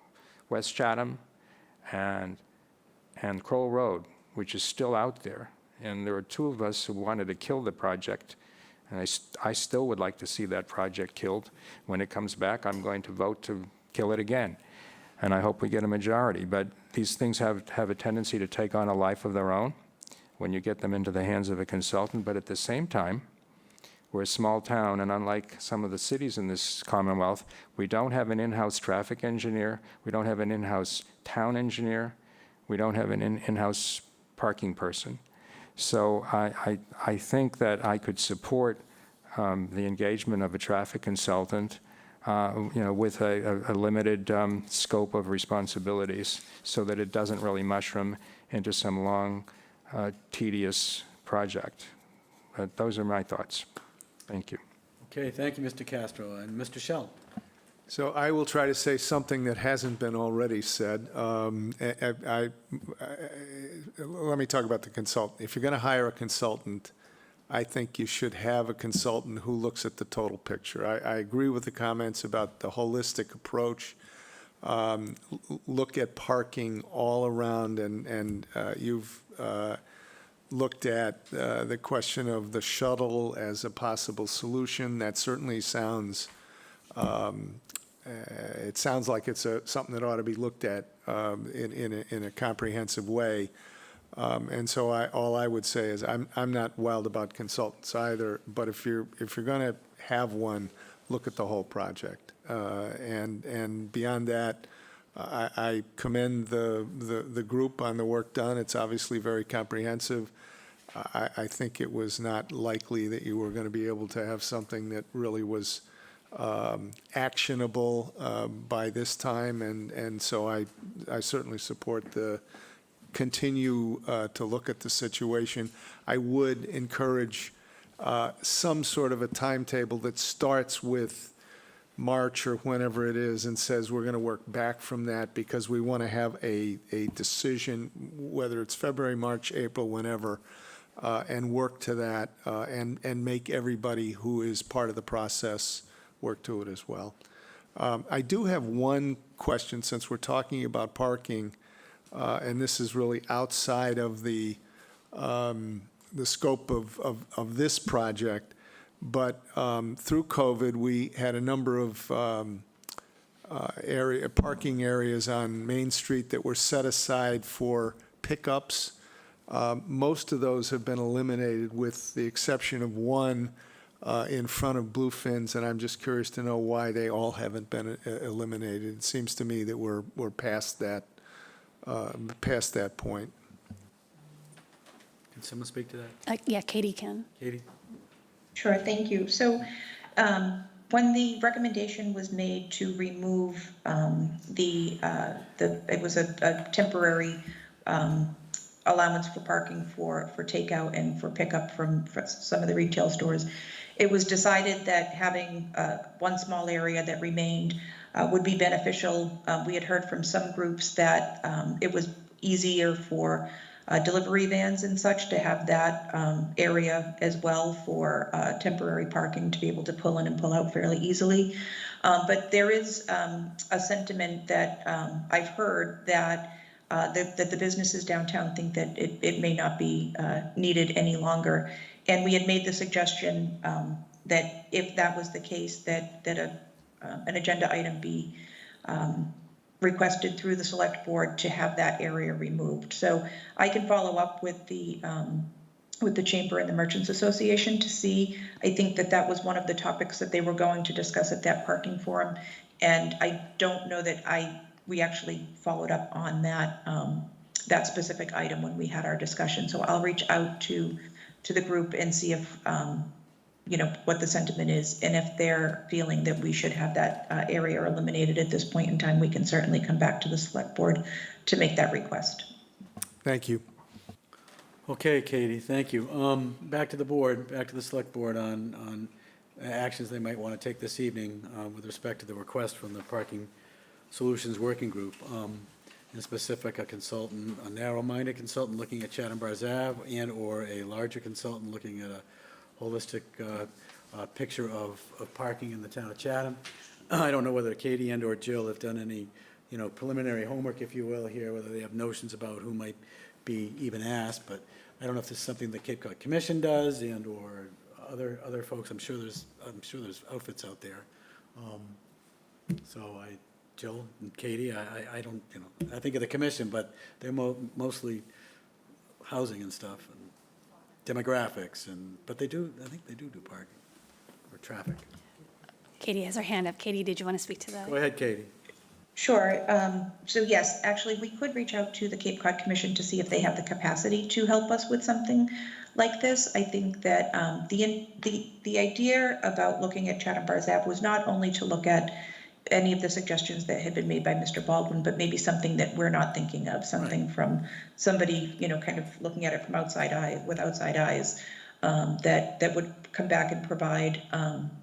West Chatham and Kroll Road, which is still out there. And there are two of us who wanted to kill the project. And I still would like to see that project killed. When it comes back, I'm going to vote to kill it again. And I hope we get a majority. But these things have a tendency to take on a life of their own when you get them into the hands of a consultant. But at the same time, we're a small town, and unlike some of the cities in this Commonwealth, we don't have an in-house traffic engineer. We don't have an in-house town engineer. We don't have an in-house parking person. So I think that I could support the engagement of a traffic consultant, with a limited scope of responsibilities, so that it doesn't really mushroom into some long, tedious project. Those are my thoughts. Thank you. Okay, thank you, Mr. Castro. And Mr. Shell? So I will try to say something that hasn't been already said. Let me talk about the consultant. If you're going to hire a consultant, I think you should have a consultant who looks at the total picture. I agree with the comments about the holistic approach. Look at parking all around, and you've looked at the question of the shuttle as a possible solution. That certainly sounds it sounds like it's something that ought to be looked at in a comprehensive way. And so all I would say is I'm not wild about consultants either, but if you're going to have one, look at the whole project. And beyond that, I commend the group on the work done. It's obviously very comprehensive. I think it was not likely that you were going to be able to have something that really was actionable by this time, and so I certainly support the continue to look at the situation. I would encourage some sort of a timetable that starts with March or whenever it is and says we're going to work back from that, because we want to have a decision, whether it's February, March, April, whenever, and work to that and make everybody who is part of the process work to it as well. I do have one question, since we're talking about parking, and this is really outside of the scope of this project, but through COVID, we had a number of parking areas on Main Street that were set aside for pickups. Most of those have been eliminated, with the exception of one in front of Bluefin's, and I'm just curious to know why they all haven't been eliminated. It seems to me that we're past that point. Can someone speak to that? Yeah, Katie can. Katie? Sure, thank you. So when the recommendation was made to remove it was a temporary allowance for parking for takeout and for pickup from some of the retail stores, it was decided that having one small area that remained would be beneficial. We had heard from some groups that it was easier for delivery vans and such, to have that area as well for temporary parking to be able to pull in and pull out fairly easily. But there is a sentiment that I've heard that the businesses downtown think that it may not be needed any longer. And we had made the suggestion that if that was the case, that an agenda item be requested through the select board to have that area removed. So I can follow up with the Chamber and the Merchants Association to see. I think that was one of the topics that they were going to discuss at that parking forum. And I don't know that we actually followed up on that specific item when we had our discussion. So I'll reach out to the group and see if, what the sentiment is. And if they're feeling that we should have that area eliminated at this point in time, we can certainly come back to the select board to make that request. Thank you. Okay, Katie, thank you. Back to the board, back to the select board on actions they might want to take this evening with respect to the request from the Parking Solutions Working Group. In specific, a narrow-minded consultant looking at Chatham Bars Ave and/or a larger consultant looking at a holistic picture of parking in the town of Chatham. I don't know whether Katie and/or Jill have done any, preliminary homework, if you will, here, whether they have notions about who might be even asked, but I don't know if this is something the Cape Cod Commission does and/or other folks. I'm sure there's outfits out there. Jill and Katie, I don't, I think of the commission, but they're mostly housing and stuff and demographics, but I think they do parking or traffic. Katie has her hand up. Katie, did you want to speak to that? Go ahead, Katie. Sure. So yes, actually, we could reach out to the Cape Cod Commission to see if they have the capacity to help us with something like this. I think that the idea about looking at Chatham Bars Ave was not only to look at any of the suggestions that had been made by Mr. Baldwin, but maybe something that we're not thinking of, something from somebody, kind of looking at it from outside eyes, that would come back and provide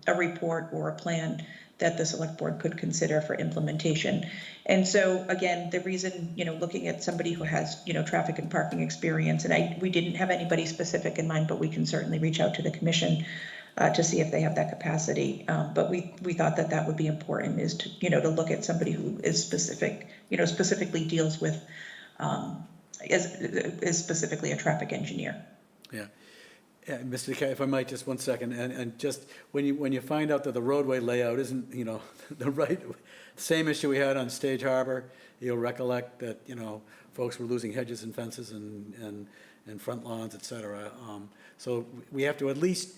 a report or a plan that the select board could consider for implementation. And so again, the reason, looking at somebody who has, traffic and parking experience, and we didn't have anybody specific in mind, but we can certainly reach out to the commission to see if they have that capacity. But we thought that would be important, is to, to look at somebody who is specific, specifically deals with, is specifically a traffic engineer. Yeah. Mr. DeKay, if I might, just 1 second, and just when you find out that the roadway layout isn't, the right, same issue we had on Stage Harbor, you'll recollect that, folks were losing hedges and fences and front lawns, et cetera. So we have to at least,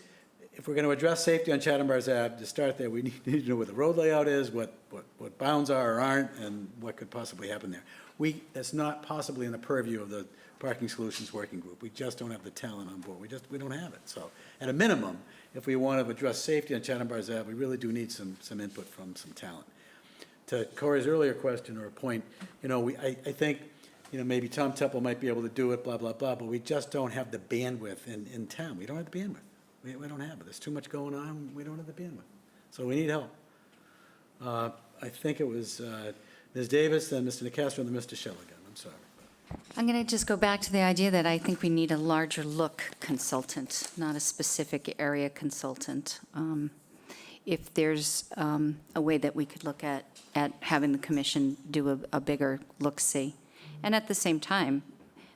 if we're going to address safety on Chatham Bars Ave, to start there, we need to know what the road layout is, what bounds are or aren't, and what could possibly happen there. That's not possibly in the purview of the Parking Solutions Working Group. We just don't have the talent on board. We don't have it. So at a minimum, if we want to address safety on Chatham Bars Ave, we really do need some input from some talent. To Corey's earlier question or point, I think, maybe Tom Temple might be able to do it, blah, blah, blah, but we just don't have the bandwidth in town. We don't have the bandwidth. We don't have it. There's too much going on. We don't have the bandwidth. So we need help. I think it was Ms. Davis, then Mr. Nicastro, and then Mr. Shelligan. I'm sorry. I'm going to just go back to the idea that I think we need a larger look consultant, not a specific area consultant. If there's a way that we could look at having the commission do a bigger look-see, and at the same time,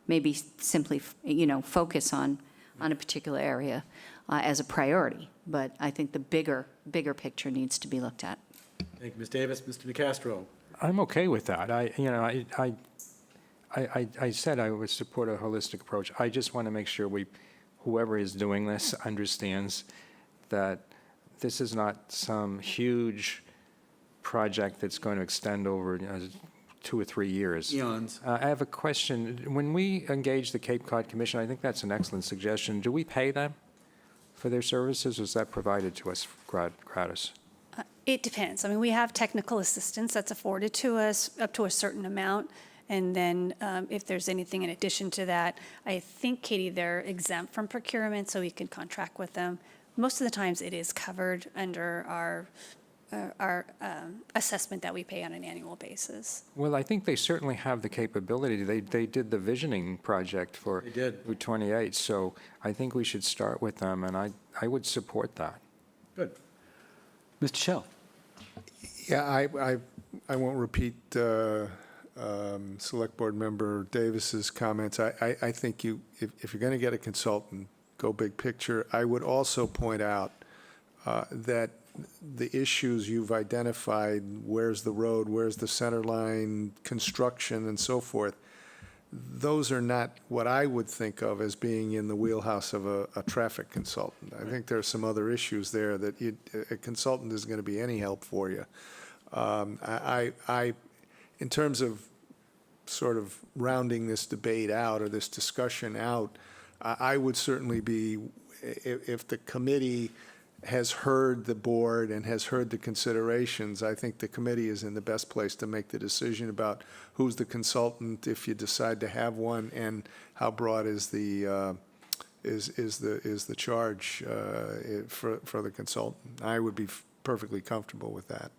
maybe simply, focus on a particular area as a priority. But I think the bigger picture needs to be looked at. Thank you, Ms. Davis. Mr. Nicastro. I'm okay with that. I said I would support a holistic approach. I just want to make sure whoever is doing this understands that this is not some huge project that's going to extend over 2 or 3 years. Eons. I have a question. When we engage the Cape Cod Commission, I think that's an excellent suggestion. Do we pay them for their services, or is that provided to us gratis? It depends. I mean, we have technical assistance that's afforded to us up to a certain amount. And then if there's anything in addition to that, I think, Katie, they're exempt from procurement, so we can contract with them. Most of the times it is covered under our assessment that we pay on an annual basis. Well, I think they certainly have the capability. They did the visioning project for They did. Route 28, so I think we should start with them, and I would support that. Good. Mr. Shell? Yeah, I won't repeat Select Board Member Davis's comments. I think if you're going to get a consultant, go big picture. I would also point out that the issues you've identified, where's the road, where's the center line, construction, and so forth, those are not what I would think of as being in the wheelhouse of a traffic consultant. I think there are some other issues there that a consultant isn't going to be any help for you. In terms of sort of rounding this debate out or this discussion out, I would certainly be, if the committee has heard the board and has heard the considerations, I think the committee is in the best place to make the decision about who's the consultant, if you decide to have one, and how broad is the charge for the consultant. I would be perfectly comfortable with that.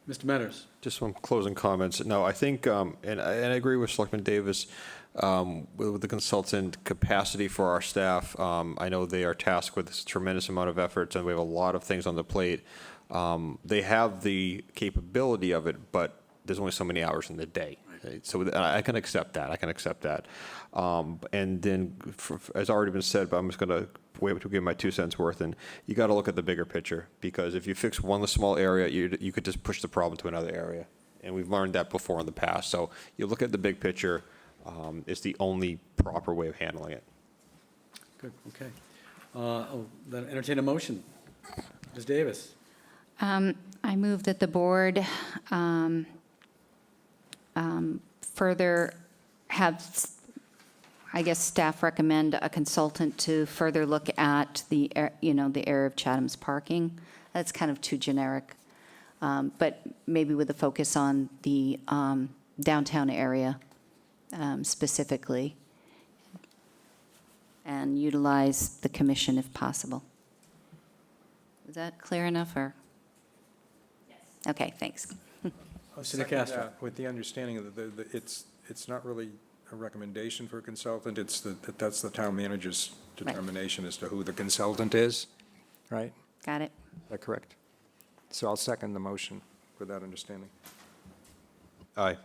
Mr. Metters? Just some closing comments. No, I think, and I agree with Selectman Davis, with the consultant capacity for our staff. I know they are tasked with this tremendous amount of efforts, and we have a lot of things on the plate. They have the capability of it, but there's only so many hours in the day. So I can accept that. And then, as already been said, but I'm just going to wait to give my 2 cents worth. And you got to look at the bigger picture, because if you fix one small area, you could just push the problem to another area. And we've learned that before in the past. So you look at the big picture. It's the only proper way of handling it. Good, okay. I'll then entertain a motion. Ms. Davis? I move that the board further have, I guess, staff recommend a consultant to further look at the area of Chatham's parking. That's kind of too generic, but maybe with a focus on the downtown area specifically, and utilize the commission if possible. Is that clear enough, or? Yes. Okay, thanks. Mr. Castro? With the understanding that it's not really a recommendation for a consultant, that's the town manager's determination as to who the consultant is, right? Got it. Is that correct? So I'll second the motion with that understanding. Aye.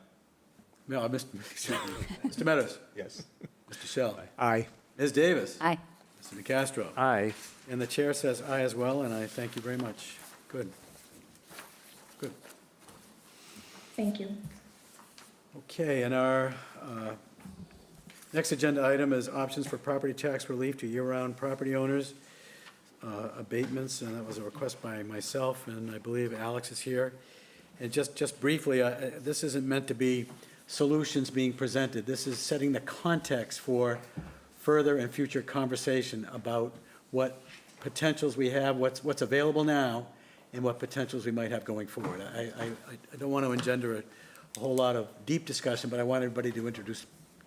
No, Mr. Meadows? Yes. Mr. Shell? Aye. Ms. Davis? Aye. Mr. DeCastro? Aye. And the chair says aye as well, and I thank you very much. Good. Good. Thank you. Okay, and our next agenda item is options for property tax relief to year-round property owners, abatements, and that was a request by myself, and I believe Alex is here. And just briefly, this isn't meant to be solutions being presented. This is setting the context for further and future conversation about what potentials we have, what's available now, and what potentials we might have going forward. I don't want to engender a whole lot of deep discussion, but I want everybody to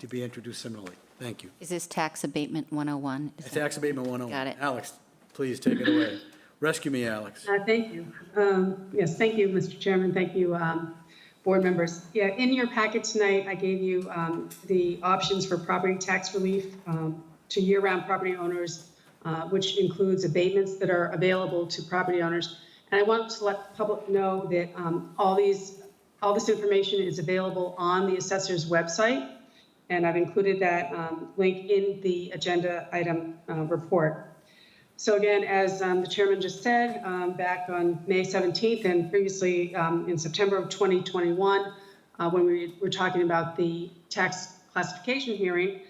be introduced similarly. Thank you. Is this Tax Abatement 101? Tax Abatement 101. Got it. Alex, please take it away. Rescue me, Alex. Thank you. Yes, thank you, Mr. Chairman. Thank you, board members. Yeah, in your packet tonight, I gave you the options for property tax relief to year-round property owners, which includes abatements that are available to property owners. And I want to let the public know that all this information is available on the assessor's website, and I've included that link in the agenda item report. So again, as the chairman just said, back on May 17th and previously in September of 2021, when we were talking about the tax classification hearing,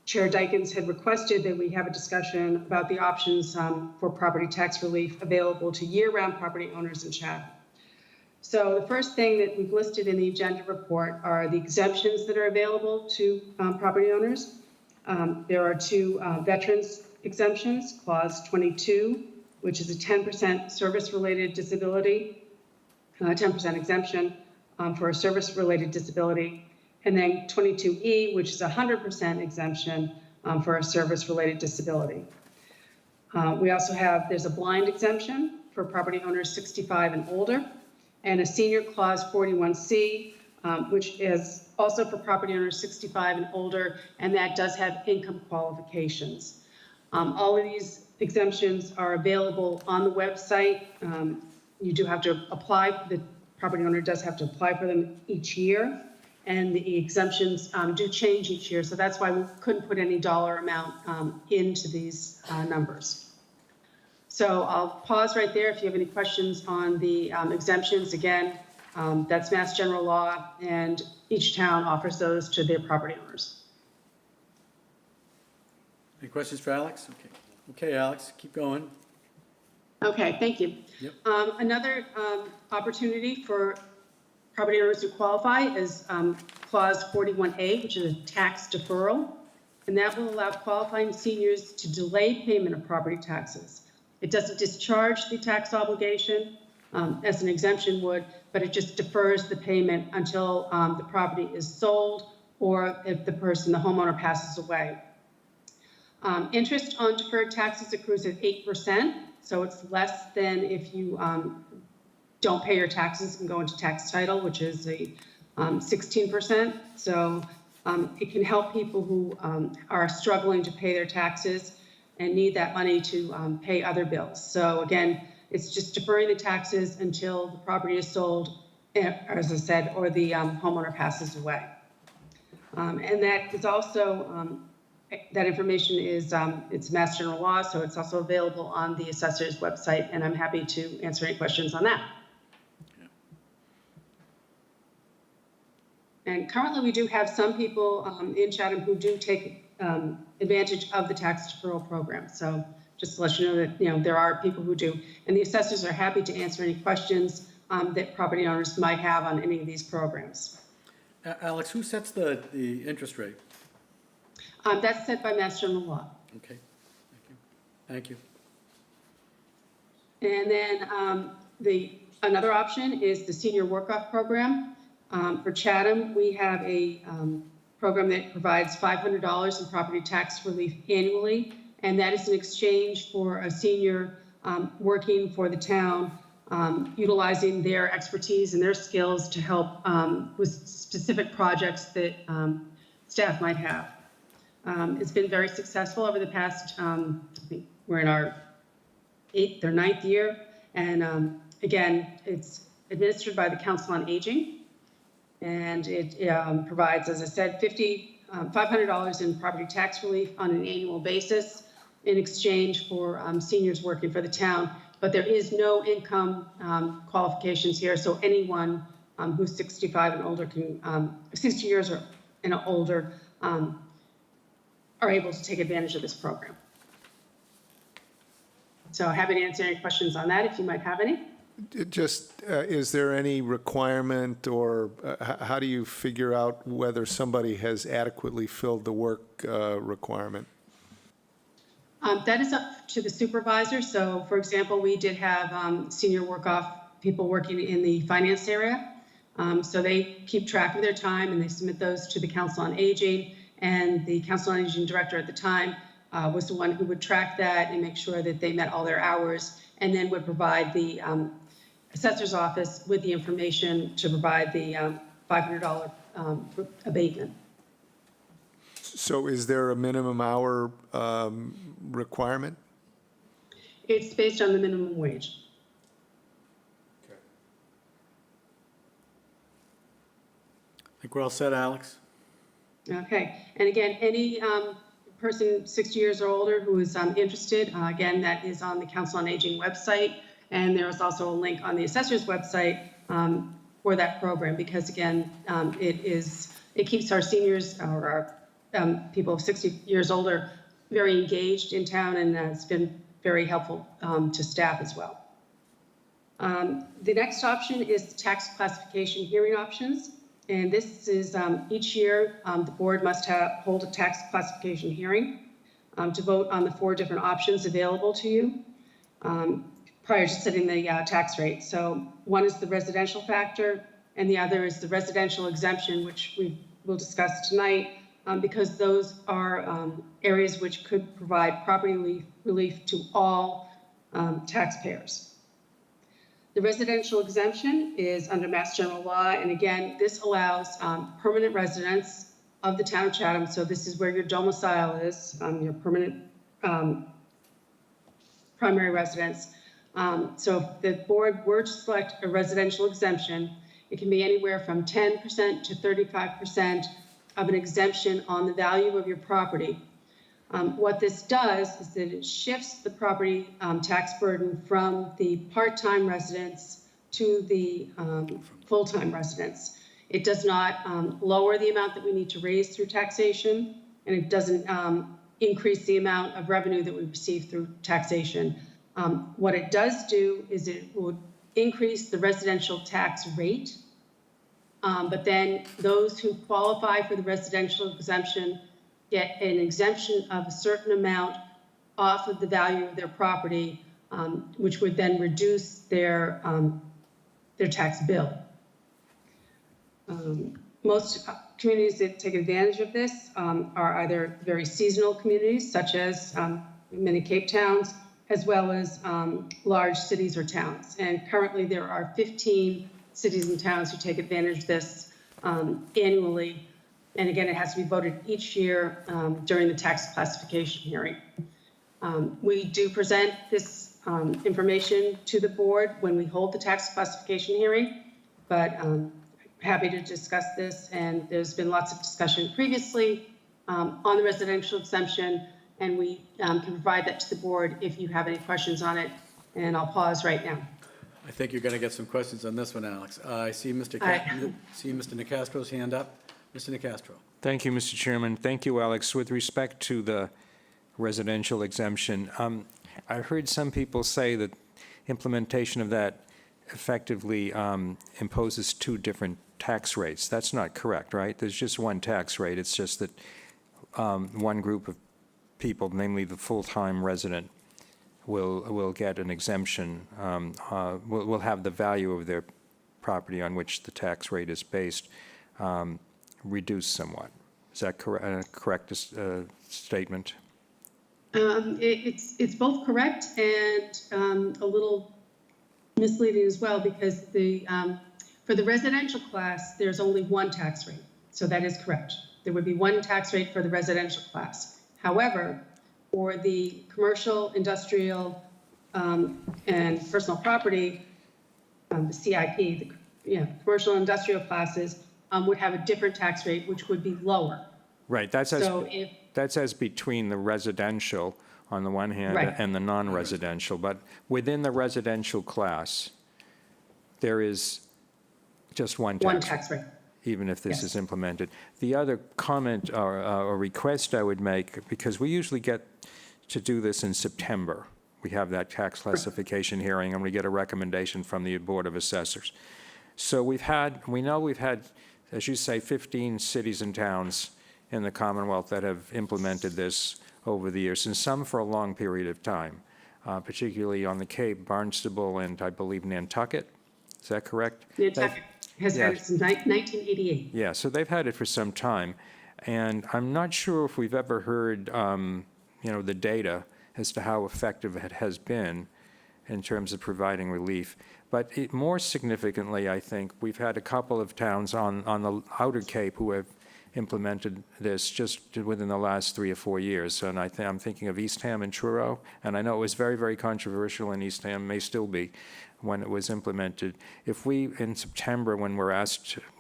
Chair Dykens had requested that we have a discussion about the options for property tax relief available to year-round property owners in Chatham. So the first thing that we've listed in the agenda report are the exemptions that are available to property owners. There are two veterans exemptions, Clause 22, which is a 10% service-related disability, 10% exemption for a service-related disability, and then 22E, which is a 100% exemption for a service-related disability. We also have, there's a blind exemption for property owners 65 and older, and a senior clause 41C, which is also for property owners 65 and older, and that does have income qualifications. All of these exemptions are available on the website. You do have to apply, the property owner does have to apply for them each year, and the exemptions do change each year, so that's why we couldn't put any dollar amount into these numbers. So I'll pause right there if you have any questions on the exemptions. Again, that's Mass General Law, and each town offers those to their property owners. Any questions for Alex? Okay. Okay, Alex, keep going. Okay, thank you. Yep. Another opportunity for property owners who qualify is Clause 41A, which is a tax deferral, and that will allow qualifying seniors to delay payment of property taxes. It doesn't discharge the tax obligation as an exemption would, but it just defers the payment until the property is sold or if the homeowner passes away. Interest on deferred taxes accrues at 8%, so it's less than if you don't pay your taxes and go into tax title, which is a 16%. So it can help people who are struggling to pay their taxes and need that money to pay other bills. So again, it's just deferring the taxes until the property is sold, as I said, or the homeowner passes away. And that is also, that information is, it's Mass General Law, so it's also available on the assessor's website, and I'm happy to answer any questions on that. And currently, we do have some people in Chatham who do take advantage of the tax deferral program. So just to let you know that, there are people who do. And the assessors are happy to answer any questions that property owners might have on any of these programs. Alex, who sets the interest rate? That's set by Mass General Law. Okay, thank you. And then another option is the Senior Work-Off Program. For Chatham, we have a program that provides $500 in property tax relief annually, and that is in exchange for a senior working for the town, utilizing their expertise and their skills to help with specific projects that staff might have. It's been very successful over the past, I think we're in our 8th or 9th year, and again, it's administered by the Council on Aging, and it provides, as I said, $500 in property tax relief on an annual basis in exchange for seniors working for the town. But there is no income qualifications here, so anyone who's 65 and older can, 60 years or and older are able to take advantage of this program. So happy to answer any questions on that if you might have any. Just, is there any requirement, or how do you figure out whether somebody has adequately filled the work requirement? That is up to the supervisor. So, for example, we did have senior work-off people working in the finance area. So they keep track of their time and they submit those to the Council on Aging. And the Council on Aging director at the time was the one who would track that and make sure that they met all their hours, and then would provide the assessor's office with the information to provide the $500 abatement. So is there a minimum hour requirement? It's based on the minimum wage. I think we're all set, Alex. Okay, and again, any person 60 years or older who is interested, again, that is on the Council on Aging website, and there is also a link on the assessor's website for that program, because again, it keeps our seniors or our people 60 years older very engaged in town, and it's been very helpful to staff as well. The next option is tax classification hearing options. And this is each year, the board must hold a tax classification hearing to vote on the 4 different options available to you prior to setting the tax rate. So one is the residential factor, and the other is the residential exemption, which we will discuss tonight, because those are areas which could provide property relief to all taxpayers. The residential exemption is under Mass General Law, and again, this allows permanent residents of the town of Chatham, so this is where your domicile is, your permanent primary residence. So if the board were to select a residential exemption, it can be anywhere from 10% to 35% of an exemption on the value of your property. What this does is that it shifts the property tax burden from the part-time residents to the full-time residents. It does not lower the amount that we need to raise through taxation, and it doesn't increase the amount of revenue that we receive through taxation. What it does do is it would increase the residential tax rate, but then those who qualify for the residential exemption get an exemption of a certain amount off of the value of their property, which would then reduce their tax bill. Most communities that take advantage of this are either very seasonal communities, such as many Cape towns, as well as large cities or towns. And currently there are 15 cities and towns who take advantage of this annually. And again, it has to be voted each year during the tax classification hearing. We do present this information to the board when we hold the tax classification hearing, but happy to discuss this. And there's been lots of discussion previously on the residential exemption, and we can provide that to the board if you have any questions on it. And I'll pause right now. I think you're going to get some questions on this one, Alex. I see Mr. Nicastro's hand up. Mr. Nicastro. Thank you, Mr. Chairman. Thank you, Alex. With respect to the residential exemption, I heard some people say that implementation of that effectively imposes two different tax rates. That's not correct, right? There's just one tax rate. It's just that one group of people, namely the full-time resident, will get an exemption, will have the value of their property on which the tax rate is based reduced somewhat. Is that correct statement? It's both correct and a little misleading as well, because for the residential class, there's only one tax rate. So that is correct. There would be one tax rate for the residential class. However, for the commercial, industrial, and personal property, the CIP, the commercial industrial classes would have a different tax rate, which would be lower. Right. That's as between the residential on the one hand and the non-residential. But within the residential class, there is just one tax rate, even if this is implemented. The other comment or request I would make, because we usually get to do this in September. We have that tax classification hearing, and we get a recommendation from the Board of Assessors. So we know we've had, as you say, 15 cities and towns in the Commonwealth that have implemented this over the years, and some for a long period of time, particularly on the Cape, Barnstable, and I believe Nantucket. Is that correct? Nantucket has had it since 1988. Yeah, so they've had it for some time, and I'm not sure if we've ever heard, the data as to how effective it has been in terms of providing relief. But more significantly, I think, we've had a couple of towns on the Outer Cape who have implemented this just within the last 3 or 4 years. And I'm thinking of Eastham and Truro, and I know it was very, very controversial in Eastham, may still be, when it was implemented. If we, in September, when we're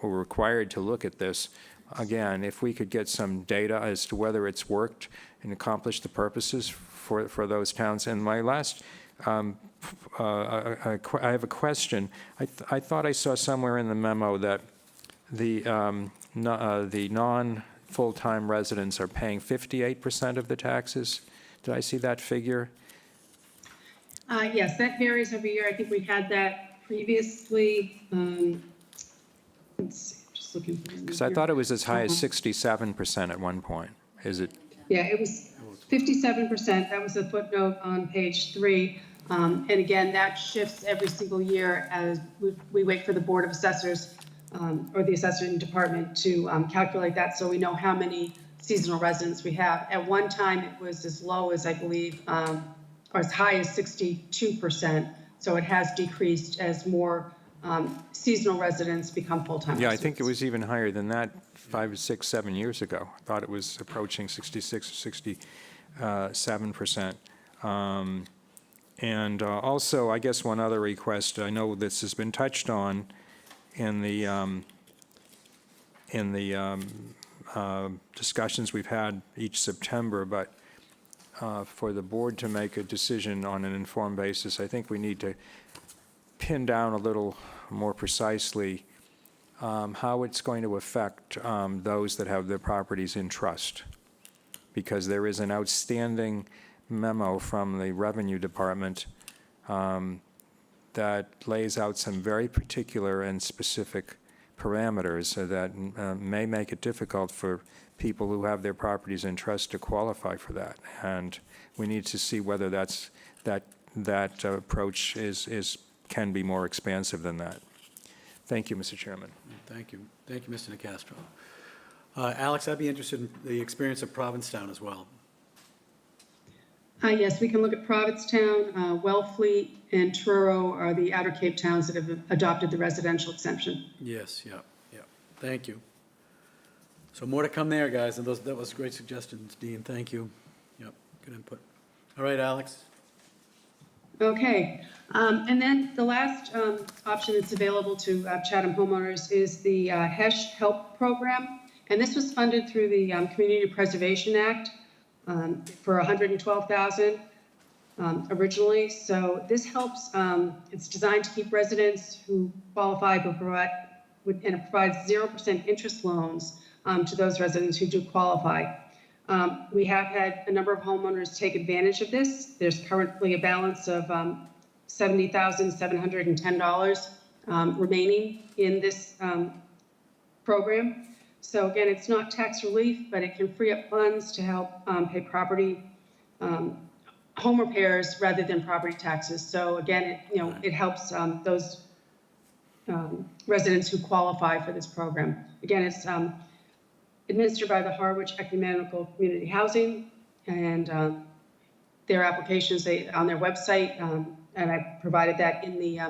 required to look at this, again, if we could get some data as to whether it's worked and accomplished the purposes for those towns. And my last, I have a question. I thought I saw somewhere in the memo that the non-full-time residents are paying 58% of the taxes. Did I see that figure? Yes, that varies every year. I think we had that previously. Let's see, just looking for it. Because I thought it was as high as 67% at one point. Is it? Yeah, it was 57%. That was a footnote on page 3. And again, that shifts every single year as we wait for the Board of Assessors or the assessing department to calculate that, so we know how many seasonal residents we have. At one time, it was as low as, I believe, or as high as 62%. So it has decreased as more seasonal residents become full-time Yeah, I residents. think it was even higher than that 5, 6, 7 years ago. I thought it was approaching 66 or 67%. And also, I guess one other request, I know this has been touched on in the discussions we've had each September, but for the board to make a decision on an informed basis, I think we need to pin down a little more precisely how it's going to affect those that have their properties in trust. Because there is an outstanding memo from the Revenue Department that lays out some very particular and specific parameters that may make it difficult for people who have their properties in trust to qualify for that. And we need to see whether that approach can be more expansive than that. Thank you, Mr. Chairman. Thank you. Thank you, Mr. Nicastro. Alex, I'd be interested in the experience of Provincetown as well. Yes, we can look at Provincetown, Wellfleet, and Truro are the Outer Cape towns that have adopted the residential exemption. Yes, yeah. Thank you. So more to come there, guys, and that was great suggestions, Dean. Thank you. Yep, good input. All right, Alex. Okay, and then the last option that's available to Chatham homeowners is the HESH Help Program. And this was funded through the Community Preservation Act for $112,000 originally. So this helps, it's designed to keep residents who qualify and it provides 0% interest loans to those residents who do qualify. We have had a number of homeowners take advantage of this. There's currently a balance of $70,710 remaining in this program. So again, it's not tax relief, but it can free up funds to help pay property home repairs rather than property taxes. So again, it helps those residents who qualify for this program. Again, it's administered by the Harwich Ecumenical Community Housing, and their applications on their website, and I provided that in the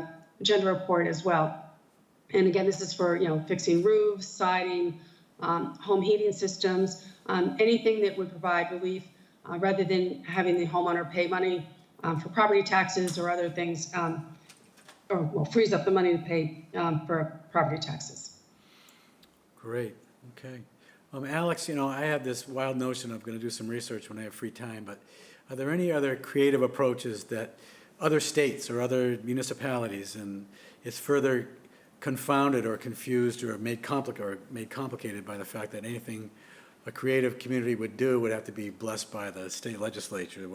agenda report as well. And again, this is for fixing roofs, siding, home heating systems, anything that would provide relief rather than having the homeowner pay money for property taxes or other things, frees up the money to pay for property taxes. Great, okay. Alex, I have this wild notion of going to do some research when I have free time, but are there any other creative approaches that other states or other municipalities, and it's further confounded or confused or made complicated by the fact that anything a creative community would do would have to be blessed by the state legislature.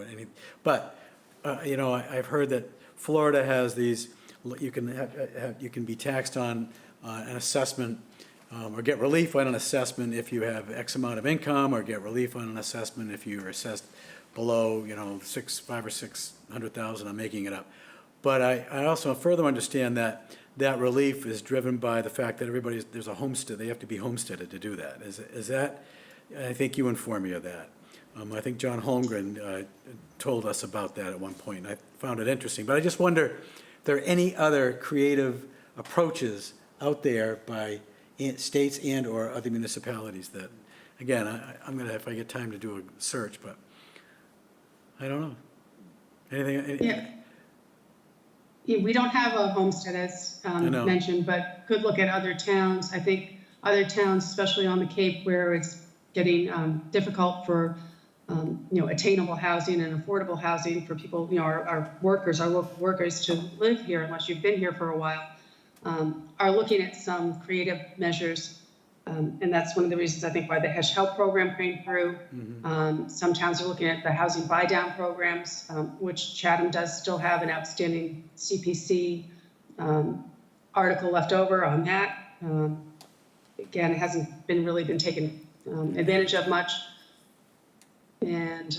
But I've heard that Florida has these. You can be taxed on an assessment or get relief on an assessment if you have X amount of income, or get relief on an assessment if you are assessed below, $500,000 or $600,000. I'm making it up. But I also further understand that relief is driven by the fact that there's a homestead. They have to be homesteaded to do that. Is that? I think you informed me of that. I think John Holmgren told us about that at one point, and I found it interesting. But I just wonder if there are any other creative approaches out there by states and or other municipalities that, again, I'm going to, if I get time to do a search, but I don't know. Anything? Yeah, we don't have a homestead as mentioned, but could look at other towns. I think other towns, especially on the Cape, where it's getting difficult for attainable housing and affordable housing for people, our local workers to live here unless you've been here for a while, are looking at some creative measures. And that's one of the reasons I think why the HESH Help program came through. Mm-hmm. Some towns are looking at the housing buy-down programs, which Chatham does still have an outstanding CPC article left over on that. Again, it hasn't really been taken advantage of much. And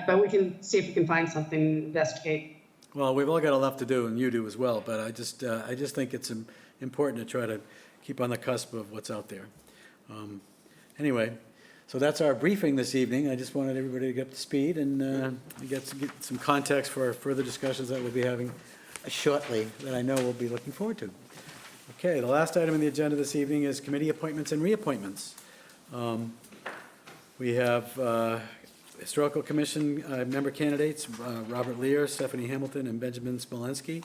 but we can see if we can find something, investigate. Well, we've all got a lot to do, and you do as well. But I just think it's important to try to keep on the cusp of what's out there. Anyway, so that's our briefing this evening. I just wanted everybody to get up to speed and get some context for further discussions that we'll be having shortly that I know we'll be looking forward to. Okay, the last item on the agenda this evening is committee appointments and reappointments. We have Historical Commission member candidates, Robert Lear, Stephanie Hamilton, and Benjamin Smolensky,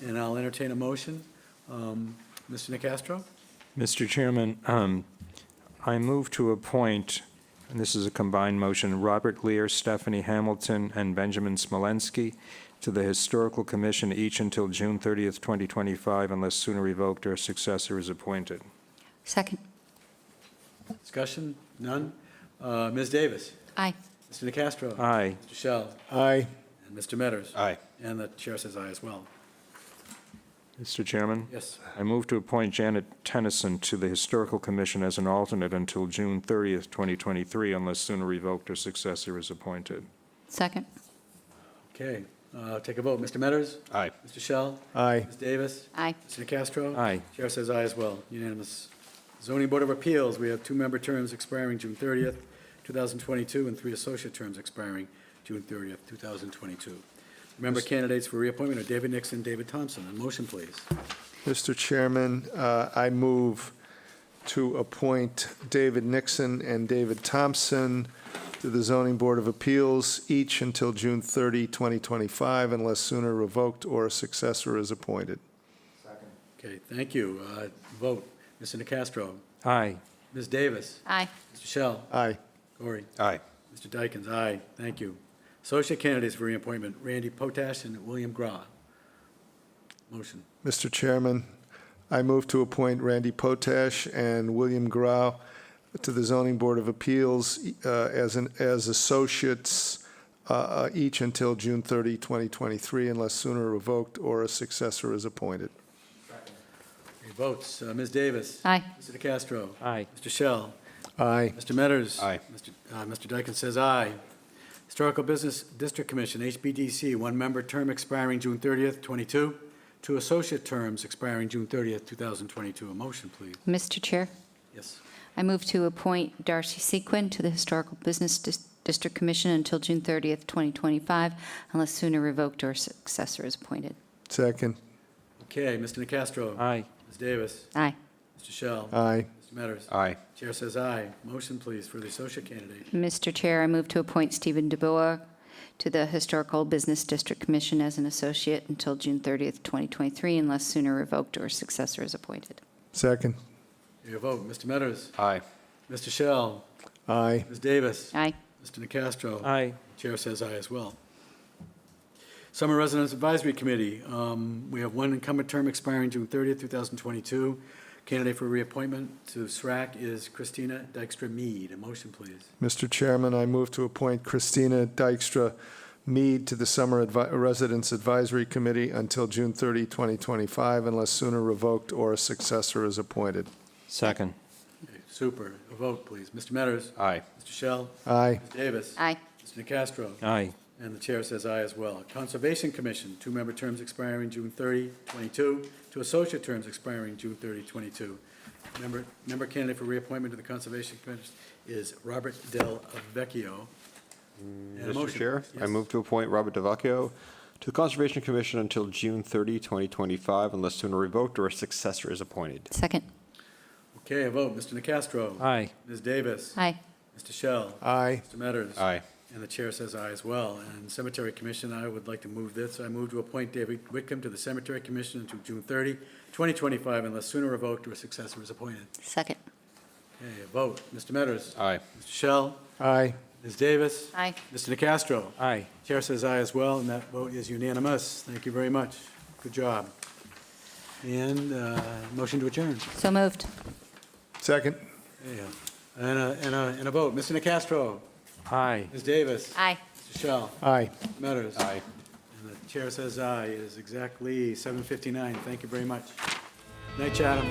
and I'll entertain a motion. Mr. Nicastro? Mr. Chairman, I move to appoint, and this is a combined motion, Robert Lear, Stephanie Hamilton, and Benjamin Smolensky to the Historical Commission, each until June 30th, 2025, unless sooner revoked or a successor is appointed. Second. Discussion? None? Ms. Davis? Aye. Mr. Nicastro? Aye. Mr. Shell? Aye. And Mr. Metters? Aye. And the chair says aye as well. Mr. Chairman? Yes. I move to appoint Janet Tennyson to the Historical Commission as an alternate until June 30th, 2023, unless sooner revoked or successor is appointed. Second. Okay, take a vote. Mr. Metters? Aye. Mr. Shell? Aye. Ms. Davis? Aye. Mr. Nicastro? Aye. Chair says aye as well, unanimous. Zoning Board of Appeals, we have 2-member terms expiring June 30th, 2022, and 3 associate terms expiring June 30th, 2022. Member candidates for reappointment are David Nixon, David Thompson. A motion, please. Mr. Chairman, I move to appoint David Nixon and David Thompson to the Zoning Board of Appeals, each until June 30, 2025, unless sooner revoked or a successor is appointed. Okay, thank you. Vote. Mr. Nicastro? Aye. Ms. Davis? Aye. Mr. Shell? Aye. Corey? Aye. Mr. Dykens, aye. Thank you. Associate candidates for reappointment, Randy Potash and William Grau. Motion. Mr. Chairman, I move to appoint Randy Potash and William Grau to the Zoning Board of Appeals as associates, each until June 30, 2023, unless sooner revoked or a successor is appointed. Okay, votes. Ms. Davis? Aye. Mr. Nicastro? Aye. Mr. Shell? Aye. Mr. Metters? Aye. Mr. Dykens says aye. Historical Business District Commission, HBDC, 1-member term expiring June 30th, 22. 2 associate terms expiring June 30th, 2022. A motion, please. Mr. Chair, Yes. I move to appoint Darcy Sequin to the Historical Business District Commission until June 30th, 2025, unless sooner revoked or a successor is appointed. Second. Okay, Mr. Nicastro? Aye. Ms. Davis? Aye. Mr. Shell? Aye. Mr. Metters? Aye. Chair says aye. Motion, please, for the associate candidate. Mr. Chair, I move to appoint Stephen DeBoer to the Historical Business District Commission as an associate until June 30th, 2023, unless sooner revoked or a successor is appointed. Second. Your vote. Mr. Metters? Aye. Mr. Shell? Aye. Ms. Davis? Aye. Mr. Nicastro? Aye. Chair says aye as well. Summer Residence Advisory Committee, we have 1 incumbent term expiring June 30th, 2022. Candidate for reappointment to SRAC is Christina Dykstra-Mead. A motion, please. Mr. Chairman, I move to appoint Christina Dykstra-Mead to the Summer Residence Advisory Committee until June 30, 2025, unless sooner revoked or a successor is appointed. Second. Okay, super. A vote, please. Mr. Metters? Aye. Mr. Shell? Aye. Ms. Davis? Aye. Mr. Nicastro? Aye. And the chair says aye as well. Conservation Commission, 2-member terms expiring June 30, 22. 2 associate terms expiring June 30, 22. Member candidate for reappointment to the Conservation Commission is Robert Del Vecchio. And a Mr. motion. Chair, I Yes. move to appoint Robert DeVacchio to the Conservation Commission until June 30, 2025, unless sooner revoked or a successor is appointed. Second. Okay, a vote. Mr. Nicastro? Aye. Ms. Davis? Aye. Mr. Shell? Aye. Mr. Metters? Aye. And the chair says aye as well. And Cemetery Commission, I would like to move this. I move to appoint David Whitcomb to the Cemetery Commission until June 30, 2025, unless sooner revoked or a successor is appointed. Second. Okay, a vote. Mr. Metters? Aye. Mr. Shell? Aye. Ms. Davis? Aye. Mr. Nicastro? Aye. Chair says aye as well, and that vote is unanimous. Thank you very much. Good job. And motion to adjourn. So moved. Second. Yeah. And a vote. Mr. Nicastro? Aye. Ms. Davis? Aye. Mr. Shell? Aye. Metters? Aye. And the chair says aye. It is exactly 7:59. Thank you very much. Night, Chatham.